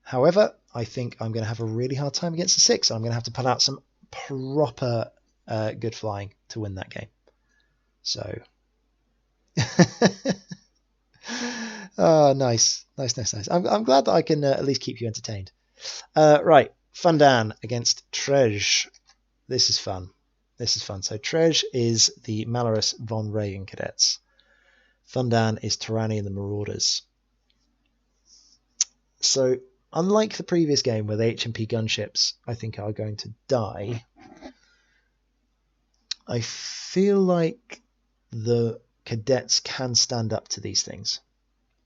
However, I think I'm going to have a really hard time against the 6. I'm going to have to pull out some proper good flying to win that game. So, oh, nice. I'm glad that I can at least keep you entertained. Right, Fundan against Trej. This is fun. So Trej is the Malorus von Reagan cadets. Fundan is Tyranny and the Marauders. So, unlike the previous game where the HMP gunships, I think, are going to die, I feel like the cadets can stand up to these things.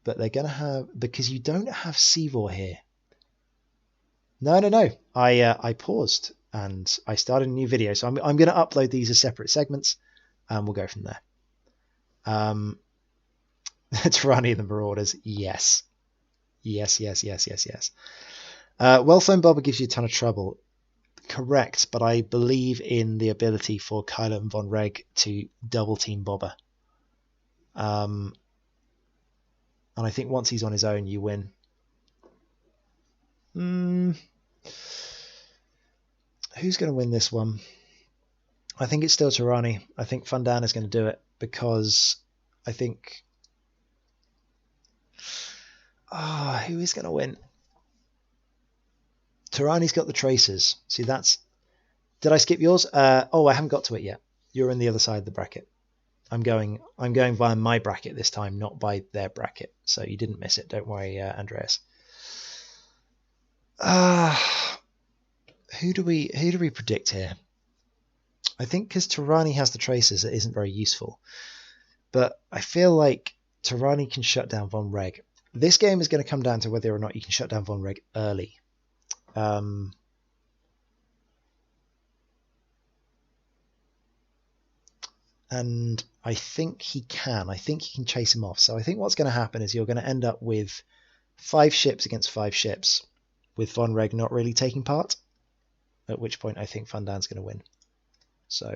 But they're going to have... Because you don't have Seavor here. No. I paused and I started a new video. So I'm going to upload these as separate segments and we'll go from there. Tyranny and the Marauders, yes. Yes. Well-Flown Bobber gives you a ton of trouble. Correct, but I believe in the ability for Kylo and Von Reg to double-team Bobber. And I think once he's on his own, you win. Who's going to win this one? I think it's still Tyranny. I think Fundan is going to do it because I think... who is going to win? Tyranny's got the tracers. See, that's... Did I skip yours? I haven't got to it yet. You're in the other side of the bracket. I'm going by my bracket this time, not by their bracket. So you didn't miss it. Don't worry, Andreas. Who do we predict here? I think because Tyranny has the tracers, it isn't very useful. But I feel like Tyranny can shut down Von Reg. This game is going to come down to whether or not you can shut down Von Reg early. And I think he can. I think he can chase him off. So I think what's going to happen is you're going to end up with 5 ships against 5 ships, with Von Reg not really taking part, at which point I think Fundan's going to win. So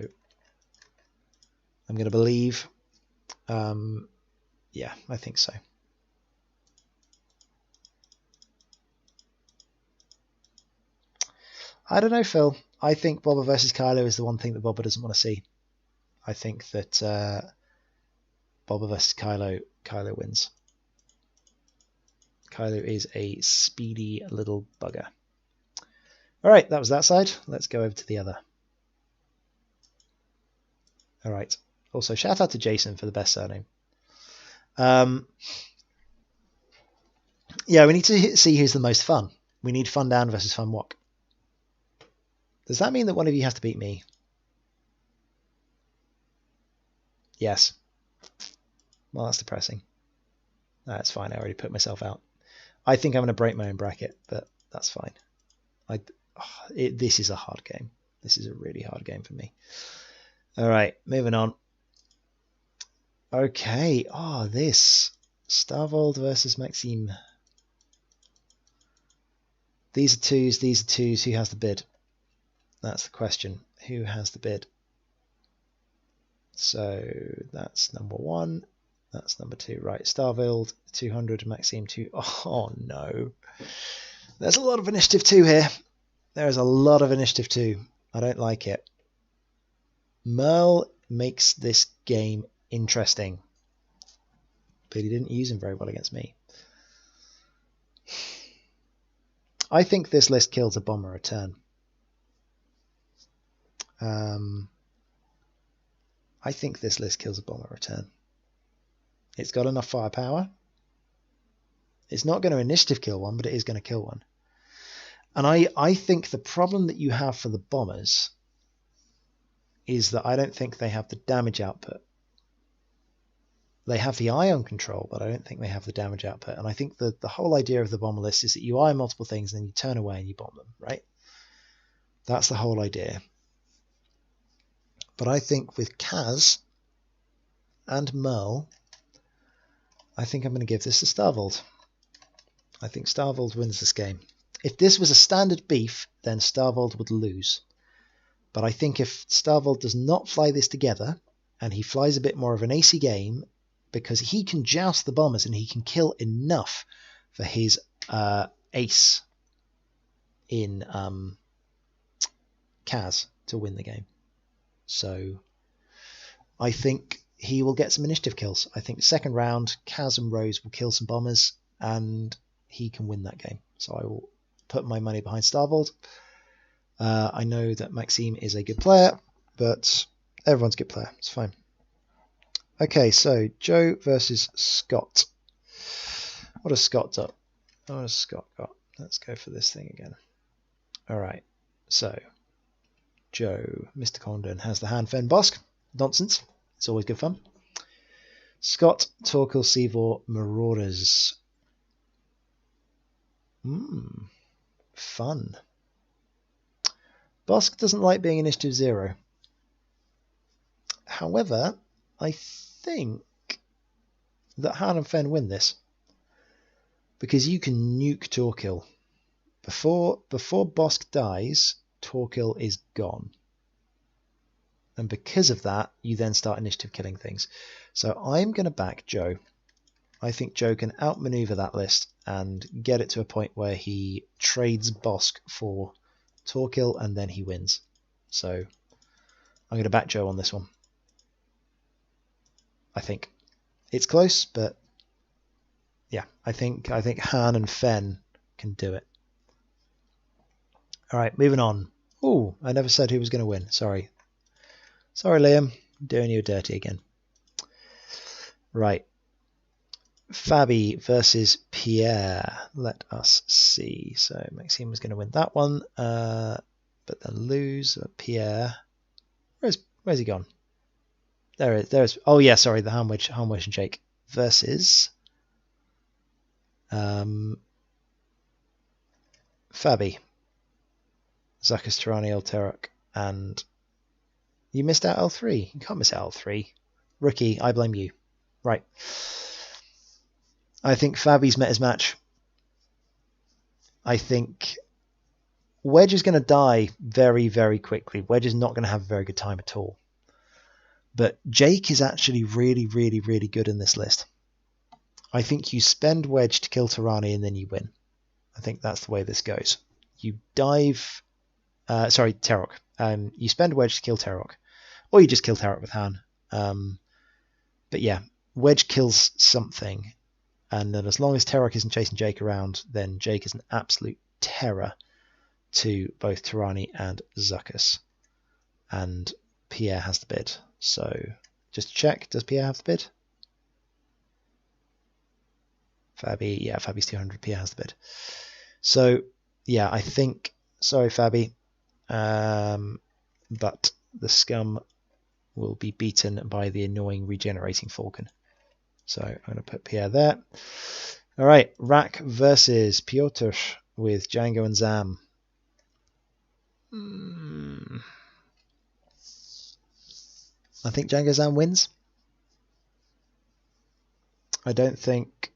I'm going to believe, yeah, I think so. I don't know, Phil. I think Boba versus Kylo is the one thing that Boba doesn't want to see. I think that Boba versus Kylo wins. Kylo is a speedy little bugger. All right, that was that side. Let's go over to the other. All right. Also, shout out to Jason for the best surname. Yeah, we need to see who's the most fun. We need fun down versus fun walk. Does that mean that one of you has to beat me? Yes. Well, that's depressing. That's fine. I already put myself out. I think I'm going to break my own bracket, but that's fine. This is a hard game. This is a really hard game for me. All right, moving on. Okay. Oh, this. Starvold versus Maxime. These are twos. These are twos. Who has the bid? That's the question. Who has the bid? So that's number one. That's number two. Right. Starvold 200. Maxime 2. Oh, no. There's a lot of initiative 2 here. There is a lot of initiative 2. I don't like it. Merle makes this game interesting. But he didn't use him very well against me. I think this list kills a bomber a turn. I think this list kills a bomber a turn. It's got enough firepower. It's not going to initiative kill one, but it is going to kill one. And I think the problem that you have for the bombers is that I don't think they have the damage output. They have the ion control, but I don't think they have the damage output. And I think the whole idea of the bomber list is that you ion multiple things and then you turn away and you bomb them, right? That's the whole idea. But I think with Kaz and Merle, I think I'm going to give this to Starvold. I think Starvold wins this game. If this was a standard beef, then Starvold would lose. But I think if Starvold does not fly this together, and he flies a bit more of an AC game, because he can joust the bombers and he can kill enough for his ace in Kaz to win the game. So I think he will get some initiative kills. I think second round, Kaz and Rose will kill some bombers, and he can win that game. So I will put my money behind Starvold. I know that Maxime is a good player, but everyone's a good player. It's fine. Okay, so Joe versus Scott. What has Scott got? What has Scott got? Let's go for this thing again. All right, so Joe, Mr. Condon, has the hand Fen Bosk. Nonsense. It's always good fun. Scott, Torkel, Seavor, Marauders. Fun. Bosk doesn't like being initiative 0. However, I think that Han and Fen win this. Because you can nuke Torkil. Before Bosk dies, Torkil is gone. And because of that, you then start initiative killing things. So I'm going to back Joe. I think Joe can outmaneuver that list and get it to a point where he trades Bosk for Torkil and then he wins. So I'm going to back Joe on this one. I think it's close, but yeah, I think Han and Fen can do it. All right, moving on. Oh, I never said who was going to win. Sorry, Liam, I'm doing you dirty again. Right, Fabi versus Pierre. Let us see. So Maxime was going to win that one, but then lose. Pierre, where's he gone? There's. Oh yeah, sorry, the hand wedge and Jake versus Fabi, Zuckus, Tirani, Alterok, and you missed out L3. You can't miss out L3. Rookie, I blame you. Right. I think Fabi's met his match. I think Wedge is going to die very, very quickly. Wedge is not going to have a very good time at all. But Jake is actually really, really, really good in this list. I think you spend Wedge to kill Tirani and then you win. I think that's the way this goes. You dive... Tarok. You spend Wedge to kill Tarok. Or you just kill Tarok with Han. But yeah, Wedge kills something. And then as long as Tarok isn't chasing Jake around, then Jake is an absolute terror to both Tirani and Zuckus. And Pierre has the bid. So just to check, does Pierre have the bid? Fabi, yeah, Fabi's 200p has the bid. So, yeah, I think, sorry, Fabi, but the scum will be beaten by the annoying regenerating falcon. So I'm going to put Pierre there. All right, Rak versus Piotr with Django and Zam. I think Django Zam wins. I don't think...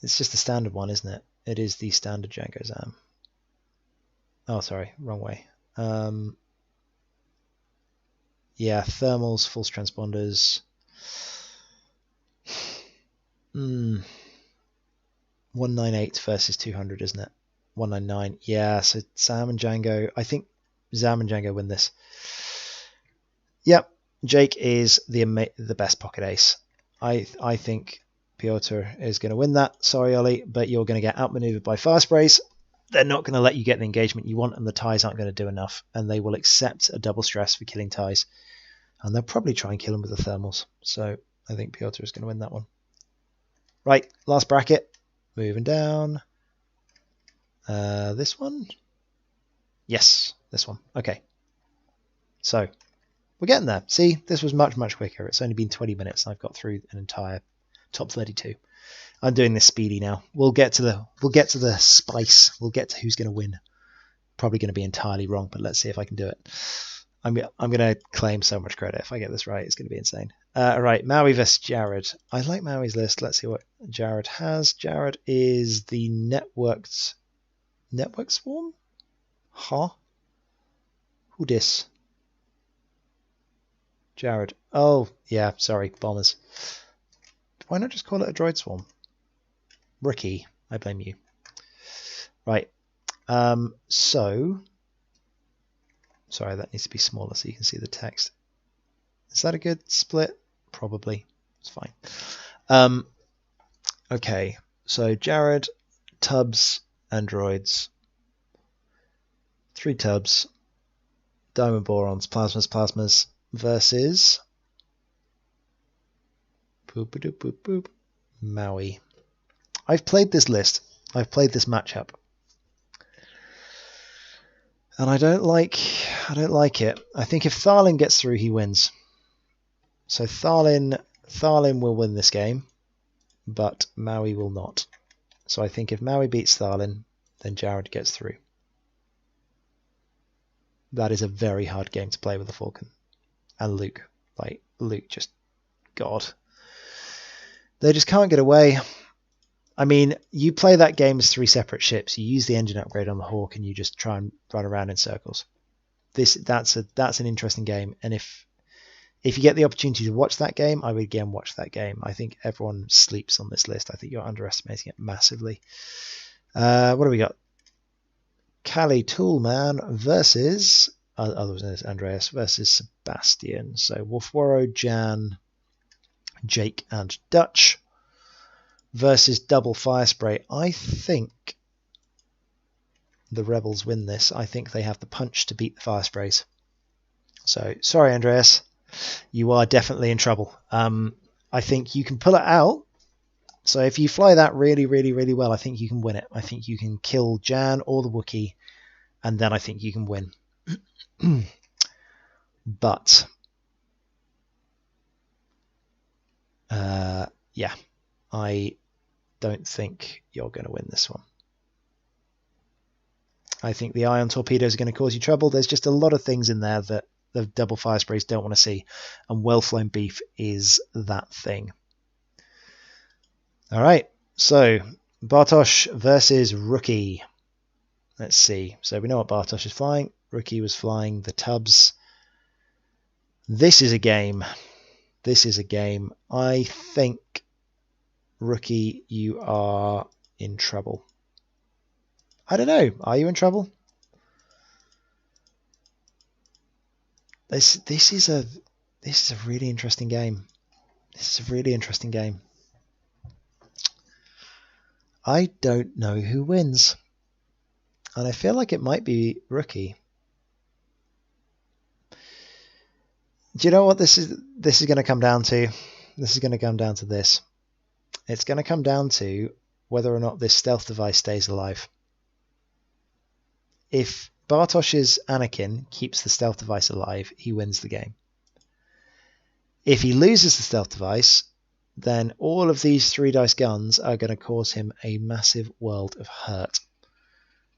It's just the standard one, isn't it? It is the standard Django Zam. Oh, sorry, wrong way. Yeah, thermals, false transponders. 198 versus 200, isn't it? 199. Yeah, so Zam and Django. I think Zam and Django win this. Yep, Jake is the best pocket ace. I think Piotr is going to win that. Sorry, Ollie, but you're going to get outmaneuvered by fire sprays. They're not going to let you get the engagement you want, and the ties aren't going to do enough, and they will accept a double stress for killing ties, and they'll probably try and kill them with the thermals. So I think Piotr is going to win that one. Right, last bracket. Moving down. This one? Yes, this one. Okay. So we're getting there. See, this was much, much quicker. It's only been 20 minutes and I've got through an entire top 32. I'm doing this speedy now. We'll get to the spice. We'll get to who's going to win. Probably going to be entirely wrong, but let's see if I can do it. I'm going to claim so much credit. If I get this right, it's going to be insane. All right, Maui versus Jared. I like Maui's list. Let's see what Jared has. Jared is the network swarm? Huh? Who dis? Jared. Oh, yeah, sorry, bombers. Why not just call it a droid swarm? Rookie, I blame you. Right. So, sorry, that needs to be smaller so you can see the text. Is that a good split? Probably. It's fine. Okay, so Jared, tubs, androids, 3 tubs, diamond borons, plasmas versus Maui. I've played this list. I've played this matchup. And I don't like it. I think if Tharlin gets through, he wins. So Tharlin will win this game, but Maui will not. So I think if Maui beats Tharlin, then Jared gets through. That is a very hard game to play with the Falcon. And Luke. Like, Luke just... God. They just can't get away. I mean, you play that game as 3 separate ships. You use the engine upgrade on the Hawk and you just try and run around in circles. That's an interesting game. And if you get the opportunity to watch that game, I would again watch that game. I think everyone sleeps on this list. I think you're underestimating it massively. What do we got? Cali Toolman versus, otherwise known as Andreas, versus Sebastian. So Wolfwaro, Jan, Jake, and Dutch versus Double Fire Spray. I think the Rebels win this. I think they have the punch to beat the Fire Sprays. So, sorry, Andreas. You are definitely in trouble. I think you can pull it out. So if you fly that really, really, really well, I think you can win it. I think you can kill Jan or the Wookiee, and then I think you can win. But, yeah, I don't think you're going to win this one. I think the ion torpedoes are going to cause you trouble. There's just a lot of things in there that the double fire sprays don't want to see, and well-flown beef is that thing. All right, so Bartosz versus Rookie. Let's see. So we know what Bartosz is flying. Rookie was flying the tubs. This is a game. This is a game. I think, Rookie, you are in trouble. I don't know. Are you in trouble? This is a really interesting game. This is a really interesting game. I don't know who wins. And I feel like it might be Rookie. Do you know what this is going to come down to? this is going to come down to this. It's going to come down to whether or not this stealth device stays alive. If Bartosz's Anakin keeps the stealth device alive, he wins the game. If he loses the stealth device, then all of these 3 dice guns are going to cause him a massive world of hurt.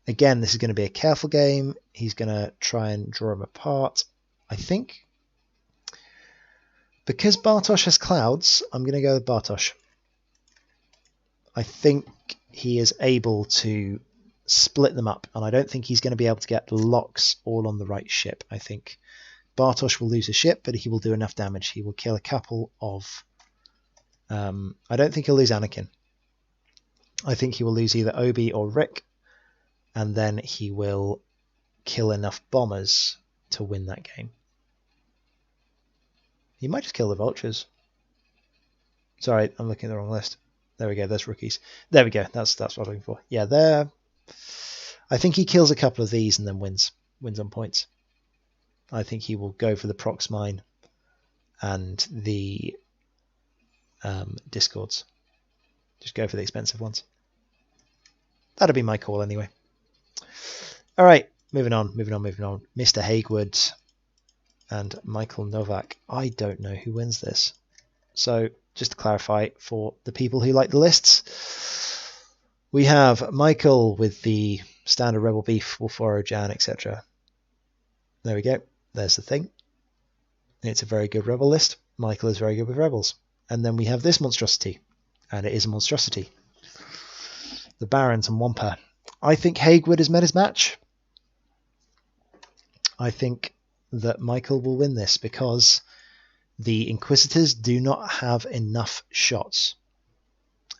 Again, this is going to be a careful game. He's going to try and draw them apart. I think because Bartosz has clouds, I'm going to go with Bartosz. I think he is able to split them up, and I don't think he's going to be able to get the locks all on the right ship. I think Bartosz will lose a ship, but he will do enough damage. He will kill a couple of... I don't think he'll lose Anakin. I think he will lose either Obi or Rick, and then he will kill enough bombers to win that game. He might just kill the vultures. Sorry, I'm looking at the wrong list. There we go, there's rookies. There we go, that's what I'm looking for. Yeah, there. I think he kills a couple of these and then wins on points. I think he will go for the Prox Mine and the Discords. Just go for the expensive ones. That'll be my call anyway. All right, moving on. Mr. Hagewood and Michael Novak. I don't know who wins this. So just to clarify for the people who like the lists, we have Michael with the standard Rebel Beef, Wolforo, Jan, etc. There we go. There's the thing. It's a very good Rebel list. Michael is very good with Rebels. And then we have this monstrosity, and it is a monstrosity. The Barons and Wampa. I think Hagewood has met his match. I think that Michael will win this because the Inquisitors do not have enough shots.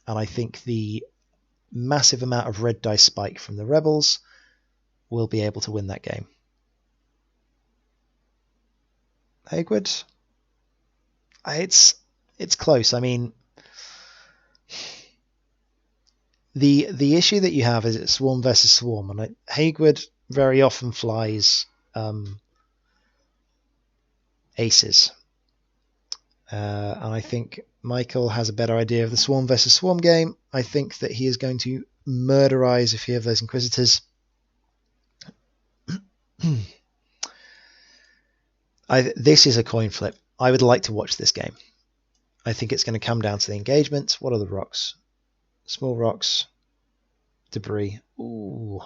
And I think the massive amount of red dice spike from the Rebels will be able to win that game. Hagewood? It's close. I mean, the issue that you have is it's Swarm versus Swarm, and Hagewood very often flies aces. And I think Michael has a better idea of the Swarm versus Swarm game. I think that he is going to murderize a few of those Inquisitors. This is a coin flip. I would like to watch this game. I think it's going to come down to the engagement. What are the rocks? Small rocks. Debris. Ooh.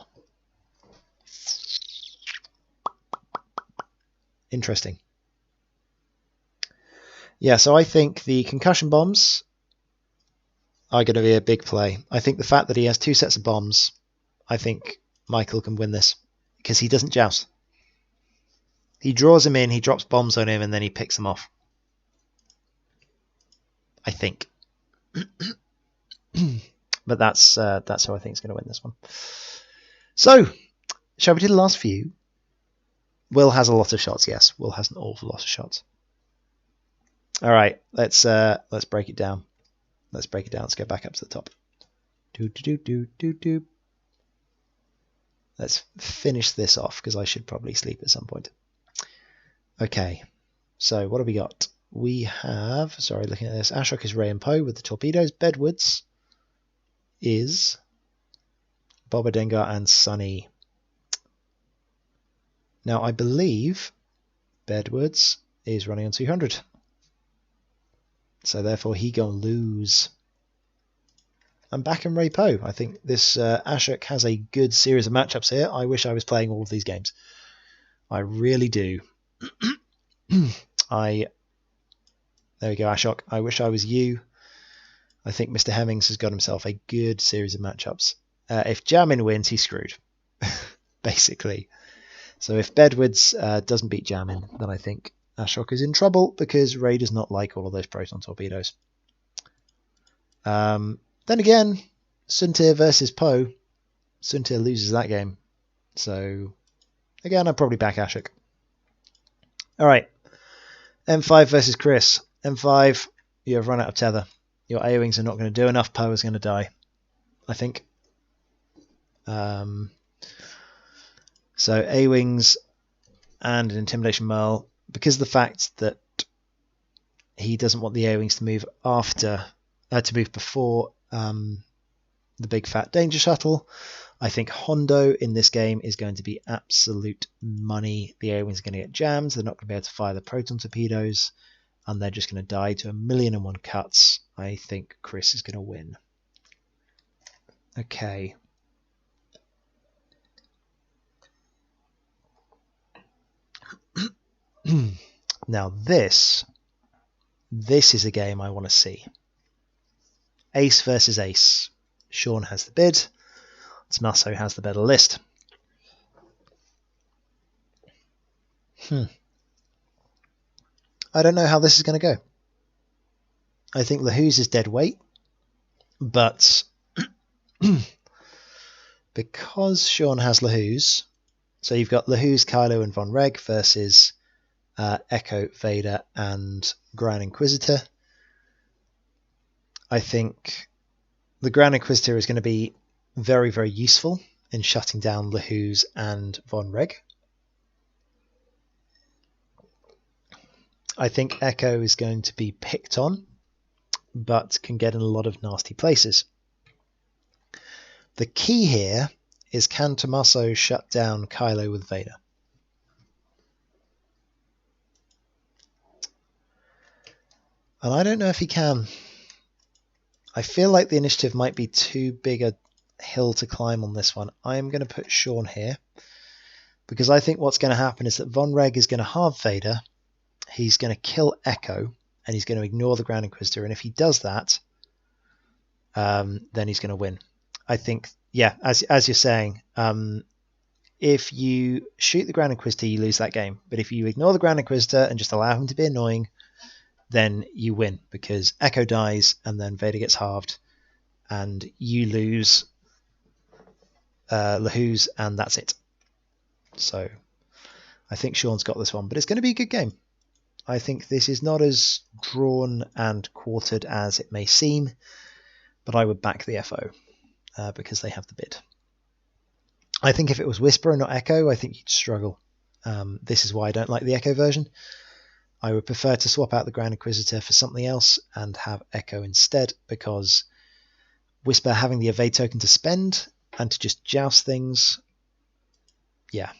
Interesting. Yeah, so I think the concussion bombs are going to be a big play. I think the fact that he has 2 sets of bombs, I think Michael can win this because he doesn't joust. He draws him in, he drops bombs on him, and then he picks them off. I think. But that's who I think is going to win this one. So, shall we do the last few? Will has a lot of shots, yes. Will has an awful lot of shots. All right, let's break it down. Let's break it down. Let's go back up to the top. Let's finish this off because I should probably sleep at some point. Okay, so what have we got? We have, sorry, looking at this, Ashok is Ray and Poe with the torpedoes. Bedwoods is Boba Dengar and Sunny. Now, I believe Bedwoods is running on 200. So therefore he gonna lose. I'm back in Ray Poe. I think this Ashok has a good series of matchups here. I wish I was playing all of these games. I really do. There we go, Ashok. I wish I was you. I think Mr. Hemmings has got himself a good series of matchups. If Jamin wins, he's screwed, basically. So if Bedwoods doesn't beat Jamin, then I think Ashok is in trouble because Ray does not like all of those proton torpedoes. Then again, Suntir versus Poe. Suntir loses that game. So again, I'd probably back Ashok. All right, M5 versus Chris. M5, you have run out of tether. Your A-Wings are not going to do enough. Poe is going to die, I think. So A-Wings and an Intimidation Merle, because of the fact that he doesn't want the A-Wings to move before the big fat danger shuttle. I think Hondo in this game is going to be absolute money. The A-Wings are going to get jammed. They're not going to be able to fire the proton torpedoes, and they're just going to die to 1,000,001 cuts. I think Chris is going to win. Okay. Now this is a game I want to see. Ace versus Ace. Sean has the bid. Tommaso has the better list. I don't know how this is going to go. I think Lahoo's is dead weight, but because Sean has Lahoo's, so you've got Lahoo's, Kylo, and Von Reg versus Echo, Vader, and Grand Inquisitor. I think the Grand Inquisitor is going to be very, very useful in shutting down Lahoo's and Von Reg. I think Echo is going to be picked on, but can get in a lot of nasty places. The key here is, can Tommaso shut down Kylo with Vader? And I don't know if he can. I feel like the initiative might be too big a hill to climb on this one. I'm going to put Sean here, because I think what's going to happen is that Von Reg is going to halve Vader, he's going to kill Echo, and he's going to ignore the Grand Inquisitor, and if he does that, then he's going to win. I think, yeah, as you're saying, if you shoot the Grand Inquisitor, you lose that game, but if you ignore the Grand Inquisitor and just allow him to be annoying, then you win, because Echo dies and then Vader gets halved and you lose Lahoo's, and that's it. So I think Sean's got this one, but it's going to be a good game. I think this is not as drawn and quartered as it may seem, but I would back the FO because they have the bid. I think if it was Whisper and not Echo, I think you'd struggle. This is why I don't like the Echo version. I would prefer to swap out the Grand Inquisitor for something else and have Echo instead, because Whisper having the evade token to spend and to just joust things, yeah,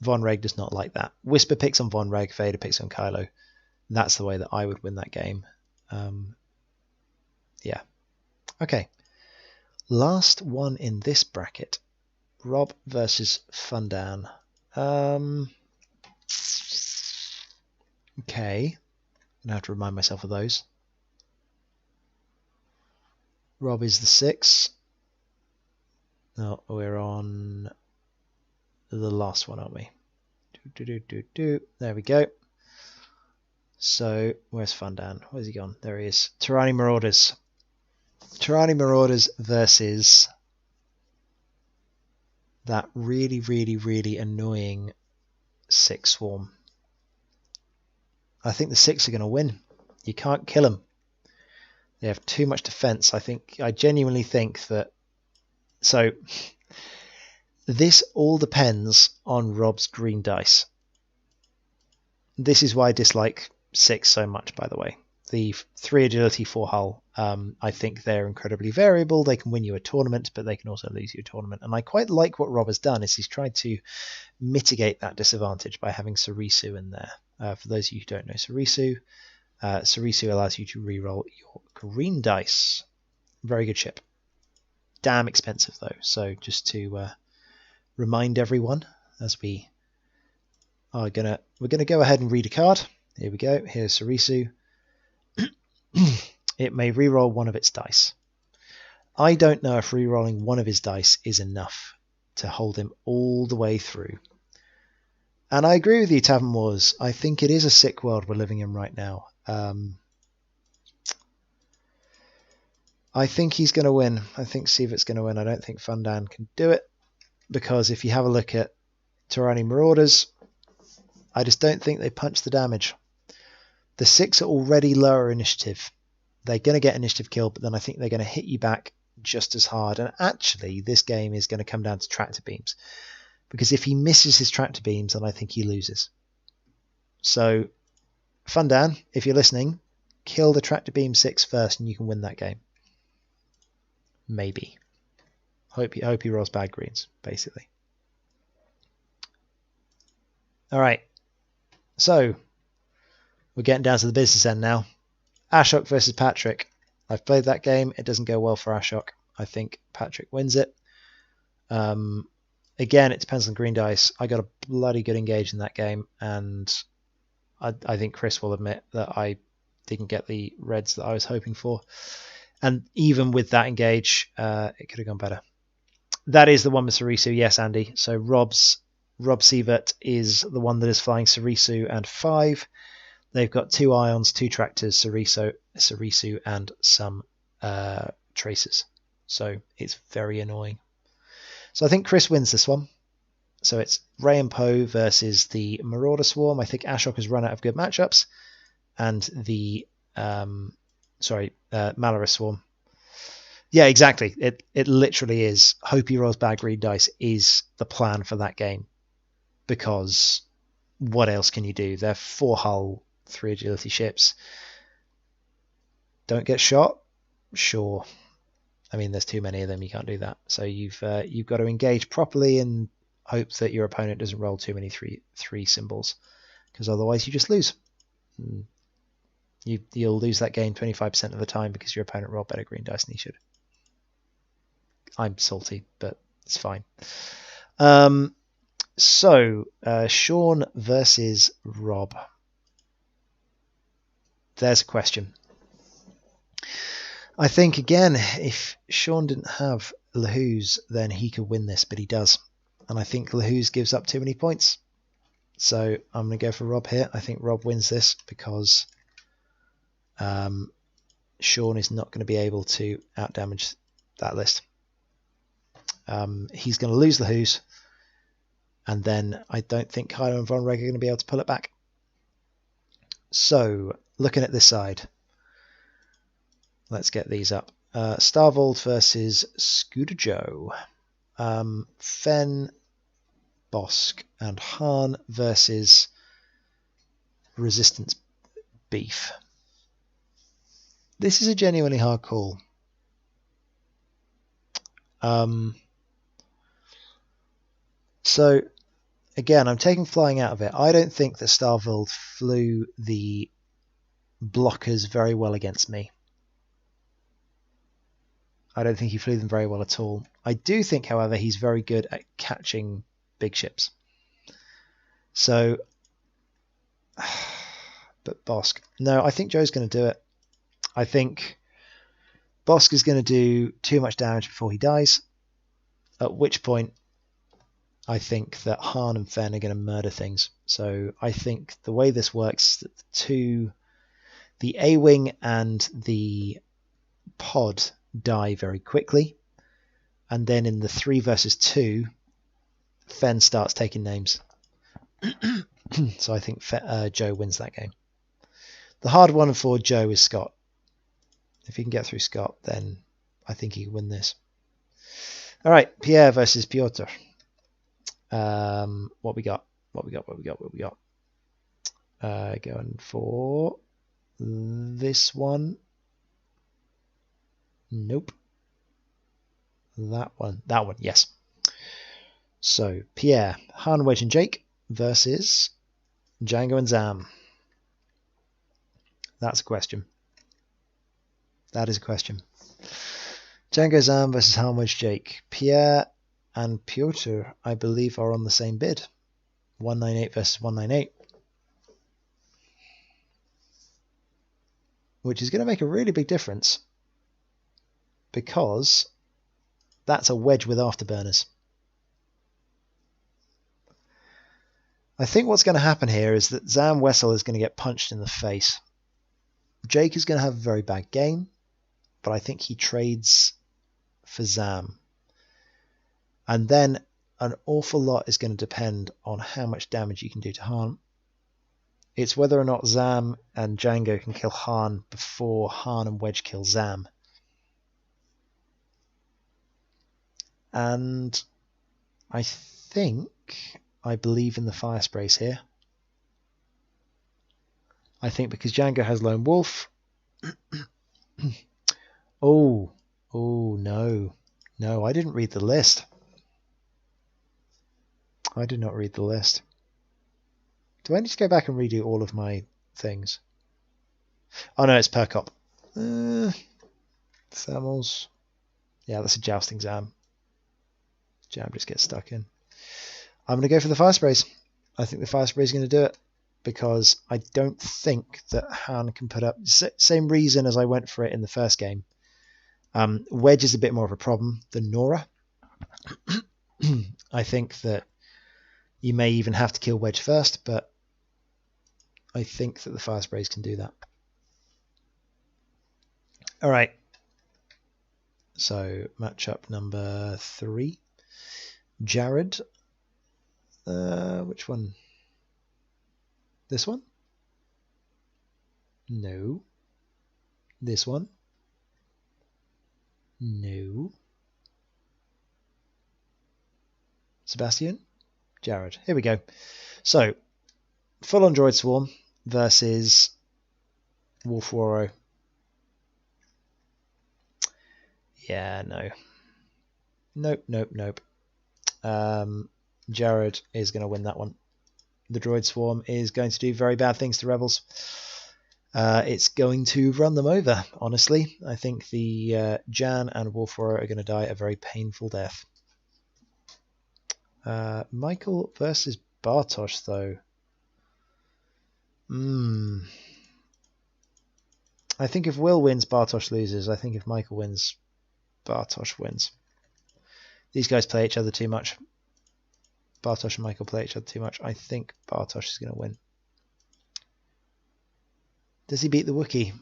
Von Reg does not like that. Whisper picks on Von Reg, Vader picks on Kylo. That's the way that I would win that game. Yeah. Okay. Last one in this bracket. Rob versus Fundan. Okay, I'm going to have to remind myself of those. Rob is the 6. No, we're on the last one, aren't we? There we go. So, where's Fundan? Where's he gone? There he is. Tyranny Marauders. Tyranny Marauders versus that really, really, really annoying 6 Swarm. I think the 6 are going to win. You can't kill them. They have too much defense. I genuinely think that. So this all depends on Rob's green dice. This is why I dislike 6 so much, by the way. The 3 agility, 4 hull. I think they're incredibly variable. They can win you a tournament, but they can also lose you a tournament. And I quite like what Rob has done, is he's tried to mitigate that disadvantage by having Sarisu in there. For those of you who don't know Sarisu, Sarisu allows you to reroll your green dice. Very good ship. Damn expensive though. So just to remind everyone, as we're gonna go ahead and read a card. Here we go. Here's Sarisu. It may reroll one of its dice. I don't know if rerolling one of his dice is enough to hold him all the way through. And I agree with you, Tavern Wars. I think it is a sick world we're living in right now. I think he's going to win. I think Sievert's going to win. I don't think Fundan can do it, because if you have a look at Tyranny Marauders, I just don't think they punch the damage. The 6 are already lower initiative. They're going to get initiative kill, but then I think they're going to hit you back just as hard. And actually, this game is going to come down to tractor beams, because if he misses his tractor beams, then I think he loses. So, Fundan, if you're listening, kill the tractor beam 6 first and you can win that game. Maybe. Hope he rolls bad greens, basically. Alright. So, we're getting down to the business end now. Ashok versus Patrick. I've played that game. It doesn't go well for Ashok. I think Patrick wins it. Again, it depends on green dice. I got a bloody good engage in that game, and I think Chris will admit that I didn't get the reds that I was hoping for. And even with that engage, it could have gone better. That is the one with Sarisu. Yes, Andy. So Rob Sievert is the one that is flying Sarisu and 5. They've got 2 ions, 2 tractors, Sarisu and some tracers. So it's very annoying. So I think Chris wins this one. So it's Ray and Poe versus the Marauder Swarm. I think Ashok has run out of good matchups. And the Malorus Swarm. Yeah, exactly. It literally is. Hope he rolls bad green dice is the plan for that game. Because what else can you do? They're 4 hull, 3 agility ships. Don't get shot? Sure. I mean, there's too many of them. You can't do that. So you've got to engage properly and hope that your opponent doesn't roll too many three symbols, because otherwise you just lose. You'll lose that game 25% of the time because your opponent rolled better green dice than he should. I'm salty, but it's fine. So Sean versus Rob. There's a question. I think, again, if Sean didn't have Lahuz, then he could win this, but he does. And I think Lahuz gives up too many points. So I'm going to go for Rob here. I think Rob wins this because Sean is not going to be able to outdamage that list. He's going to lose Lahuz, and then I don't think Kyber and Von Reg are going to be able to pull it back. So, looking at this side, let's get these up. Starvold versus Scooter Joe. Fen, Bosk, and Han versus Resistance Beef. This is a genuinely hard call. So, again, I'm taking flying out of it. I don't think that Starvold flew the blockers very well against me. I don't think he flew them very well at all. I do think, however, he's very good at catching big ships. So, but Bosk. No, I think Joe's going to do it. I think Bosk is going to do too much damage before he dies, at which point I think that Han and Fen are going to murder things. So I think the way this works is that the A-Wing and the pod die very quickly, and then in the 3 versus 2, Fen starts taking names. So I think Joe wins that game. The hard one for Joe is Scott. If he can get through Scott, then I think he can win this. All right, Pierre versus Piotr. What we got? Going for this one. Nope. That one, yes. So, Pierre, Han, Wedge, and Jake versus Django and Zam. That's a question. That is a question. Django, Zam versus Han, Wedge, Jake. Pierre and Piotr, I believe, are on the same bid. 198 versus 198. Which is going to make a really big difference, because that's a wedge with afterburners. I think what's going to happen here is that Zam Wessel is going to get punched in the face. Jake is going to have a very bad game, but I think he trades for Zam. And then an awful lot is going to depend on how much damage you can do to Han. It's whether or not Zam and Django can kill Han before Han and Wedge kill Zam. And I believe in the fire sprays here. I think because Django has Lone Wolf, Oh, oh no. No, I didn't read the list. I did not read the list. Do I need to go back and redo all of my things? Oh no, it's per cop. Thermals. Yeah, that's a jousting jam. Jam just gets stuck in. I'm going to go for the fire sprays. I think the fire spray is going to do it because I don't think that Han can put up... Same reason as I went for it in the first game. Wedge is a bit more of a problem than Nora. I think that you may even have to kill Wedge first, but I think that the fire sprays can do that. All right. So matchup number 3. Jared. Which one? This one? No. This one? No. Sebastian? Jared. Here we go. So, full-on Droid Swarm versus Wolf Waro. Yeah, no. Nope, nope, nope. Jared is going to win that one. The Droid Swarm is going to do very bad things to Rebels. It's going to run them over, honestly. I think the Jan and Wolf Waro are going to die a very painful death. Michael versus Bartosz, though. I think if Will wins, Bartosz loses. I think if Michael wins, Bartosz wins. These guys play each other too much. Bartosz and Michael play each other too much. I think Bartosz is going to win. Does he beat the Wookiee?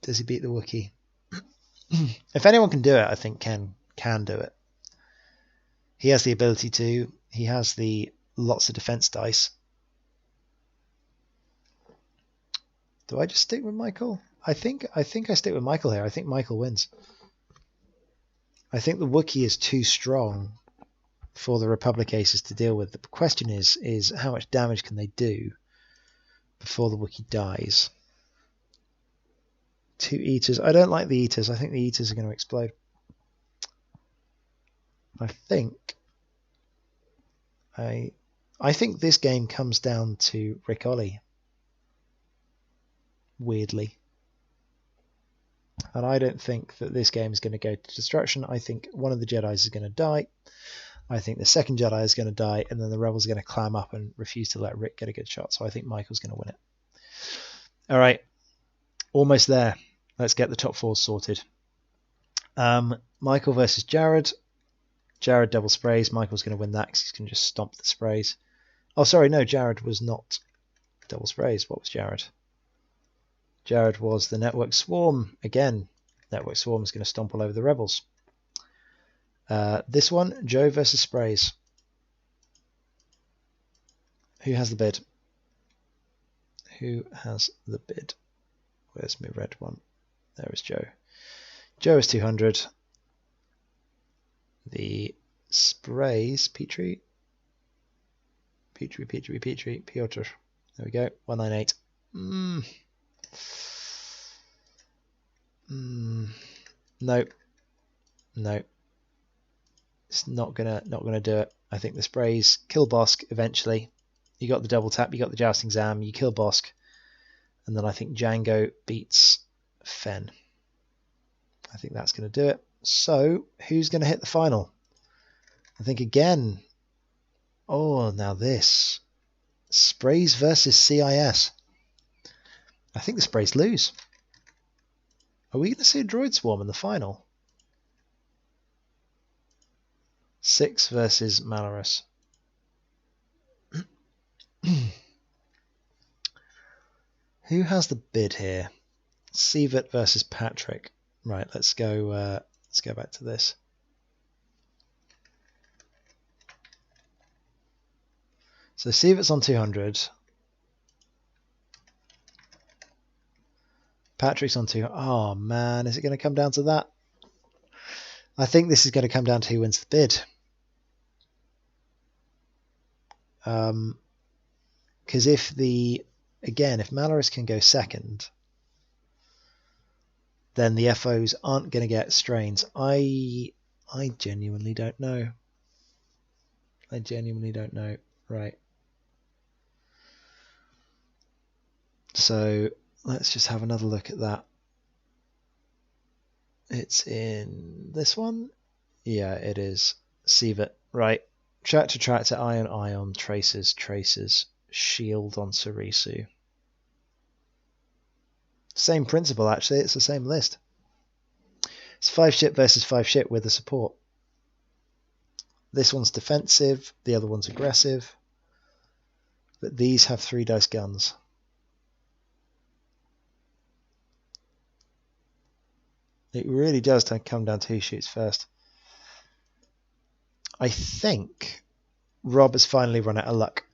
Does he beat the Wookiee? If anyone can do it, I think Ken can do it. He has the ability to. He has the lots of defense dice. Do I just stick with Michael? I think I stick with Michael here. I think Michael wins. I think the Wookiee is too strong for the Republic Aces to deal with. The question is how much damage can they do before the Wookiee dies? 2 Eaters. I don't like the Eaters. I think the Eaters are going to explode. I think this game comes down to Rick Ollie. Weirdly. And I don't think that this game is going to go to destruction. I think one of the Jedis is going to die. I think the second Jedi is going to die, and then the Rebels are going to clam up and refuse to let Rick get a good shot. So I think Michael's going to win it. All right. Almost there. Let's get the top 4 sorted. Michael versus Jared. Jared double sprays. Michael's going to win that because he's going to just stomp the sprays. Oh, sorry. No, Jared was not double sprays. What was Jared? Jared was the Network Swarm. Again, Network Swarm is going to stomp all over the Rebels. This one, Joe versus Sprays. Who has the bid? Who has the bid? Where's my red one? There is Joe. Joe is 200. The Sprays, Petrie, Piotr. There we go, 198. No. It's not gonna do it. I think the Sprays kill Bosk eventually. You got the double tap, you got the jousting Zam, you kill Bosk, and then I think Django beats Fen. I think that's gonna do it. So who's gonna hit the final? I think again. Oh, now this Sprays versus CIS. I think the Sprays lose. Are we going to see a Droid Swarm in the final? 6 versus Malorus. Who has the bid here? Sievert versus Patrick. Right, let's go back to this. So Sievert's on 200. Patrick's on 200. Oh man, is it going to come down to that? I think this is going to come down to who wins the bid. Because if Malorus can go second, then the FOs aren't going to get strains. I genuinely don't know. I genuinely don't know. Right. So let's just have another look at that. It's in this one? Yeah, it is. Sievert. Right. Tractor, ion, tracers, shield on Sarisu. Same principle, actually. It's the same list. It's 5 ship versus 5 ship with a support. This one's defensive, the other one's aggressive. But these have 3 dice guns. It really does come down to who shoots first. I think Rob has finally run out of luck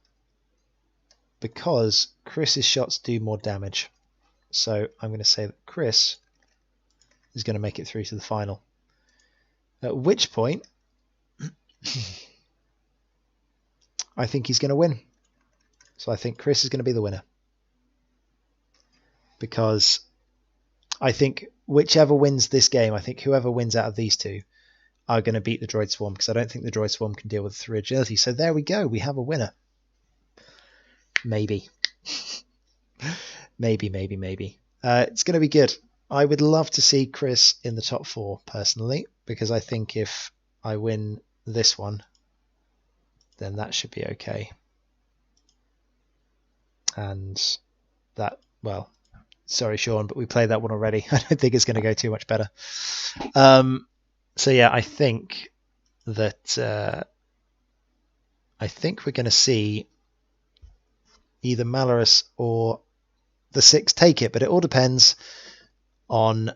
because Chris's shots do more damage. So I'm going to say that Chris is going to make it through to the final. At which point, I think he's going to win. So I think Chris is going to be the winner. Because I think whichever wins this game, I think whoever wins out of these two are going to beat the Droid Swarm, because I don't think the Droid Swarm can deal with 3 agility. So there we go. We have a winner. Maybe. maybe. It's going to be good. I would love to see Chris in the top 4, personally, because I think if I win this one, then that should be okay. And that, well, sorry, Sean, but we played that one already. I don't think it's going to go too much better. So yeah, I think that I think we're going to see either Malorus or the 6 take it, but it all depends on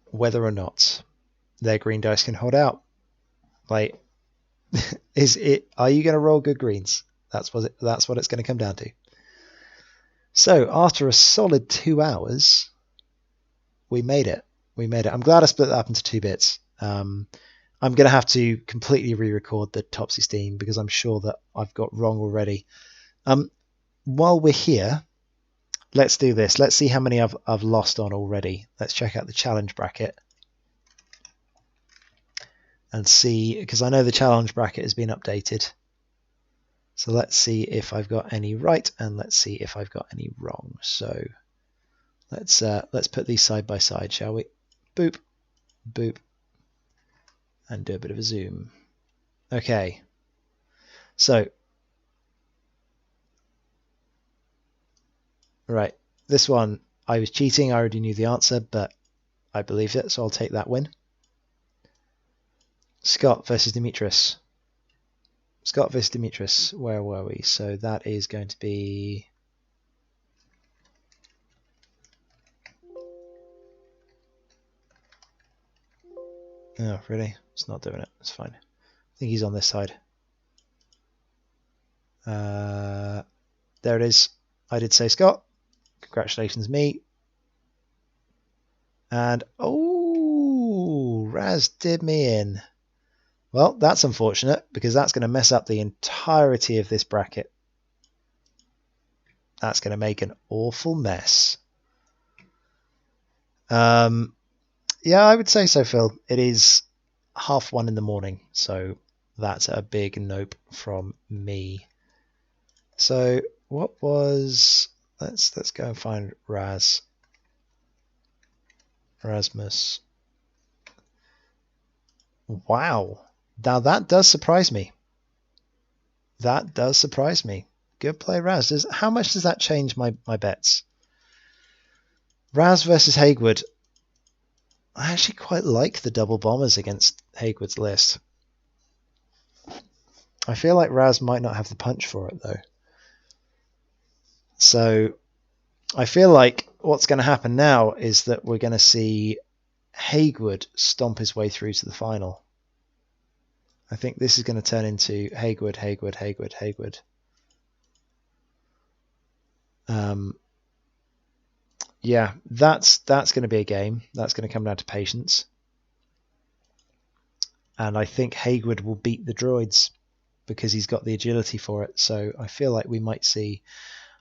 whether or not their green dice can hold out. Like, are you going to roll good greens? That's what it's going to come down to. So after a solid 2 hours, we made it. I'm glad I split that up into 2 bits. I'm going to have to completely re-record the Topsy Steam because I'm sure that I've got wrong already. While we're here, let's do this. Let's see how many I've lost on already. Let's check out the challenge bracket and see, because I know the challenge bracket has been updated. So let's see if I've got any right and let's see if I've got any wrong. So let's put these side by side, shall we? Boop, boop, and do a bit of a zoom. Okay, so right, this one I was cheating. I already knew the answer, but I believed it, so I'll take that win. Scott versus Demetrius. Scott versus Demetrius. Where were we? So that is going to be... Oh, really? It's not doing it. It's fine. I think he's on this side. There it is. I did say Scott. Congratulations, me. And, oh, Raz did me in. Well, that's unfortunate, because that's going to mess up the entirety of this bracket. That's going to make an awful mess. Yeah, I would say so, Phil. It is 1:30 in the morning, so that's a big nope from me. So what was... Let's go and find Rasmus. Wow. Now that does surprise me. That does surprise me. Good play, Raz. How much does that change my bets? Raz versus Hagewood. I actually quite like the double bombers against Hagewood's list. I feel like Raz might not have the punch for it, though. So I feel like what's going to happen now is that we're going to see Hagewood stomp his way through to the final. I think this is going to turn into Hagewood. Yeah, that's going to be a game. That's going to come down to patience. And I think Hagewood will beat the droids because he's got the agility for it. So I feel like we might see...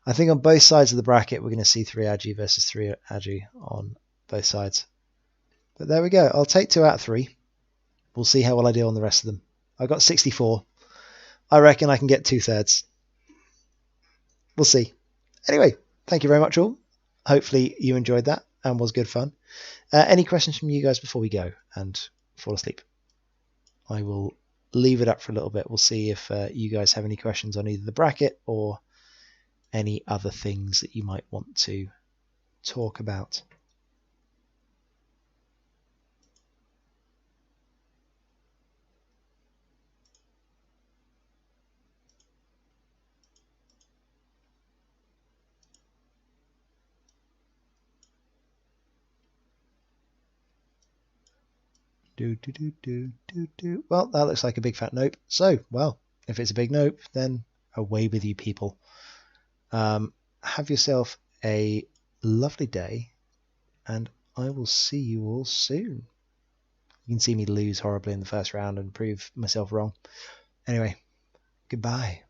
I think on both sides of the bracket, we're going to see 3 Agi versus 3 Agi on both sides. But there we go. I'll take 2 out of 3. We'll see how well I do on the rest of them. I got 64. I reckon I can get 2/3. We'll see. Anyway, thank you very much all. Hopefully you enjoyed that and was good fun. Any questions from you guys before we go and fall asleep? I will leave it up for a little bit. We'll see if you guys have any questions on either the bracket or any other things that you might want to talk about. Well, that looks like a big fat nope. So, well, if it's a big nope, then away with you people. Have yourself a lovely day, and I will see you all soon. You can see me lose horribly in the first round and prove myself wrong. Anyway, goodbye.